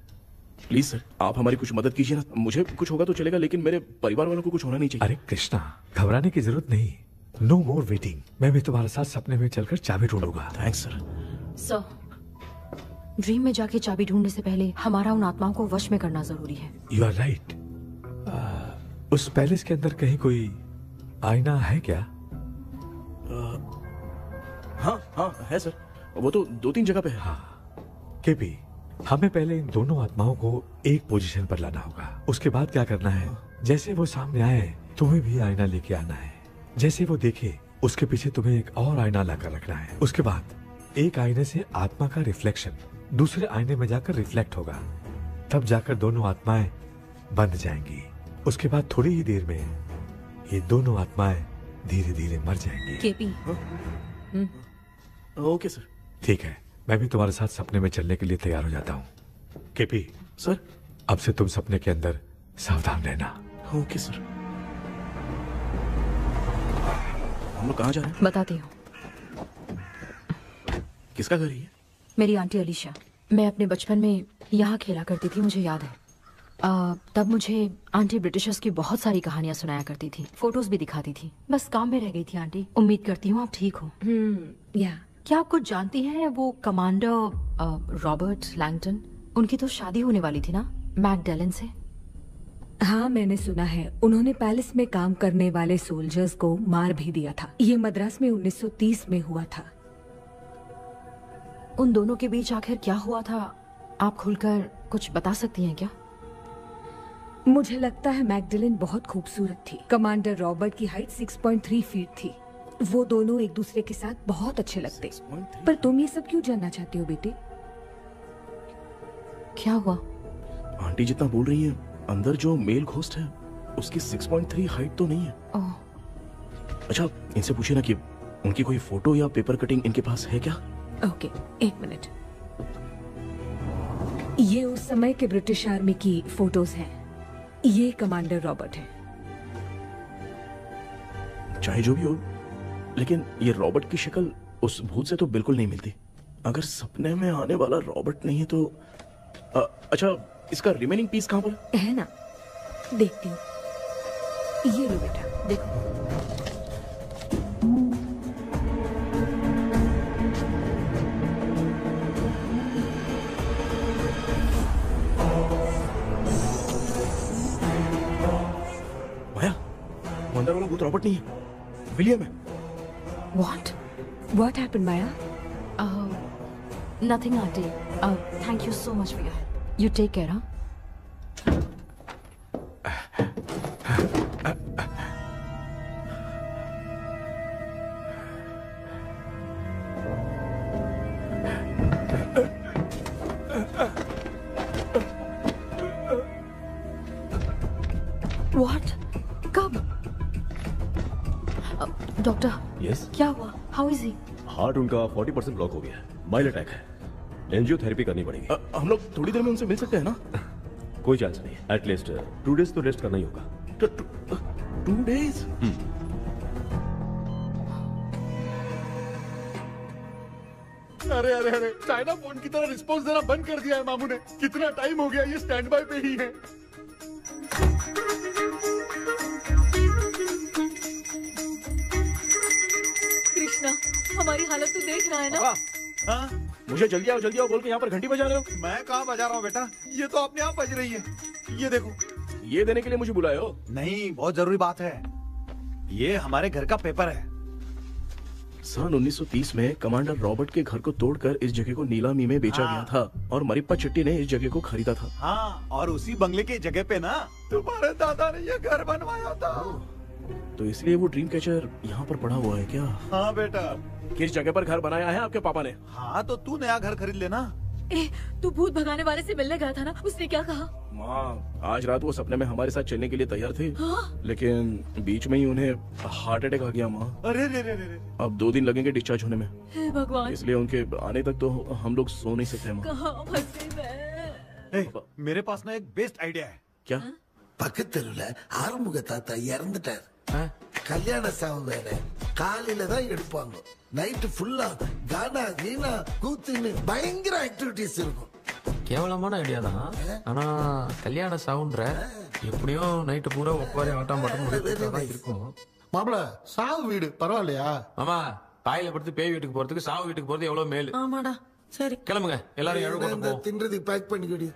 प्लीज सर, आप हमारी कुछ मदद कीजिए ना। मुझे कुछ होगा तो चलेगा, लेकिन मेरे परिवार वालों को कुछ होना नहीं चाहिए। अरे कृष्णा, घबराने की जरूरत नहीं, नो मोर वेटिंग। मैं भी तुम्हारे साथ सपने में चलकर चाबी ढूंढूंगा। Thanks sir. सर, ड्रीम में जाके चाबी ढूंढने से पहले हमारा उन आत्माओं को वश में करना जरूरी है। You are right. उस पैलेस के अंदर कहीं कोई आईना है क्या? हाँ हाँ है सर, वो तो 2-3 जगह पे है। हाँ केपी, हमें पहले इन दोनों आत्माओं को एक पोजीशन पर लाना होगा। उसके बाद क्या करना है, जैसे वो सामने आए तुम्हें भी आईना लेके आना है। जैसे वो देखे उसके पीछे तुम्हें एक और आईना लाकर रखना है। उसके बाद एक आईने से आत्मा का रिफ्लेक्शन दूसरे आईने में जाकर रिफ्लेक्ट होगा, तब जाकर दोनों आत्माएं बंद जाएंगी। उसके बाद थोड़ी ही देर में ये दोनों आत्माएं धीरे धीरे मर जाएंगी। KP, okay sir. ठीक है, मैं भी तुम्हारे साथ सपने में चलने के लिए तैयार हो जाता हूँ। केपी सर, अब से तुम सपने के अंदर सावधान रहना। Okay sir. हम लोग कहाँ जा रहे हैं? बताती हूँ। किसका घर है ये? मेरी आंटी अलीशा। मैं अपने बचपन में यहाँ खेला करती थी, मुझे याद है। तब मुझे आंटी ब्रिटिशर्स की बहुत सारी कहानियाँ सुनाया करती थी, फोटोज भी दिखाती थी। बस काम में रह गई थी आंटी। उम्मीद करती हूँ आप ठीक हो। क्या आप कुछ जानती हैं वो कमांडर रॉबर्ट लैंगटन? उनकी तो शादी होने वाली थी ना मैकडेलन से। हाँ, मैंने सुना है उन्होंने पैलेस में काम करने वाले सोल्जर्स को मार भी दिया था। ये मद्रास में 1930 में हुआ था। उन दोनों के बीच आखिर क्या हुआ था, आप खुलकर कुछ बता सकती हैं क्या? मुझे लगता है मैकडेलन बहुत खूबसूरत थी। कमांडर रॉबर्ट की हाइट 6.3 फीट थी। वो दोनों एक दूसरे के साथ बहुत अच्छे लगते। पर तुम ये सब क्यों जानना चाहती हो बेटे? क्या हुआ? आंटी जितना बोल रही है, अंदर जो मेल घोस्ट है उसकी 6.3 हाइट तो नहीं है। अच्छा, इनसे पूछिए ना कि उनकी कोई फोटो या पेपर कटिंग इनके पास है क्या? ओके, एक मिनट। ये उस समय के ब्रिटिश आर्मी की फोटोज हैं। ये कमांडर रॉबर्ट है। चाहे जो भी हो, लेकिन ये रॉबर्ट की शक्ल उस भूत से तो बिल्कुल नहीं मिलती। अगर सपने में आने वाला रॉबर्ट नहीं है तो अच्छा, इसका रिमेनिंग पीस कहाँ पर है? ना, देखती हूँ। ये लो बेटा, देखो। माया, अंदर वाला भूत रॉबर्ट नहीं है, विलियम है। What happened, Maya? Nothing, auntie. Thank you so much for your help. You take care, huh? What? कब? डॉक्टर। यस। क्या हुआ? How is he? हार्ट उनका 40% ब्लॉक हो गया है। माइल्ड अटैक है। एंजियोथेरेपी करनी पड़ेगी। हम लोग थोड़ी देर में उनसे मिल सकते हैं ना? कोई चांस नहीं। एटलीस्ट 2 डेज तो रेस्ट करना ही होगा। 2 डेज? अरे अरे अरे, चाइना फोन की तरह रिस्पॉन्स देना बंद कर दिया है मामू ने। कितना टाइम हो गया, ये स्टैंड बाय पे ही है। कृष्णा, हमारी हालत तो देख रहा है ना? हाँ? मुझे जल्दी आओ बोल के यहाँ पर घंटी बजा रहे हो। मैं कहाँ बजा रहा हूँ बेटा, ये तो अपने आप बज रही है। ये देखो। ये देने के लिए मुझे बुलाए हो? नहीं, बहुत जरूरी बात है। ये हमारे घर का पेपर है। सन 1930 में कमांडर रॉबर्ट के घर को तोड़कर इस जगह को नीलामी में बेचा गया था और मरिप्पा चिट्टी ने इस जगह को खरीदा था। हाँ, और उसी बंगले की जगह पे ना तुम्हारे दादा ने ये घर बनवाया था। तो इसलिए वो ड्रीम कैचर यहाँ पर पड़ा हुआ है क्या? हाँ बेटा। किस जगह पर घर बनाया है आपके पापा ने? हाँ, तो तू नया घर खरीद लेना। तू भूत भगाने वाले से मिलने गया था ना, उसने क्या कहा? माँ, आज रात वो सपने में हमारे साथ चलने के लिए तैयार थे। हाँ? लेकिन बीच में ही उन्हें हार्ट अटैक आ गया माँ। अरे रे रे रे। अब 2 दिन लगेंगे डिस्चार्ज होने में। हे भगवान। इसलिए उनके आने तक तो हम लोग सो नहीं सकते माँ। कहाँ फंसे मैं? मेरे पास ना एक बेस्ट आइडिया है। क्या? பக்கத்தெருவுல ஆறுமுக தாத்தா இறந்துட்டார். கல்யாண சாவு வேற. காலையில தான் எடுப்பாங்க. நைட் ஃபுல்லா கானா கீனா கூத்துன்னு பயங்கர ஆக்டிவிட்டிஸ் இருக்கும். கேவலமான ஐடியா தான். ஆனா கல்யாண சாவுன்ற எப்படியும் நைட்டு பூரா உட்காரி ஆட்டம் பாட்டம் இருக்கும். மாப்பிள, சாவு வீடு பரவாயில்லையா? மாமா, பாயில படுத்து பேய் வீட்டுக்கு போறதுக்கு சாவு வீட்டுக்கு போறது எவ்வளவு மேலு. ஆமாடா. சரி, கிளம்புங்க, எல்லாரும் எழு கொண்டு போ. தின்றதுக்கு பேக் பண்ணிக்கடி.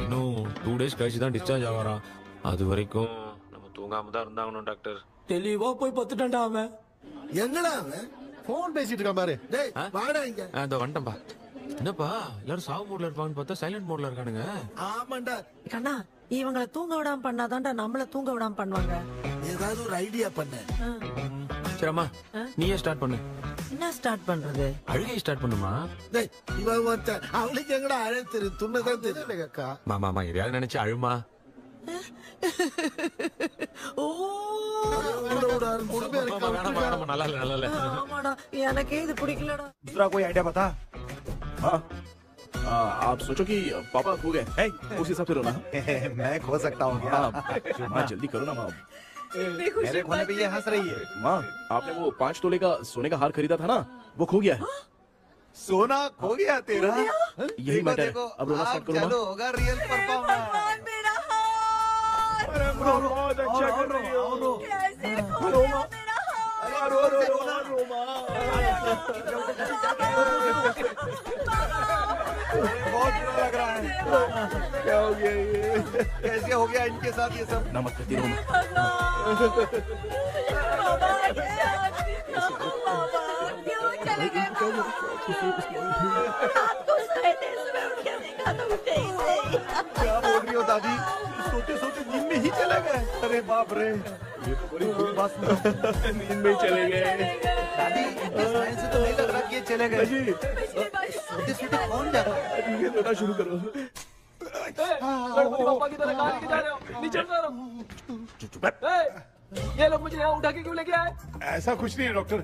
இன்னும் 2 டேஸ் கழிச்சு தான் டிஸ்சார்ஜ் ஆவாராம். அது வரைக்கும் நம்ம தூங்காம தான் இருந்தாகணும் டாக்டர். தெளிவா போய் பத்துட்டான்டா அவன். எங்கடா அவன்? போன் பேசிட்டு இருக்கான் பாரு. டேய், வாடா இங்க. இதோ வந்துட்டேன்பா. என்னப்பா எல்லாரும் சாவு மோட்ல இருப்பான்னு பார்த்தா சைலண்ட் மோட்ல இருக்கானுங்க. ஆமாண்டா. கண்ணா, இவங்களை தூங்க விடாம பண்ணாதான்டா நம்மள தூங்க விடாம பண்ணுவாங்க. ஏதாவது ஒரு ஐடியா பண்ண. சரிம்மா, நீயே ஸ்டார்ட் பண்ணு. என்ன ஸ்டார்ட் பண்றது? அழுகை ஸ்டார்ட் பண்ணுமா? டேய், இவன் ஒருத்தன். அவளுக்கு எங்கடா அழ தெரியும்? துண்ணதான் தெரியல அக்கா. மாமா எதையாவது நினைச்சு அழுமா. நல்லா இல்ல. ஆமாடா, எனக்கே இது பிடிக்கலடா. दूसरा कोई आइडिया बता। हाँ, आप सोचो कि पापा खो गए, उस हिसाब से रोना। मैं खो सकता हूँ क्या? माँ जल्दी करो ना माँ। मेरे खोने पे ये हंस रही है। माँ, आपने वो 5 तोले का सोने का हार खरीदा था ना, वो खो गया है। सोना खो गया तेरा? यही मैटर है। अब रोना स्टार्ट करो। चलो होगा रियल परफॉर्मेंस। बहुत अच्छा कर रही हो। बहुत बुरा लग रहा है। क्या हो गया ये? कैसे हो गया इनके साथ ये सब? नमक करती रहो। क्या बोल रही हो दादी? सोते सोते नींद में ही चले गए? अरे बाप रे, ये तो बड़ी बुरी बात सुना। नींद में ही चले गए। दादी इस लाइन से तो नहीं लग रहा कि ये चले गए। सोते सोते कौन जाता है? ये रोना शुरू करो। गणपति बापा की तरह कहाँ लेके जा रहे हो? नीचे उतारो। ये लोग मुझे यहाँ उठा के क्यों लेके आए? ऐसा कुछ नहीं है डॉक्टर,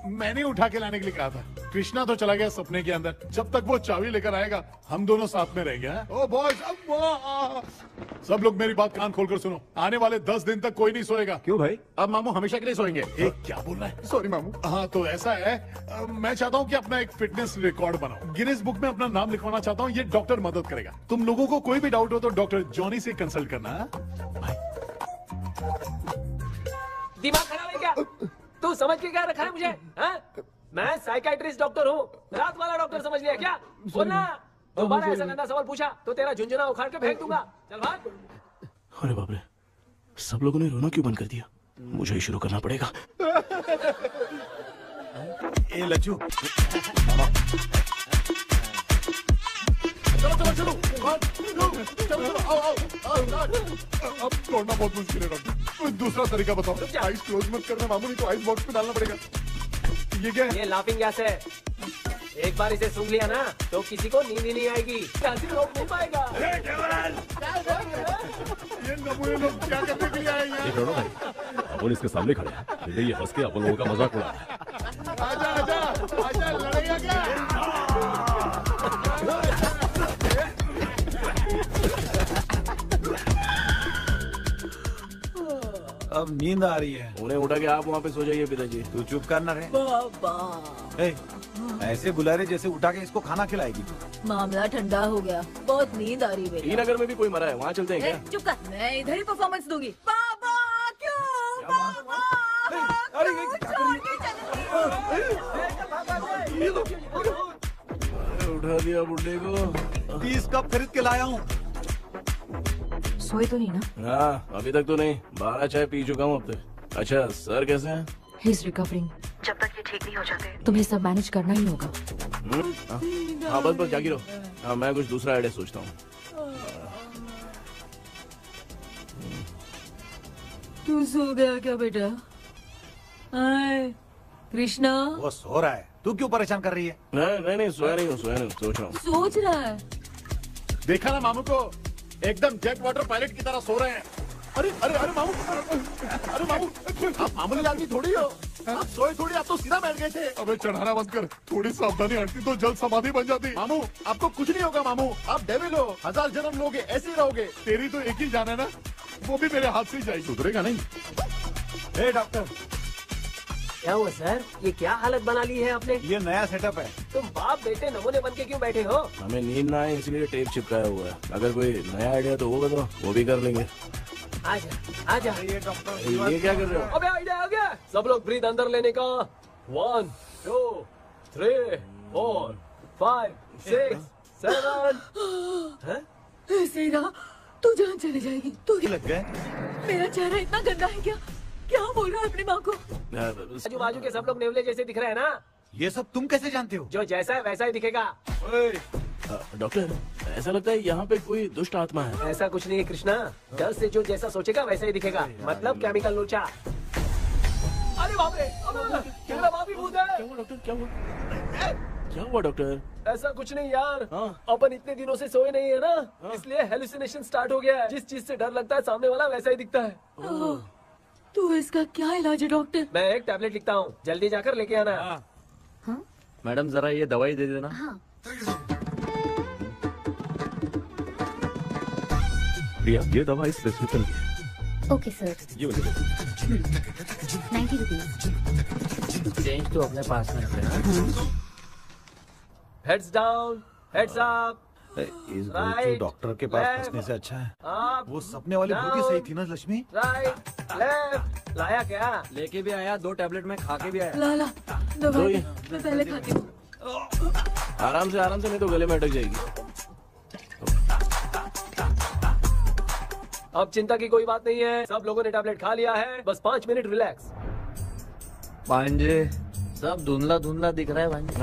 मैंने उठा के लाने के लिए कहा था। कृष्णा तो चला गया सपने के अंदर, जब तक वो चाबी लेकर आएगा हम दोनों साथ में रहेंगे। ओ बॉयज, सब लोग मेरी बात कान खोलकर सुनो। आने वाले 10 दिन तक कोई नहीं सोएगा। क्यों भाई? अब मामू हमेशा के लिए सोएंगे। एक क्या बोल रहा है? सॉरी मामू। हाँ तो ऐसा है, मैं चाहता हूँ कि अपना एक फिटनेस रिकॉर्ड बनाओ, गिनीज बुक में अपना नाम लिखवाना चाहता हूँ। ये डॉक्टर मदद करेगा। तुम लोगों को कोई भी डाउट हो तो डॉक्टर जॉनी से कंसल्ट करना। दिमाग खराब है क्या? तू समझ के क्या रखा है मुझे? हाँ? मैं साइकाइट्रिस्ट डॉक्टर हूँ, रात वाला डॉक्टर समझ लिया क्या? बोलना, दोबारा ऐसा गंदा सवाल पूछा तो तेरा झुंझुना उखाड़ के फेंक दूंगा। चल भाग। अरे बाप रे, सब लोगों ने रोना क्यों बंद कर दिया? मुझे ही शुरू करना पड़ेगा। ए लज्जू, चलो चलो चलो चलो आओ। अब तोड़ना बहुत मुश्किल है डॉक्टर, कोई दूसरा तरीका बताओ। आइस क्लोज मत करना मामू, नहीं तो आइस बॉक्स में डालना पड़ेगा। ये क्या है? ये लाफिंग गैस है। एक बार इसे सूंघ लिया ना तो किसी को नींद ही नहीं आएगी, हंसी रोक नहीं पाएगा। ये नमूने लोग क्या करने के लिए आए हैं? देख रहे हो ना भाई, अपन इसके सामने खड़े हैं, फिर ये हंस के अपन लोगों का मजाक उड़ा रहा है। आजा आजा आजा, लड़ेगा क्या? अब नींद आ रही है। उन्हें उठा के आप वहाँ पे सो जाइए पिताजी। तू चुप करना रे। ऐसे बुला रहे जैसे उठा के इसको खाना खिलाएगी। मामला ठंडा हो गया, बहुत नींद आ रही है। श्रीनगर में भी कोई मरा है, वहाँ चलते हैं क्या? चुप कर, मैं इधर ही परफॉर्मेंस दूंगी। बाबा क्यों? बाबा उठा दिया बुड्ढे को। 30 कप खरीद के लाया हूँ। सोए तो नहीं ना? हाँ, अभी तक तो नहीं, 12 चाय पी चुका हूँ अब तक। अच्छा, सर कैसे हैं? He is recovering. जब तक ये ठीक नहीं हो जाते तुम्हें सब मैनेज करना ही होगा। हाँ बस जागी रहो। हाँ, मैं कुछ दूसरा आइडिया सोचता हूँ। तू सो गया क्या बेटा? कृष्णा, वो सो रहा है, तू क्यों परेशान कर रही है? नहीं सोया नहीं हूँ, सोच रहा हूँ। सोच रहा है। देखा ना मामू को, एकदम जेट वाटर पायलट की तरह सो रहे हैं। अरे अरे अरे मामू, अरे मामू, आप मामूली आदमी थोड़ी हो, आप सोए थोड़ी, आप तो सीधा बैठ गए थे। अबे चढ़ाना बंद कर, थोड़ी सावधानी हटती तो जल्द समाधि बन जाती। मामू आपको कुछ नहीं होगा मामू, आप डेविल हो, 1000 जन्म लोगे ऐसे ही रहोगे। तेरी तो एक ही जान है ना, वो भी मेरे हाथ से ही जाएगी। सुधरेगा नहीं। ए डॉक्टर, क्या हुआ सर? ये क्या हालत बना ली है आपने? ये नया सेटअप है। तुम बाप बेटे नमूने बन के क्यों बैठे हो? हमें नींद ना आए इसलिए टेप चिपकाया हुआ है। अगर कोई नया आइडिया तो वो बताओ, वो भी कर लेंगे। आजा आजा। ये डॉक्टर, ये क्या कर रहे हो? अबे आइडिया आ गया। सब लोग ब्रीथ अंदर लेने का। 1 2 3 4 5 6 7। ऐसे ना तू जान चली जाएगी। तू लग गए। मेरा चेहरा इतना गंदा है क्या? क्या बोल रहा है अपनी माँ को? आजू बाजू के सब लोग नेवले जैसे दिख रहे हैं ना। ये सब तुम कैसे जानते हो? जो जैसा है वैसा ही दिखेगा। डॉक्टर, ऐसा लगता है यहाँ पे कोई दुष्ट आत्मा है। ऐसा कुछ नहीं है कृष्णा, डर से जो जैसा सोचेगा वैसा ही दिखेगा, मतलब केमिकल लोचा। अरे बाप रे, मेरा बाप ही भूत है। क्या हुआ डॉक्टर, क्या हुआ? क्या हुआ डॉक्टर? ऐसा कुछ नहीं यार, अपन इतने दिनों से सोए नहीं है ना, इसलिए हेलुसिनेशन स्टार्ट हो गया है। जिस चीज से डर लगता है सामने वाला वैसा ही दिखता है। तो इसका क्या इलाज है डॉक्टर? मैं एक टैबलेट लिखता हूँ, जल्दी जाकर लेके आना। मैडम जरा ये दवाई दे देना। प्रिया, ये दवा इस प्रिस्क्रिप्शन की है। Okay sir. ये वाली 90 रुपीज। चेंज तो अपने पास में है। Heads down, heads up. इस भोचू डॉक्टर के पास फंसने से अच्छा है वो सपने वाली बूटी सही थी ना लक्ष्मी। Right left. लाया क्या? लेके भी आया, 2 टैबलेट में खा के भी आया। ला दवाई मैं पहले खाती हूँ। आराम से नहीं तो गले में अटक जाएगी। अब चिंता की कोई बात नहीं है, सब लोगों ने टैबलेट खा लिया है, बस 5 मिनट रिलैक्स। भांजे सब धुंधला धुंधला दिख रहा है भांजे।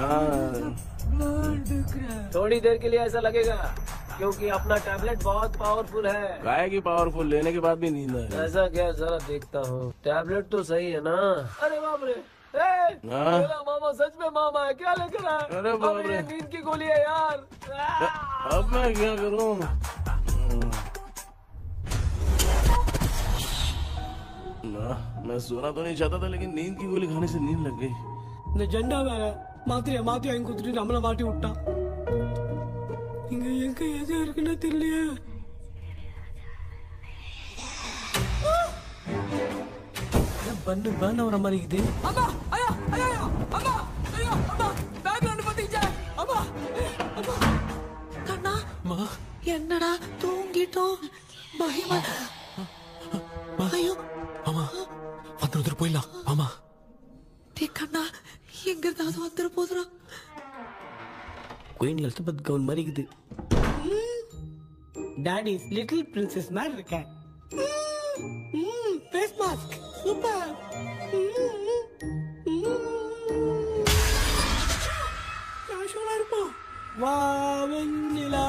थोड़ी देर के लिए ऐसा लगेगा क्योंकि अपना टैबलेट बहुत पावरफुल है। गाय की पावरफुल लेने के बाद भी नींद है। ऐसा क्या, जरा देखता हूँ। टैबलेट तो सही है ना? अरे बाप रे, मेरा मामा सच में मामा है, क्या लेकर आया? अरे बाप रे, नींद की गोली है यार। अब मैं क्या करूँ? मैं सोना तो नहीं चाहता था, लेकिन नींद की गोली खाने से नींद लग गई। நிஜண்டா வேற மாத்திரையா மாத்தி வாங்கி கொடுத்துட்டு நம்மள மாட்டி விட்டான். இங்க எங்க எது இருக்குன்னு தெரியலையே. பண்ண வர மாதிரி இருக்குது. அம்மா ஐயா ஐயா அம்மா ஐயா அம்மா பேக்ரவுண்ட் பத்திச்சே அம்மா அம்மா கண்ணா மா என்னடா தூங்கிட்டோம் பயமா ஐயோ மாமா வந்துரு போயிடலாம் மாமா. கண்ணா எங்க இருந்தாவது வந்துட போதுரா. குயின் எலிசபெத் கவுன் மாதிரி இருக்குது. டாடி லிட்டில் பிரின்சஸ் மாதிரி இருக்கேன். Face mask super. காஷோலா இருப்போம். வா வெண்ணிலா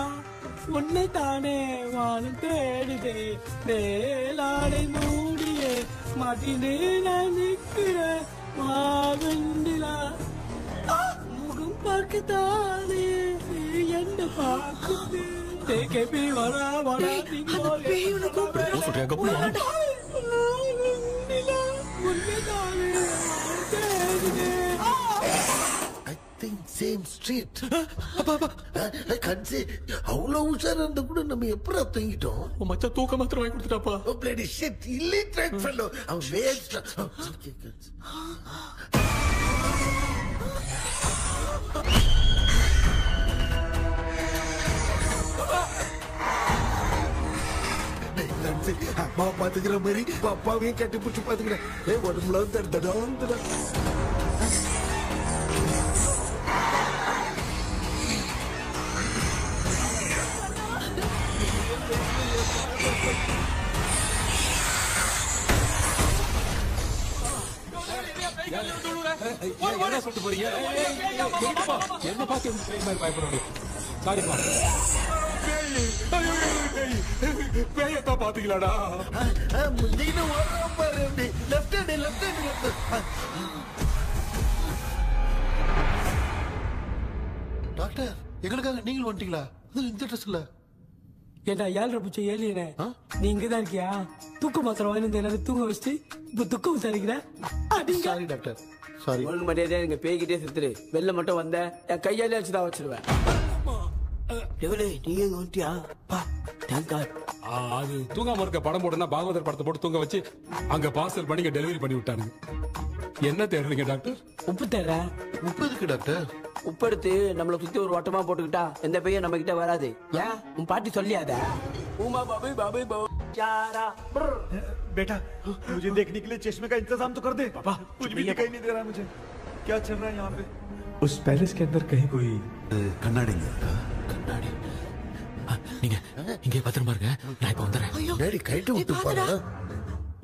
உன்னை தானே வானம் தேடுதே மேலாடை மூடியே மாட்டினே நான் நிற்கிறேன். மாவெண்டிலா முகம் பார்க்கத்தானே என்ன பார்க்குது தேக்கே வரா வரா சேம் ஸ்ட்ரீட் கன்சி அவ்வளவு உஷாரா இருந்தா கூட நம்ம எப்படா தூங்கிட்டோம்? மச்சா தூக்க மாத்திரம் வாங்கி கொடுத்துட்டாப்பா. Bloody shit illiterate fellow. அவன் வேஸ்ட். அம்மா பாத்துக்கிற மாதிரி அப்பாவையும் கட்டி பிடிச்சி பாத்துக்கிறேன். உடம்புல தடா என்ன சொல்லிட்டு போறீங்க? என்ன பார்த்து பயப்பட சாரிப்பா. பேயத்தான் பாத்தீங்களாடா? டாக்டர் எங்களுக்காக நீங்கள் வந்துட்டீங்களா? இந்த ட்ரெஸ் இல்ல ஏண்டா 7 பூச்சி ஏலியனே நீ இங்கதான் இருக்கியா? தூக்க மாத்திரம் வாங்கி எல்லாரும் தூங்க வச்சுட்டு இப்ப துக்கம் விசாரிக்கிற. Sorry doctor sorry. ஒழுங்கு மரியாதையா எங்க பேய்கிட்டே செத்துரு. வெளில மட்டும் வந்த என் கையாலே வச்சுதான் வச்சிருவேன். எவ்வளவு நீங்க எங்க வந்துட்டியா? அது தூங்காம இருக்க படம் போடுனா பாகவதர் படத்தை போட்டு தூங்க வச்சு அங்க பார்சல் பண்ணி டெலிவரி பண்ணி விட்டானுங்க. என்ன தேடுறீங்க டாக்டர்? உப்பு தேடுற. உப்பு இருக்கு டாக்டர். உப்பு எடுத்து நம்மள சுத்தி ஒரு வட்டமா போட்டுக்கிட்டா எந்த பையன் நம்ம கிட்ட வராது. ஏன் உன் பாட்டி சொல்லியாத? உமா பாபு பாபு பாபு चारा बेटा मुझे देखने के लिए चश्मे का इंतजाम तो कर दे। पापा कुछ भी दिखाई नहीं दे रहा है मुझे, क्या चल रहा है यहाँ पे? उस पैलेस के अंदर कहीं कोई கண்ணாடி கண்ணாடி நீங்க இங்கே பத்திரமா இருங்க, நான் இப்ப வந்துடுறேன். டேடி கைட்டு விட்டு போறா.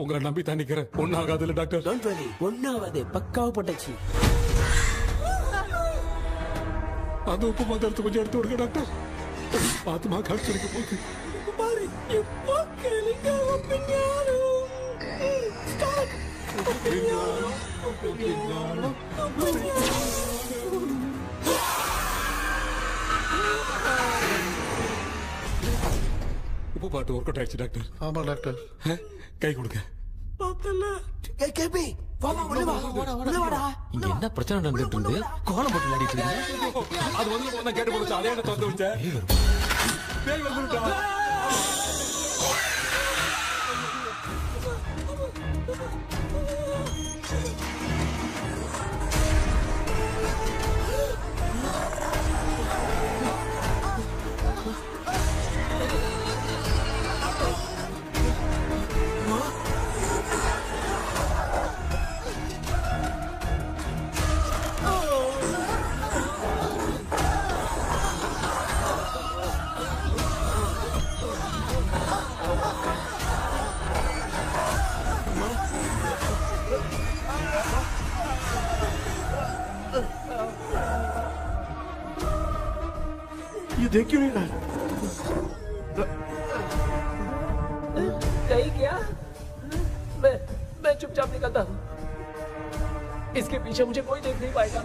உங்களை நம்பி தான் நிக்கிறேன். ஒன்னாகாதுல டாக்டர். டோன்ட் வரி, ஒன்னாவது பக்காவா போட்டாச்சு. அந்த உப்பு மாத்திரத்தை கொஞ்சம் எடுத்து விடுங்க டாக்டர். பாத்துமா காய்ச்சலுக்கு போகுது. பாரு இப்போ கேளுங்க. உப்பு பாட்டு ஒர்க் அவுட் ஆயிடுச்சு டாக்டர். ஆமா டாக்டர். கை கொடுங்க. கேபி வாடா வாடா. இங்க என்ன பிரச்சனை நடந்துட்டு இருந்து கோலம் போட்டு விளையாடிட்டு இருக்கீங்க? அது வந்து போனா கேட்டு போச்சு. அதே என்ன தந்து வச்சேன். பேய் வந்துட்டா. ये देख क्यों नहीं रहा है? नहीं क्या? मैं चुपचाप निकलता हूँ। इसके पीछे मुझे कोई देख नहीं पाएगा।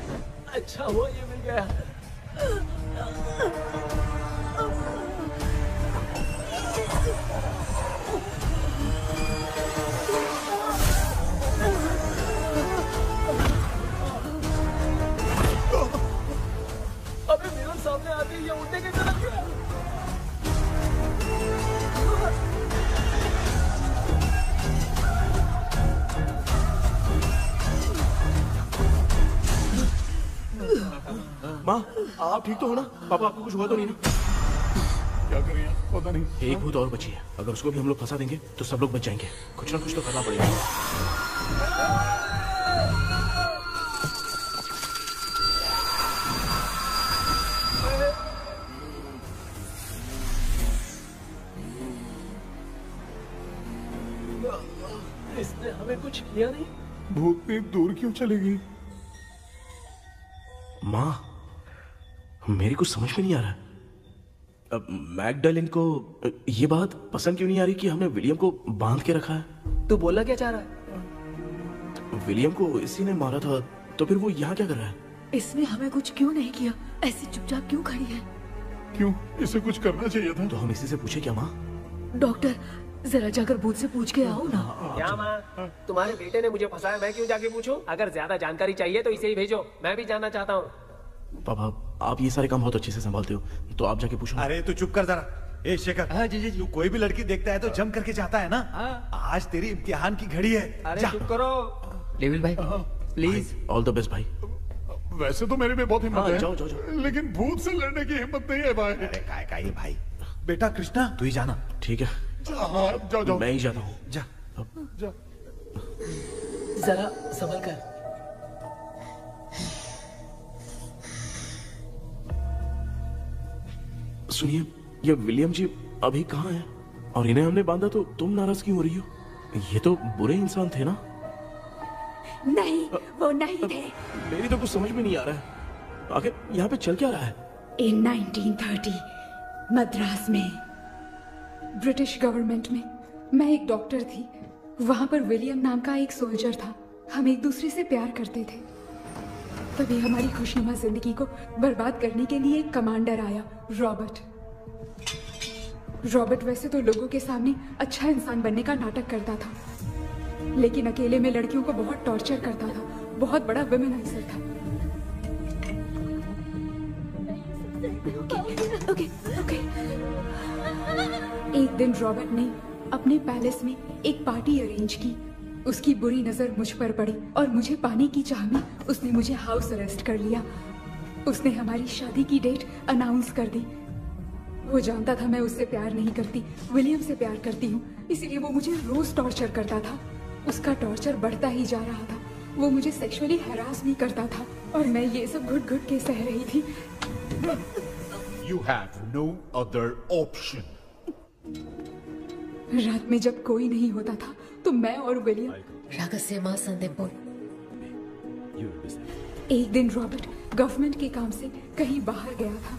अच्छा हुआ ये मिल गया। अबे मेरे सामने आते ही ये उड़ने की तरफ गया। माँ, आप ठीक तो हो ना? पापा आपको कुछ हुआ तो नहीं ना? क्या करें? पता नहीं। एक भूत और बची है। अगर उसको भी हम लोग फंसा देंगे तो सब लोग बच जाएंगे। कुछ ना कुछ तो करना पड़ेगा। इसने हमें कुछ किया नहीं। भूतनी दूर क्यों चली गई? माँ, मेरी कुछ समझ में नहीं आ रहा। अब मैगडालिन को ये बात पसंद क्यों नहीं आ रही कि हमने विलियम को बांध के रखा है? तू बोलना क्या चाह रहा है? विलियम को इसी ने मारा था, तो फिर वो यहाँ क्या कर रहा है? इसने हमें कुछ क्यों नहीं किया? ऐसी चुपचाप क्यों खड़ी है? क्यों? इसे कुछ करना चाहिए था। तो हम इसी से पूछे क्या माँ? डॉक्टर, जरा जाकर भूत से पूछ के आओ ना। क्या माँ? तुम्हारे बेटे ने मुझे फंसाया, मैं क्यों जाके पूछूं? अगर ज्यादा जानकारी चाहिए तो इसे ही भेजो, मैं भी जानना चाहता हूँ। पापा, आप ये सारे काम बहुत अच्छे से संभालते हो, तो आप जाके पूछो। अरे तू चुप कर जरा। ए शेखर, हाँ जी जी, तू कोई भी लड़की देखता है तो जम करके जाता है ना? आज तेरी इम्तिहान की घड़ी है। अरे चुप करो। लेविल भाई, प्लीज। ऑल द बेस्ट भाई। वैसे तो मेरे में बहुत हिम्मत है, जाओ, जाओ, जाओ। लेकिन भूत से लड़ने की हिम्मत नहीं है भाई। अरे काय काय भाई। बेटा कृष्णा, तू ही जाना। ठीक है, हाँ, जाओ जाओ। मैं ही जाता हूँ। जा जा। जरा संभल कर। सुनिए, ये विलियम जी अभी कहाँ है? और इन्हें हमने बांधा तो तुम नाराज क्यों हो रही हो? ये तो बुरे इंसान थे ना? नहीं, वो नहीं थे। मेरी तो कुछ समझ में नहीं आ रहा है। आखिर यहाँ पे चल क्या रहा है? इन 1930 मद्रास में ब्रिटिश गवर्नमेंट में मैं एक डॉक्टर थी। वहां पर विलियम नाम का एक सोल्जर था। हम एक दूसरे से प्यार करते थे। तभी हमारी खुशनुमा जिंदगी को बर्बाद करने के लिए एक कमांडर आया, रॉबर्ट। रॉबर्ट वैसे तो लोगों के सामने अच्छा इंसान बनने का नाटक करता था, लेकिन अकेले में लड़कियों को बहुत टॉर्चर करता था। बहुत बड़ा वुमेनाइजर था। Okay, okay. एक दिन रॉबर्ट ने अपने पैलेस में एक पार्टी अरेंज की। उसकी बुरी नजर मुझ पर पड़ी और मुझे पाने की चाह में उसने मुझे हाउस अरेस्ट कर लिया। उसने हमारी शादी की डेट अनाउंस कर दी। वो जानता था मैं उससे प्यार नहीं करती, विलियम से प्यार करती हूँ, इसीलिए वो मुझे रोज टॉर्चर करता था। उसका टॉर्चर बढ़ता ही जा रहा था। वो मुझे सेक्सुअली हैरास भी करता था और मैं ये सब घुट घुट के सह रही थी। You have no other option. रात में जब कोई नहीं होता था तो मैं और विलियम रहस्यमा संदेपुर। एक दिन रॉबर्ट गवर्नमेंट के काम से कहीं बाहर गया था।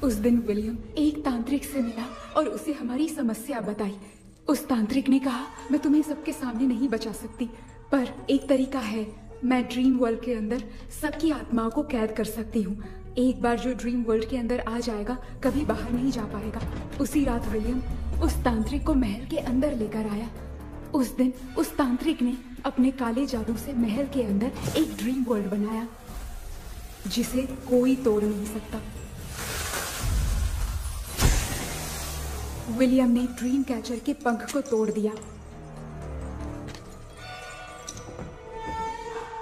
उस दिन विलियम एक तांत्रिक से मिला और उसे हमारी समस्या बताई। उस तांत्रिक ने कहा, मैं तुम्हें सबके सामने नहीं बचा सकती, पर एक तरीका है। मैं ड्रीम वर्ल्ड के अंदर सबकी आत्माओं को कैद कर सकती हूँ। एक बार जो ड्रीम वर्ल्ड के अंदर आ जाएगा कभी बाहर नहीं जा पाएगा। उसी रात विलियम उस तांत्रिक को महल के अंदर लेकर आया। उस दिन उस तांत्रिक ने अपने काले जादू से महल के अंदर एक ड्रीम वर्ल्ड बनाया जिसे कोई तोड़ नहीं सकता। विलियम ने ड्रीम कैचर के पंख को तोड़ दिया।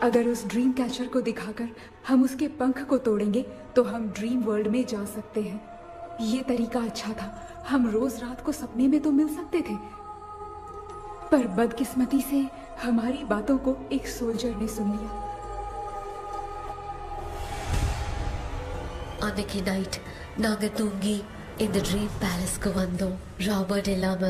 अगर उस ड्रीम कैचर को दिखाकर हम उसके पंख को तोड़ेंगे तो हम ड्रीम वर्ल्ड में जा सकते हैं। ये तरीका अच्छा था, हम रोज रात को सपने में तो मिल सकते थे, पर बदकिस्मती से हमारी बातों को एक सोल्जर ने सुन लिया। அன்னைக்கு நைட் நாங்க தூங்கி இந்த ட்ரீம் பேலஸ்க்கு வந்தோம். ராபர்ட் இல்லாம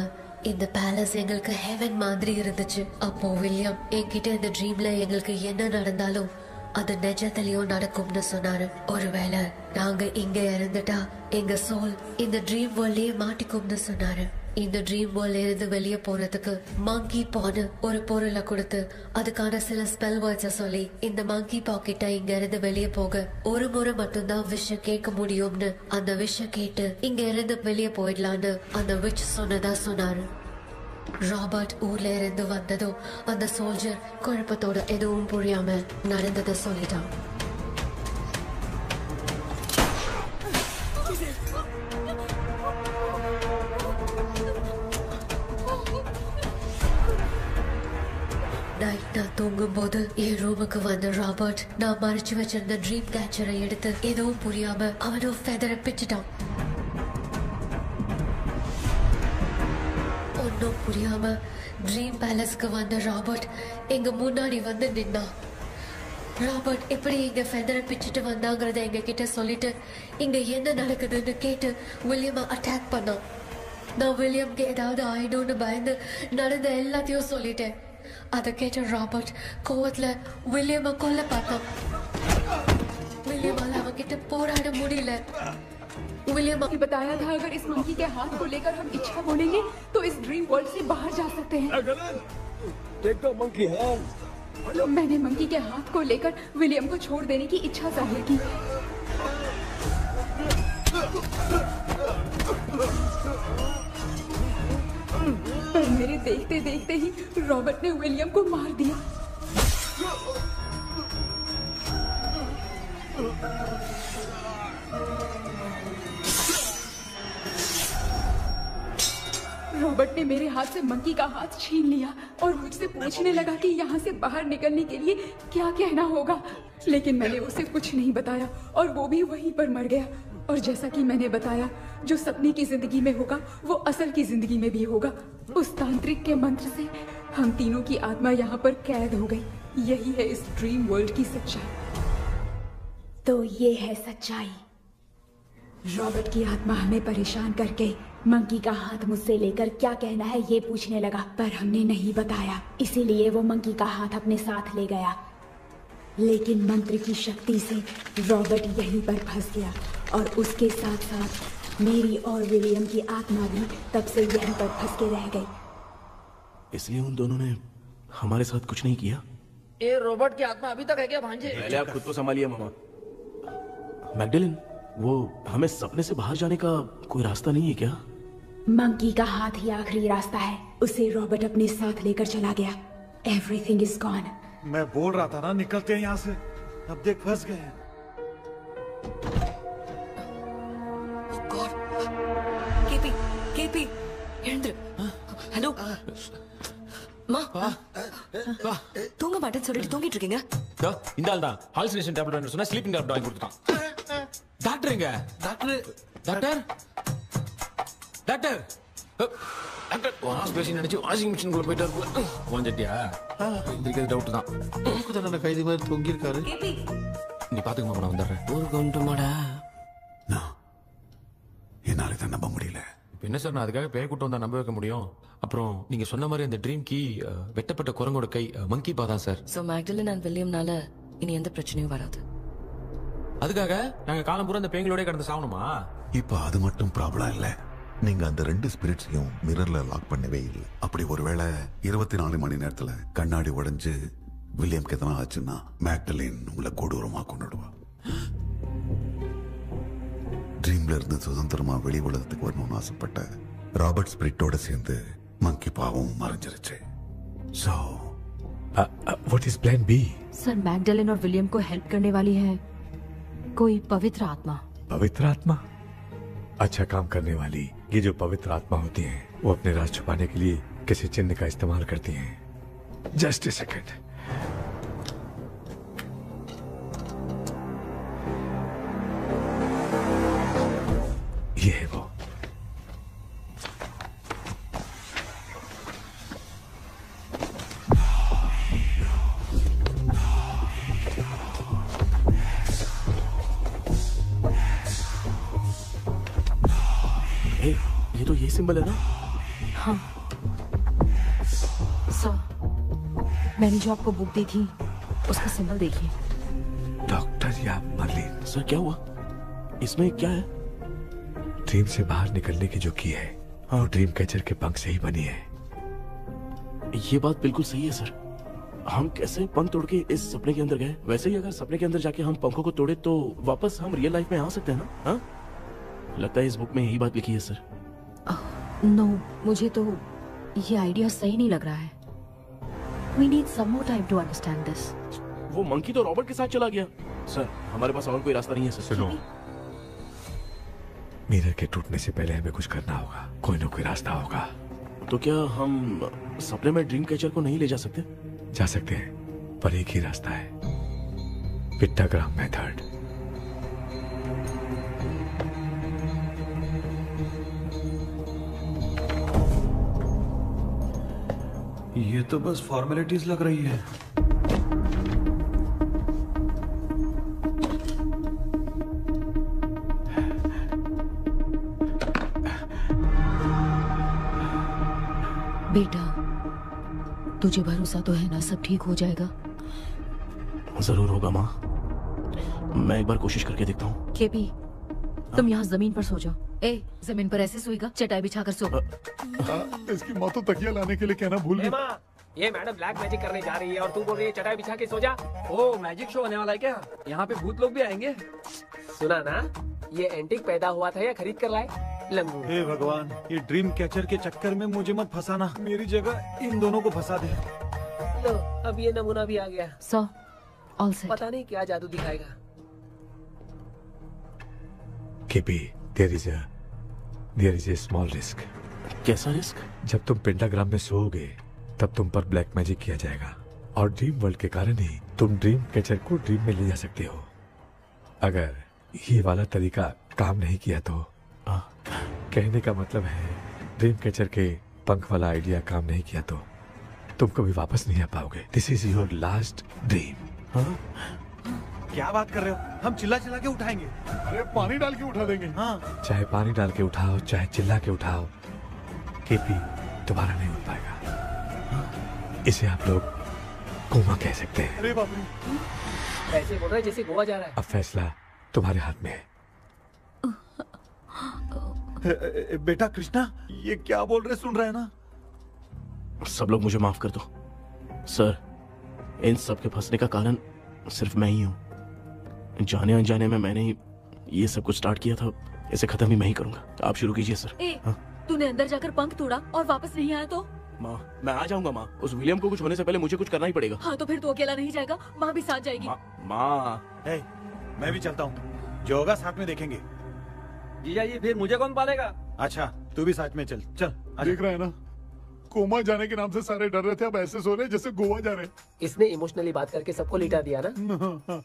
இந்த பேலஸ் எங்களுக்கு ஹெவன் மாதிரி இருந்துச்சு. அப்போ வில்லியம் என்கிட்ட இந்த ட்ரீம்ல எங்களுக்கு என்ன நடந்தாலும் அது நிஜத்திலயும் நடக்கும்னு சொன்னாரு. ஒருவேளை நாங்க இங்க இறந்துட்டா எங்க சோல் இந்த ட்ரீம் வேர்ல்ட்லயே மாட்டிக்கும்னு சொன்னாரு. இந்த ட்ரீம் வேர்ல்ட்ல இருந்து வெளியே போறதுக்கு மங்கி பான்னு ஒரு பொருளை கொடுத்து அதுக்கான சில ஸ்பெல் வேர்ட்ஸ சொல்லி இந்த மங்கி பாக்கெட்டை இங்க இருந்து வெளியே போக ஒரு முறை மட்டும்தான் விஷயம் கேட்க முடியும்னு அந்த விஷயம் கேட்டு இங்க இருந்து வெளியே போயிடலான்னு அந்த விச் சொன்னதா சொன்னாரு. ராபர்ட் ஊர்ல இருந்து வந்ததும் அந்த சோல்ஜர் குழப்பத்தோட எதுவும் புரியாம நடந்ததை சொல்லிட்டான். நைட் நான் தூங்கும் போது என் ரூமுக்கு வந்த ராபர்ட் நான் மறைச்சு வச்சிருந்த ட்ரீம் கேச்சரை எடுத்து எதுவும் புரியாம அவனும் ஃபெதரை பிச்சுட்டான். ஒன்னும் புரியாம ட்ரீம் பேலஸ்க்கு வந்த ராபர்ட் எங்க முன்னாடி வந்து நின்னான். ராபர்ட் எப்படி இங்க ஃபெதரை பிச்சுட்டு வந்தாங்கிறத எங்க கிட்ட சொல்லிட்டு இங்க என்ன நடக்குதுன்னு கேட்டு வில்லியமை அட்டாக் பண்ணான். நான் வில்லியம்க்கு ஏதாவது ஆயிடும்னு பயந்து நடந்த எல்லாத்தையும் சொல்லிட்டேன். அதை கேட்ட ராபர்ட் கோவத்துல வில்லியமை கொல்ல பார்த்தான். வில்லியமால அவன்கிட்ட போராட முடியல. विलियम ने बताया था अगर इस मंकी के हाथ को लेकर हम इच्छा बोलेंगे तो इस ड्रीम वर्ल्ड से बाहर जा सकते हैं। मैंने मंकी के हाथ को लेकर विलियम को छोड़ देने की इच्छा जाहिर की। पर मेरे देखते देखते ही रॉबर्ट ने विलियम को मार दिया। रॉबर्ट ने मेरे हाथ से मंकी का हाथ छीन लिया और मुझसे पूछने लगा कि यहाँ से बाहर निकलने के लिए क्या कहना होगा, लेकिन मैंने उसे कुछ नहीं बताया और वो भी वहीं पर मर गया। और जैसा कि मैंने बताया, जो सपने की जिंदगी में होगा वो असल की जिंदगी में भी होगा। उस तांत्रिक के मंत्र से हम तीनों की आत्मा यहाँ पर कैद हो गई। यही है इस ड्रीम वर्ल्ड की सच्चाई। तो ये है सच्चाई। रॉबर्ट की आत्मा हमें परेशान करके मंकी का हाथ मुझसे लेकर क्या कहना है ये पूछने लगा, पर हमने नहीं बताया, इसीलिए वो मंकी का हाथ अपने साथ ले गया। लेकिन मंत्र की शक्ति से रॉबर्ट यहीं पर फंस गया और उसके साथ साथ मेरी और विलियम की आत्मा भी तब से यहीं पर फंस के रह गई। इसलिए उन दोनों ने हमारे साथ कुछ नहीं किया। ये रॉबर्ट की आत्मा अभी तक है क्या भांजे? पहले आप खुद को संभालिए मामा। मैगडेलिन, वो हमें सपने से बाहर जाने का कोई रास्ता नहीं है क्या? मंकी का हाथ ही आखिरी रास्ता है। उसे रॉबर्ट अपने साथ लेकर चला गया। Everything is gone. मैं बोल रहा था ना निकलते हैं यहाँ से, अब देख फंस गए हैं। கேபி எழுந்துரு. ஹலோ மா, தூங்க மாட்டேன்னு சொல்லிட்டு தூங்கிட்டு இருக்கீங்க. இந்த ஆள் தான் ஹாலுசினேஷன் டேப்லெட் வாங்கி சொன்னா ஸ்லீப்பிங் டேப்லெட் வாங்கி கொடுத்துட்டான். டாக்டர் எங்க? Doctor doctor doctor doctor wash basin நினைச்சு வாஷிங் மிஷின் குள்ள போயிட்டாரு. வாஞ்சிட்டியா? இதுக்கு டவுட் தான். தான கைதி மாதிரி தொங்கி இருக்காரு. நீ பாத்துக்க மாமா, நான் வந்துடுறேன். ஊருக்கு வந்துமாடா. என்னால இதை நம்ப முடியல. இப்போ என்ன சார், நான் அதுக்காக பேய் கூட்டம் தான் நம்ப வைக்க முடியும்? அப்புறம் நீங்க சொன்ன மாதிரி அந்த ட்ரீம் கீ வெட்டப்பட்ட குரங்கோட கை மங்கி பாதான் சார். சோ மேக்டலின் அண்ட் வில்லியம்னால இனி எந்த பிரச்சனையும் வராது. அதுக்காக நாங்க காலம் பூரா அந்த பேய்களோட கடந்து சாவணுமா? இப்ப அது மட்டும் ப்ராப்ளம் இல்ல, நீங்க அந்த ரெண்டு ஸ்பிரிட்ஸையும் மிரர்ல லாக் பண்ணவே இல்லை. அப்படி ஒருவேளை 24 மணி நேரத்துல கண்ணாடி உடைஞ்சு வில்லியம்க்கு எதனா ஆச்சுன்னா மேக்டலின் உங்களை கொடூரமா கொண்டுடுவா. ட்ரீம்ல இருந்து சுதந்திரமா வெளி உலகத்துக்கு வரணும்னு ஆசைப்பட்ட ராபர்ட் ஸ்பிரிட்டோட சேர்ந்து மங்கி பாவம் மறைஞ்சிருச்சு. So what is plan B? Sir Magdalene और विलियम को हेल्प करने वाली है कोई पवित्र आत्मा। पवित्र आत्मा? अच्छा काम करने वाली ये जो पवित्र आत्मा होती हैं, वो अपने राज छुपाने के लिए किसी चिन्ह का इस्तेमाल करती हैं। Just a second. है वो। ये तो यही सिंबल है ना? हाँ सर, मैंने जो आपको बुक दी थी उसका सिंबल देखिए। डॉक्टर या मर्लिन। सर क्या हुआ? इसमें क्या है? ड्रीम से बाहर निकलने की जो की है वो ड्रीम कैचर के पंख से ही बनी है। ये बात बिल्कुल सही है सर। हम कैसे पंख तोड़ के इस सपने के अंदर गए, वैसे ही अगर सपने के अंदर जाके हम पंखों को तोड़े तो वापस हम रियल लाइफ में आ सकते हैं ना? हाँ, लगता है इस बुक में यही बात लिखी है सर। नो, मुझे तो ये आइडिया सही नहीं लग रहा है। We need some more time to understand this. वो मंकी तो रॉबर्ट के साथ चला गया। सर हमारे पास और कोई रास्ता नहीं है सर। सुनो, मिरर के टूटने से पहले हमें कुछ करना होगा। कोई ना कोई रास्ता होगा। तो क्या हम सपने में ड्रीम कैचर को नहीं ले जा सकते? जा सकते हैं, पर एक ही रास्ता है, पिट्टाग्राम मेथड। ये तो बस फॉर्मेलिटीज लग रही है। बेटा, तुझे भरोसा तो है ना सब ठीक हो जाएगा? जरूर होगा माँ, मैं एक बार कोशिश करके देखता हूँ। केपी, तुम यहाँ जमीन पर सो जाओ। ए, जमीन पर ऐसे सोएगा? चटाई बिछाकर सो। इसकी माँ तो तकिया लाने के लिए कहना भूल गई। माँ, ये मैडम ब्लैक मैजिक करने जा रही है और तू बोल रही है चटाई बिछा के सो जा। ओ, मैजिक शो होने वाला है क्या? यहाँ पे भूत लोग भी आएंगे। सुना ना, ये एंटीक पैदा हुआ था या खरीद कर लाए? लंगू। हे भगवान, ये ड्रीम कैचर के चक्कर में मुझे मत फंसाना। मेरी जगह इन दोनों को फंसा दे। लो, अब ये नमूना भी आ गया। सो, ऑल सेट। पता नहीं क्या जादू दिखाएगा। KP, there is a small risk। कैसा रिस्क? जब तुम पेंटाग्राम में सोओगे तब तुम पर ब्लैक मैजिक किया जाएगा और ड्रीम वर्ल्ड के कारण ही तुम ड्रीम कैचर को ड्रीम में ले जा सकते हो। अगर ये वाला तरीका काम नहीं किया तो कहने का मतलब है ड्रीम कैचर के पंख वाला आइडिया काम नहीं किया तो तुम कभी वापस नहीं आ पाओगे। This is your last dream. क्या बात कर रहे हो? हम चिल्ला चिल्ला के उठाएंगे। अरे पानी डाल के उठा देंगे। हाँ, चाहे पानी डाल के उठाओ, चाहे चिल्ला के उठाओ, केपी दोबारा नहीं उठ पाएगा। इसे आप लोग कोमा कह सकते हैं। अरे बाप रे, ऐसे बोल रहा है जैसे गोवा जा रहा है। अब फैसला तुम्हारे हाथ में है। बेटा कृष्णा, ये क्या बोल रहे, सुन रहे हैं ना? सब लोग मुझे माफ कर दो सर। इन सब के फंसने का कारण सिर्फ मैं ही हूँ। जाने अनजाने में मैंने ही ये सब कुछ स्टार्ट किया था। इसे खत्म भी मैं ही करूंगा। आप शुरू कीजिए सर। तूने अंदर जाकर पंख तोड़ा और वापस नहीं आया तो? माँ, मैं आ जाऊंगा माँ। उस विलियम को कुछ होने से पहले मुझे कुछ करना ही पड़ेगा। हाँ, तो फिर तू अकेला नहीं जाएगा, माँ भी साथ जाएगी। माँ, मैं भी चलता हूँ, जो होगा साथ में देखेंगे। जीजा जी, फिर मुझे कौन पालेगा? अच्छा, तू भी साथ में चल। चल देख रहा है ना, कोमा जाने के नाम से सारे डर रहे थे, अब ऐसे सो रहे जैसे गोवा जा रहे। इसने इमोशनली बात करके सबको लिटा दिया ना।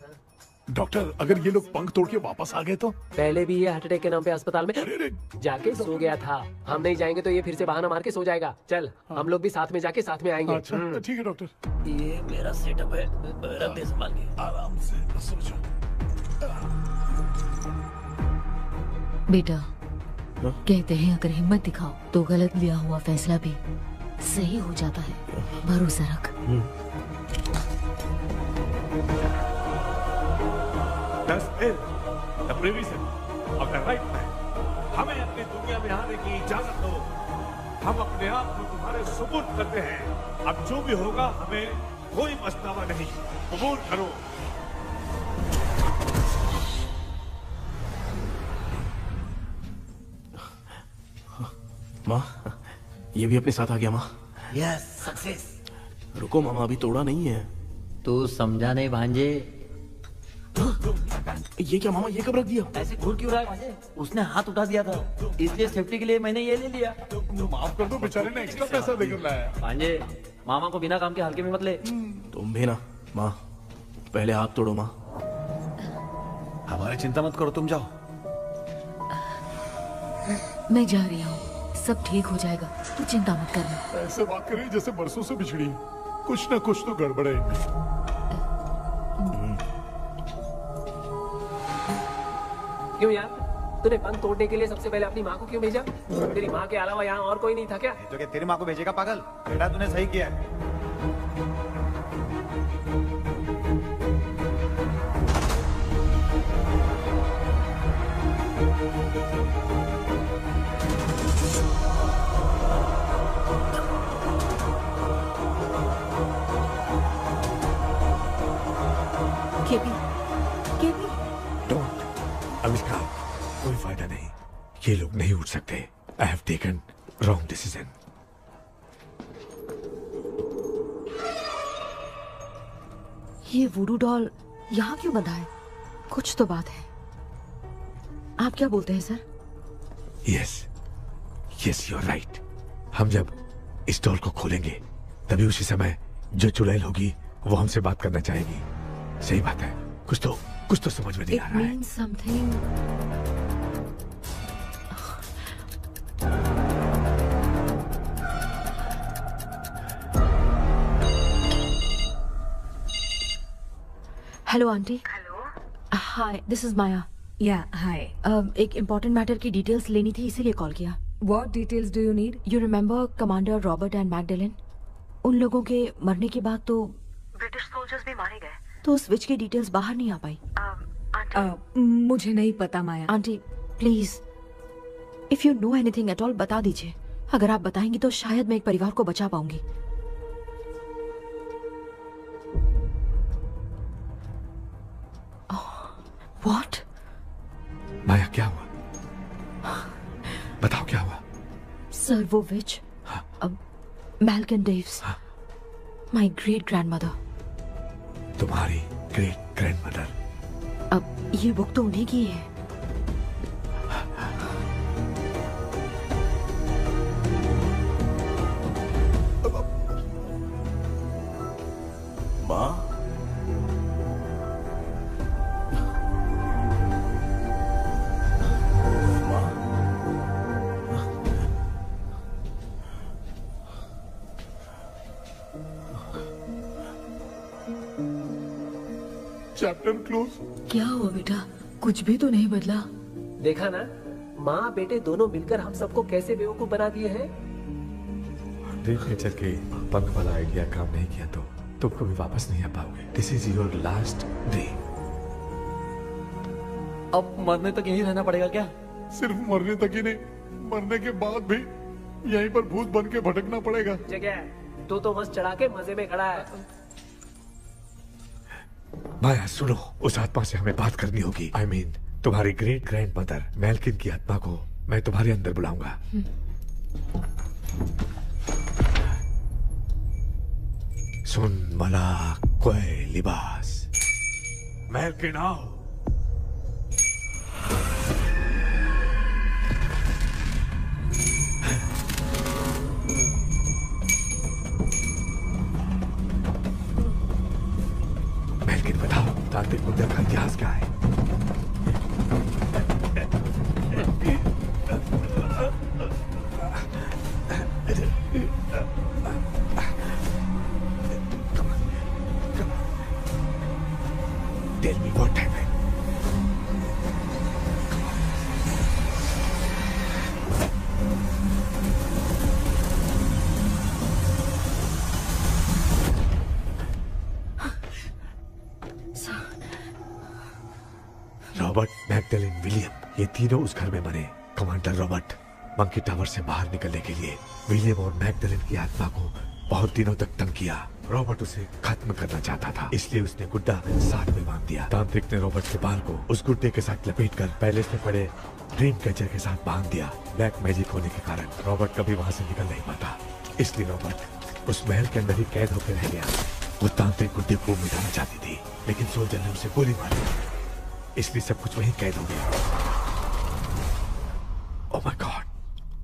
डॉक्टर, अगर ये लोग पंख तोड़ के वापस आ गए तो? पहले भी ये हार्ट अटैक के नाम पे अस्पताल में जाके सो गया था। हम नहीं जाएंगे तो ये फिर से बहाना मार के सो जाएगा। चल, हम लोग भी साथ में जाके साथ में आएंगे। अच्छा, ठीक है डॉक्टर। ये मेरा सेटअप है, रख दे संभाल के। आराम से सो जाओ। बेटा, कहते हैं अगर हिम्मत दिखाओ तो गलत लिया हुआ फैसला भी सही हो जाता है। भरोसा रख। हमें अपनी दुनिया में आने की इजाजत दो। हम अपने आप को तुम्हारे सुपुर्द करते हैं। अब जो भी होगा हमें कोई पछतावा नहीं। कबूल करो। माँ, ये भी अपने साथ आ गया। माँ, यस, सक्सेस। रुको मामा, अभी तोड़ा नहीं है। तू समझा नहीं भांजे। ये क्या मामा, ये कब रख दिया? ऐसे घूर क्यों रहा है भांजे? उसने हाथ उठा दिया था, इसलिए सेफ्टी के लिए मैंने ये ले लिया। माफ कर दो, बेचारे ने एक्स्ट्रा पैसा देकर लाया। भांजे, मामा को बिना काम के हल्के में मत ले। तुम भी ना। माँ, पहले हाथ तोड़ो। माँ, हमारी चिंता मत करो, तुम जाओ। मैं जा रही हूँ, सब ठीक हो जाएगा, तू चिंता मत करना। ऐसे बात कर रही जैसे बरसों से बिछड़ी है। कुछ ना कुछ तो गड़बड़ है इनमें। क्यों यार, तूने बंद तोड़ने के लिए सबसे पहले अपनी माँ को क्यों भेजा? तेरी माँ के अलावा यहाँ और कोई नहीं था क्या? तो क्या तेरी माँ को भेजेगा पागल? बेटा तूने सही किया है। KP, KP. डोंट, अविष्का, कोई फायदा नहीं। ये लोग नहीं उठ सकते। I have taken wrong decision. ये वुडू डॉल यहाँ क्यों बंधा है? कुछ तो बात है। आप क्या बोलते हैं sir? Yes, yes, you are right. हम जब इस डॉल को खोलेंगे तभी उसी समय जो चुड़ैल होगी वो हमसे बात करना चाहेगी। सही बात है। कुछ तो समझ में नहीं आ रहा है। It means something. Hello aunty. Hello. Hi, this is Maya. या हाय। एक इम्पोर्टेंट मैटर की डिटेल्स लेनी थी, इसीलिए कॉल किया। What details do you need? You remember commander Robert and Magdalene? उन लोगों के मरने के बाद तो ब्रिटिश सोल्जर्स भी मारे गए। तो स्विच की डिटेल्स बाहर नहीं आ पाई। मुझे नहीं पता Maya. Aunty please, if you know anything at all बता दीजिए। अगर आप बताएंगी तो शायद मैं एक परिवार को बचा पाऊंगी। व्हाट? माया, क्या हुआ? बताओ क्या हुआ? सर वो विच, मैल्कन डेव्स, माय ग्रेट ग्रैंडमदर। तुम्हारी ग्रेट ग्रैंडमदर? अब ये बुक तो उन्हीं की है। माँ, चैप्टर क्लोज। क्या हुआ बेटा? कुछ भी तो नहीं बदला। देखा ना, माँ बेटे दोनों मिलकर हम सबको कैसे बेवकूफ बना दिए हैं। ड्रीम कैचर के पंख वाला आइडिया काम नहीं किया तो तुम कभी वापस नहीं आ पाओगे। This is your last dream. अब मरने तक यहीं रहना पड़ेगा क्या? सिर्फ मरने तक ही नहीं, मरने के बाद भी यहीं पर भूत बन के भटकना पड़ेगा। जगह तो मस्त चढ़ा के मजे में खड़ा है। माया सुनो, उस आत्मा से हमें बात करनी होगी। I mean, तुम्हारी ग्रेट ग्रैंड मदर मैल्किन की आत्मा को मैं तुम्हारे अंदर बुलाऊंगा। सुन मला कोई लिबास, मैल्किन आओ। मैल्किन बताओ, तांत्रिक मुद्रा का इतिहास क्या है? Tell me what happened. Robert, Magdalene, William, ये तीनों उस घर में मरे। कमांडर रॉबर्ट मंकी टावर से बाहर निकलने के लिए विलियम और मैगडेलिन की आत्मा को बहुत दिनों तक तंग किया। रॉबर्ट उसे खत्म करना चाहता था, इसलिए उसने गुड्डा साथ में बांध दिया। तांत्रिक ने रॉबर्ट के बाल को उस गुड्डे के साथ लपेटकर पैलेस में पड़े ड्रीम कैचर के साथ बांध दिया। ब्लैक मैजिक होने के कारण रॉबर्ट कभी वहां से निकल नहीं पाता, इसलिए रॉबर्ट उस महल के अंदर ही कैद होकर रह गया। वो तांत्रिक गुड्डे को मिटाना चाहती थी, लेकिन सोल्जर ने उसे गोली मारी, इसलिए सब कुछ वहीं कैद हो गया। ओह माय गॉड,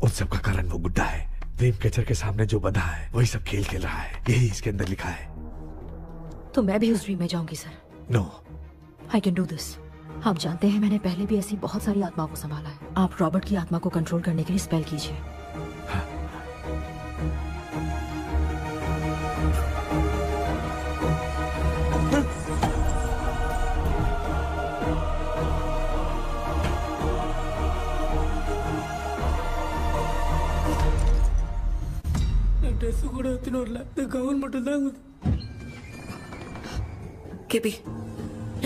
उन सब का कारण वो गुड्डा है। ड्रीम कैचर के सामने जो बंधा है वही सब खेल खेल रहा है, यही इसके अंदर लिखा है। तो मैं भी उस ड्रीम में जाऊंगी sir. No, I can do this. आप जानते हैं मैंने पहले भी ऐसी बहुत सारी आत्माओं को संभाला है। आप रॉबर्ट की आत्मा को कंट्रोल करने के लिए स्पेल कीजिए। ட்ரெஸ் கூட எடுத்துன்னு வரல. இந்த கவுன் மட்டும் தான். கேபி,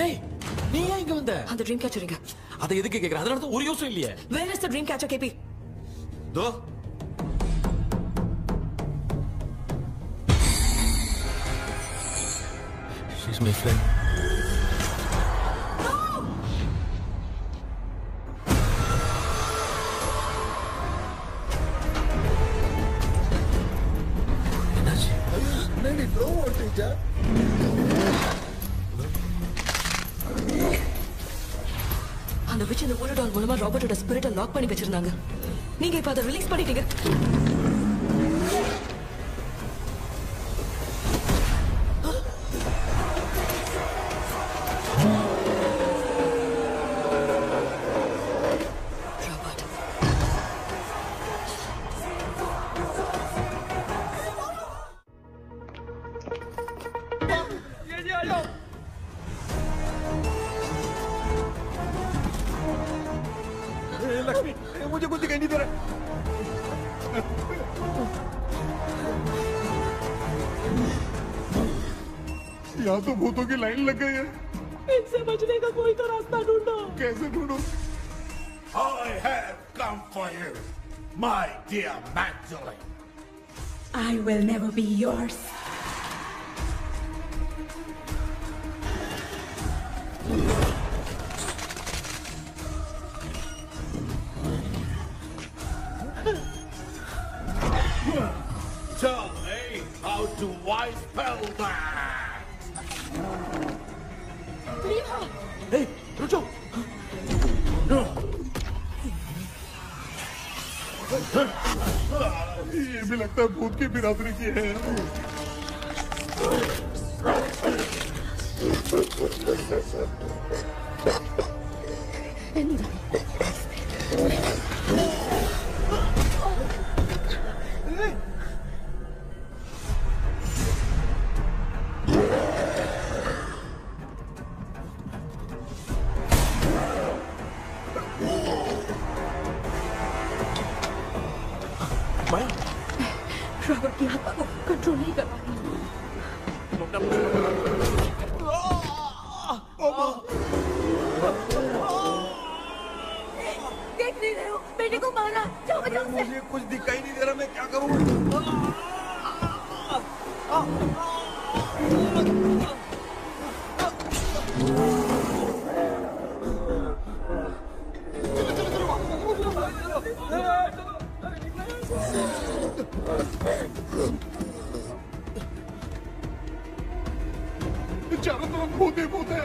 ஏய் நீ ஏன் இங்க வந்த? அந்த ட்ரீம் கேச்சர் எங்க? அதை எதுக்கு கேக்குற? அதனால தான் ஒரு யோசனை இல்லையே. Where is the dream catcher, கேபி? தோ she's my friend. அந்த witch இந்த ஒரு டால் மூலமா ராபர்ட்டோட ஸ்பிரிட்டை லாக் பண்ணி வச்சிருந்தாங்க. நீங்க இப்ப அதை ரிலீஸ் பண்ணிட்டீங்க. लक्ष्मी, मुझे कुछ दिखाई नहीं दे रहा। यहाँ तो भूतों की लाइन लग गई है। इनसे बचने का कोई तो रास्ता ढूंढो। कैसे ढूंढो? I have come for you, my dear Magdalene. I will never be yours. Tell me how to wipe spell that. Hey, रुको। ये भी लगता है भूत की बिरादरी की है। रॉबर्ट की आत्मा को कंट्रोल नहीं कर पा रही। देख नहीं रहे हो? बेटे को मारा। जाओ बचाओ उसे। मुझे कुछ दिखाई नहीं दे रहा, मैं क्या करूं? चारों तरफ भूत ही भूत है।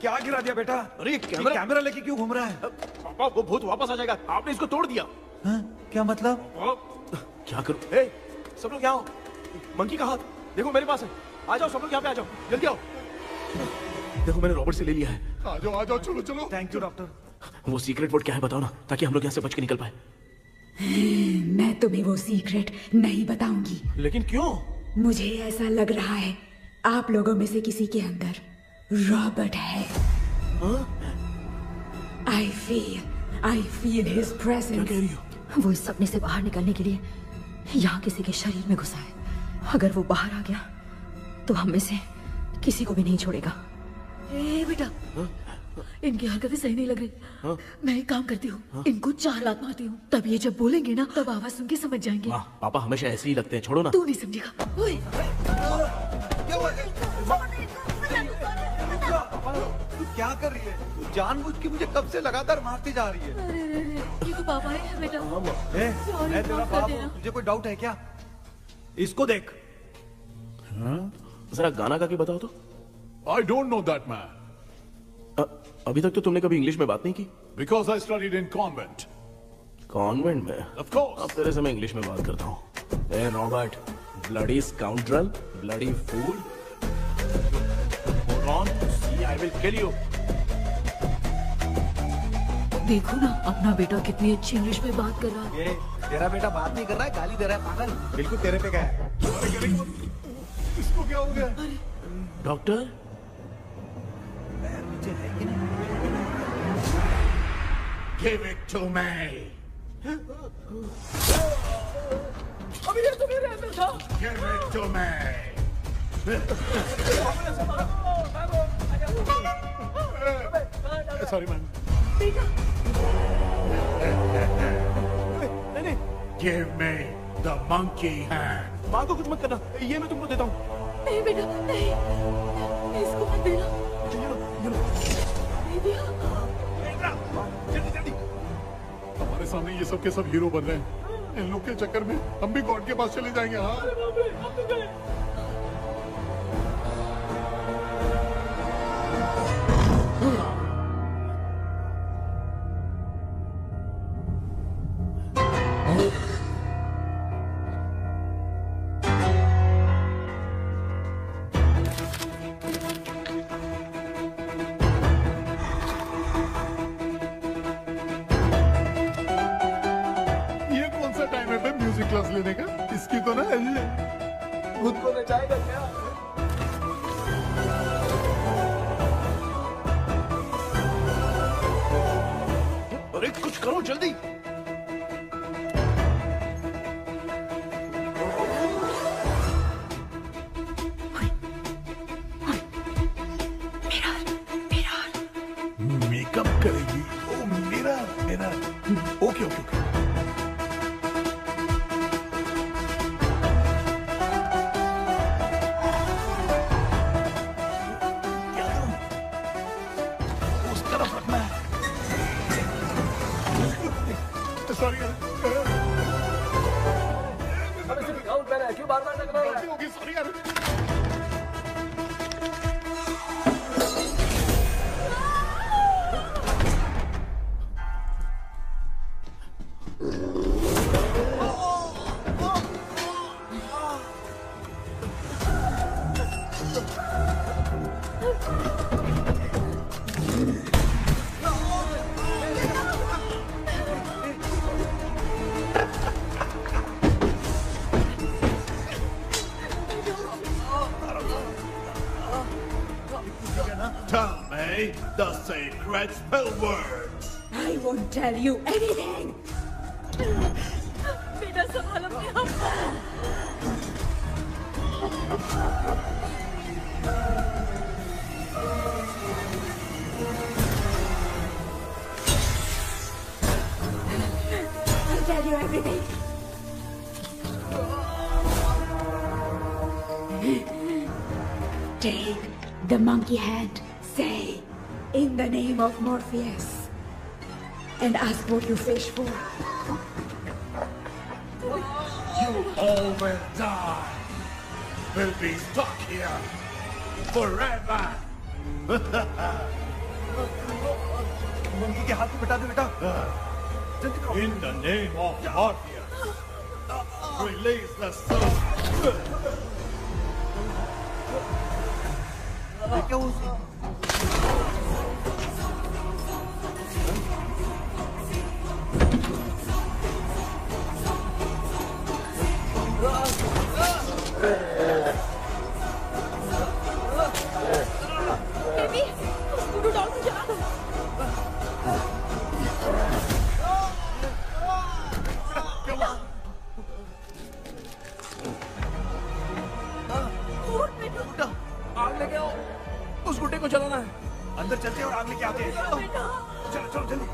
क्या गिरा दिया बेटा? अरे कैमरा लेके क्यों घूम रहा है? पापा वो भूत वापस आ जाएगा। आपने इसको तोड़ दिया। हाँ? क्या मतलब? क्या करूं? ए, सब लोग यहाँ आओ। मंकी का हाथ देखो मेरे पास है। आ जाओ सब लोग यहाँ पे आ जाओ। जल्दी आओ। देखो मैंने रॉबर्ट से ले लिया है। आ जाओ चलो चलो। Thank you doctor. वो सीक्रेट वर्ड क्या है बताओ ना, ताकि हम लोग यहाँ से बच के निकल पाए। मैं तुम्हें वो सीक्रेट नहीं बताऊंगी। लेकिन क्यों? मुझे ऐसा लग रहा है आप लोगों में से किसी के अंदर रॉबर्ट है। I feel his presence। क्या कह रही हो? वो इस सपने से बाहर निकलने के लिए यहाँ किसी के शरीर में घुसा है। अगर वो बाहर आ गया तो हम में से किसी को भी नहीं छोड़ेगा। ए बेटा, इनकी हरकतें सही नहीं लग रही। मैं एक काम करती हूँ, इनको 4 लात मारती हूँ, तब ये जब बोलेंगे ना तब आवाज सुन के समझ जाएंगे। पापा हमेशा ऐसे ही लगते हैं, छोड़ो ना। तू नहीं समझेगा। ओए, तू क्या कर रही है? जानबूझ के मुझे कब से लगातार मारती जा रही है। अरे ये तो पापा है बेटा। मैं तेरा बाप हूँ, तुझे कोई डाउट है क्या? इसको देख। जरा गाना गा के बताओ तो। I don't know that man। अभी तक तो तुमने कभी इंग्लिश में बात नहीं की। Because I studied in convent। Convent में? Of course. अब तेरे से मैं इंग्लिश में बात करता हूँ। ए Robert, bloody scoundrel, bloody fool. Hold on, see, I will kill you. देखो ना अपना बेटा कितनी अच्छी इंग्लिश में बात कर रहा है। ये तेरा बेटा बात नहीं कर रहा है, गाली दे रहा है पागल। बिल्कुल तेरे पे क्या है? इसको क्या हो गया? Doctor? Give it to me. अभी ये तो मेरे अंदर था। Give it to me. Sorry man. नहीं। Give me the monkey hand. माँ को कुछ मत करना, ये मैं तुमको देता हूँ। नहीं बेटा नहीं, इसको मत देना। नहीं दिया। हमारे सामने ये सब के सब हीरो बन रहे हैं। इन लोग के चक्कर में हम भी गॉड के पास चले जाएंगे। हाँ क्लास लेने का। इसकी तो ना खुद को नचाएगा क्या? अरे कुछ करो जल्दी। मेकअप करेगी? ओ मेरा मेरा ओके ओके ओके। सॉरी यार, क्यों बार-बार टकरा रहा है? होगी सॉरी यार। Tell me the sacred spell words. I won't tell you anything. बेटा संभाल अपने आप को। I'll tell you everything. Take the monkey hand. Say, in the name of Morpheus, and ask what you fish for. You all will die. We'll be stuck here forever. Monkey के हाथ में बिठा दे बेटा। In the name of Morpheus, release the soul. क्या हुआ? Baby, scooter doll को जला दो। आग लेके आओ, उस गुड्डे को जलाना है। अंदर चलते हैं और आग लेके आते हैं। चलो चलो जल्दी।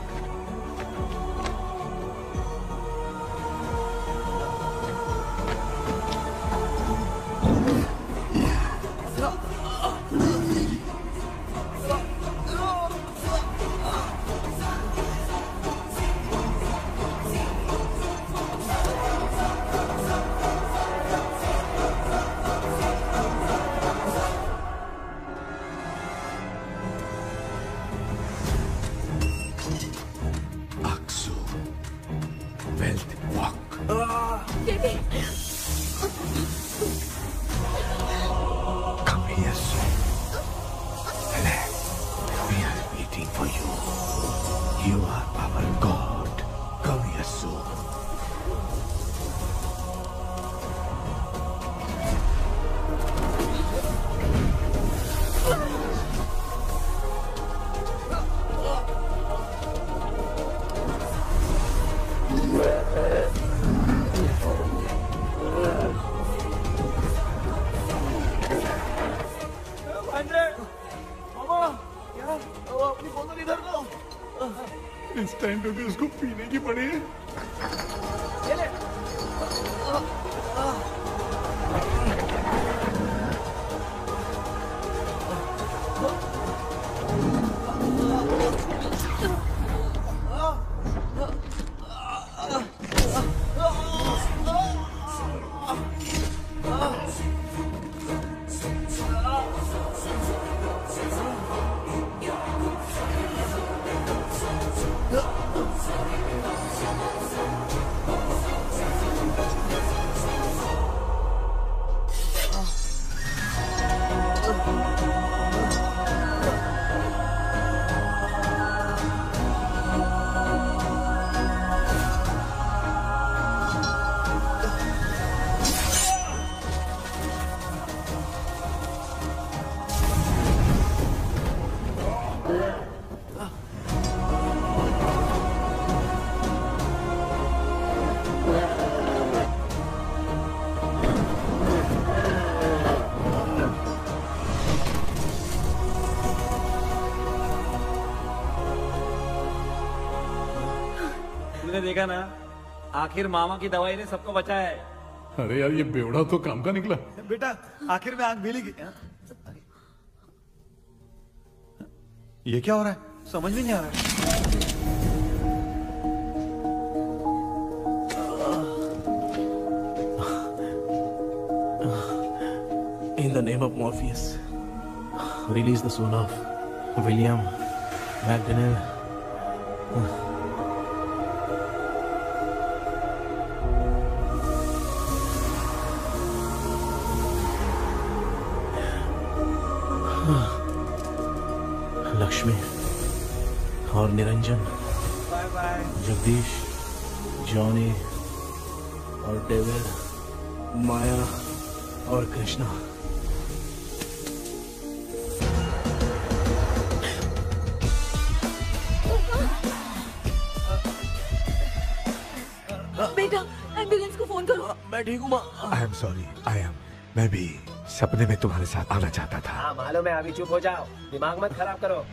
You are our God. Come here soon. अपनी बोतल इधर दो। इस टाइम पे भी उसको पीने की पड़ी है। देखा ना, आखिर मामा की दवाई ने सबको बचाया है। अरे यार, ये बेवड़ा तो काम का निकला। बेटा आखिर में आंख मिली। ये क्या हो रहा है? समझ में नहीं आ रहा है। In the name of Morpheus, release the soul of William McDaniel. Lakshmi और Niranjan, bye bye. Jagdish, Johnny और डेविड, माया और कृष्णा। बेटा एम्बुलेंस को फोन करो। मैं ठीक हूँ माँ। आई एम सॉरी, मैं भी सपने में तुम्हारे साथ आना चाहता था। हाँ मालूम है, अभी चुप हो जाओ, दिमाग मत खराब करो।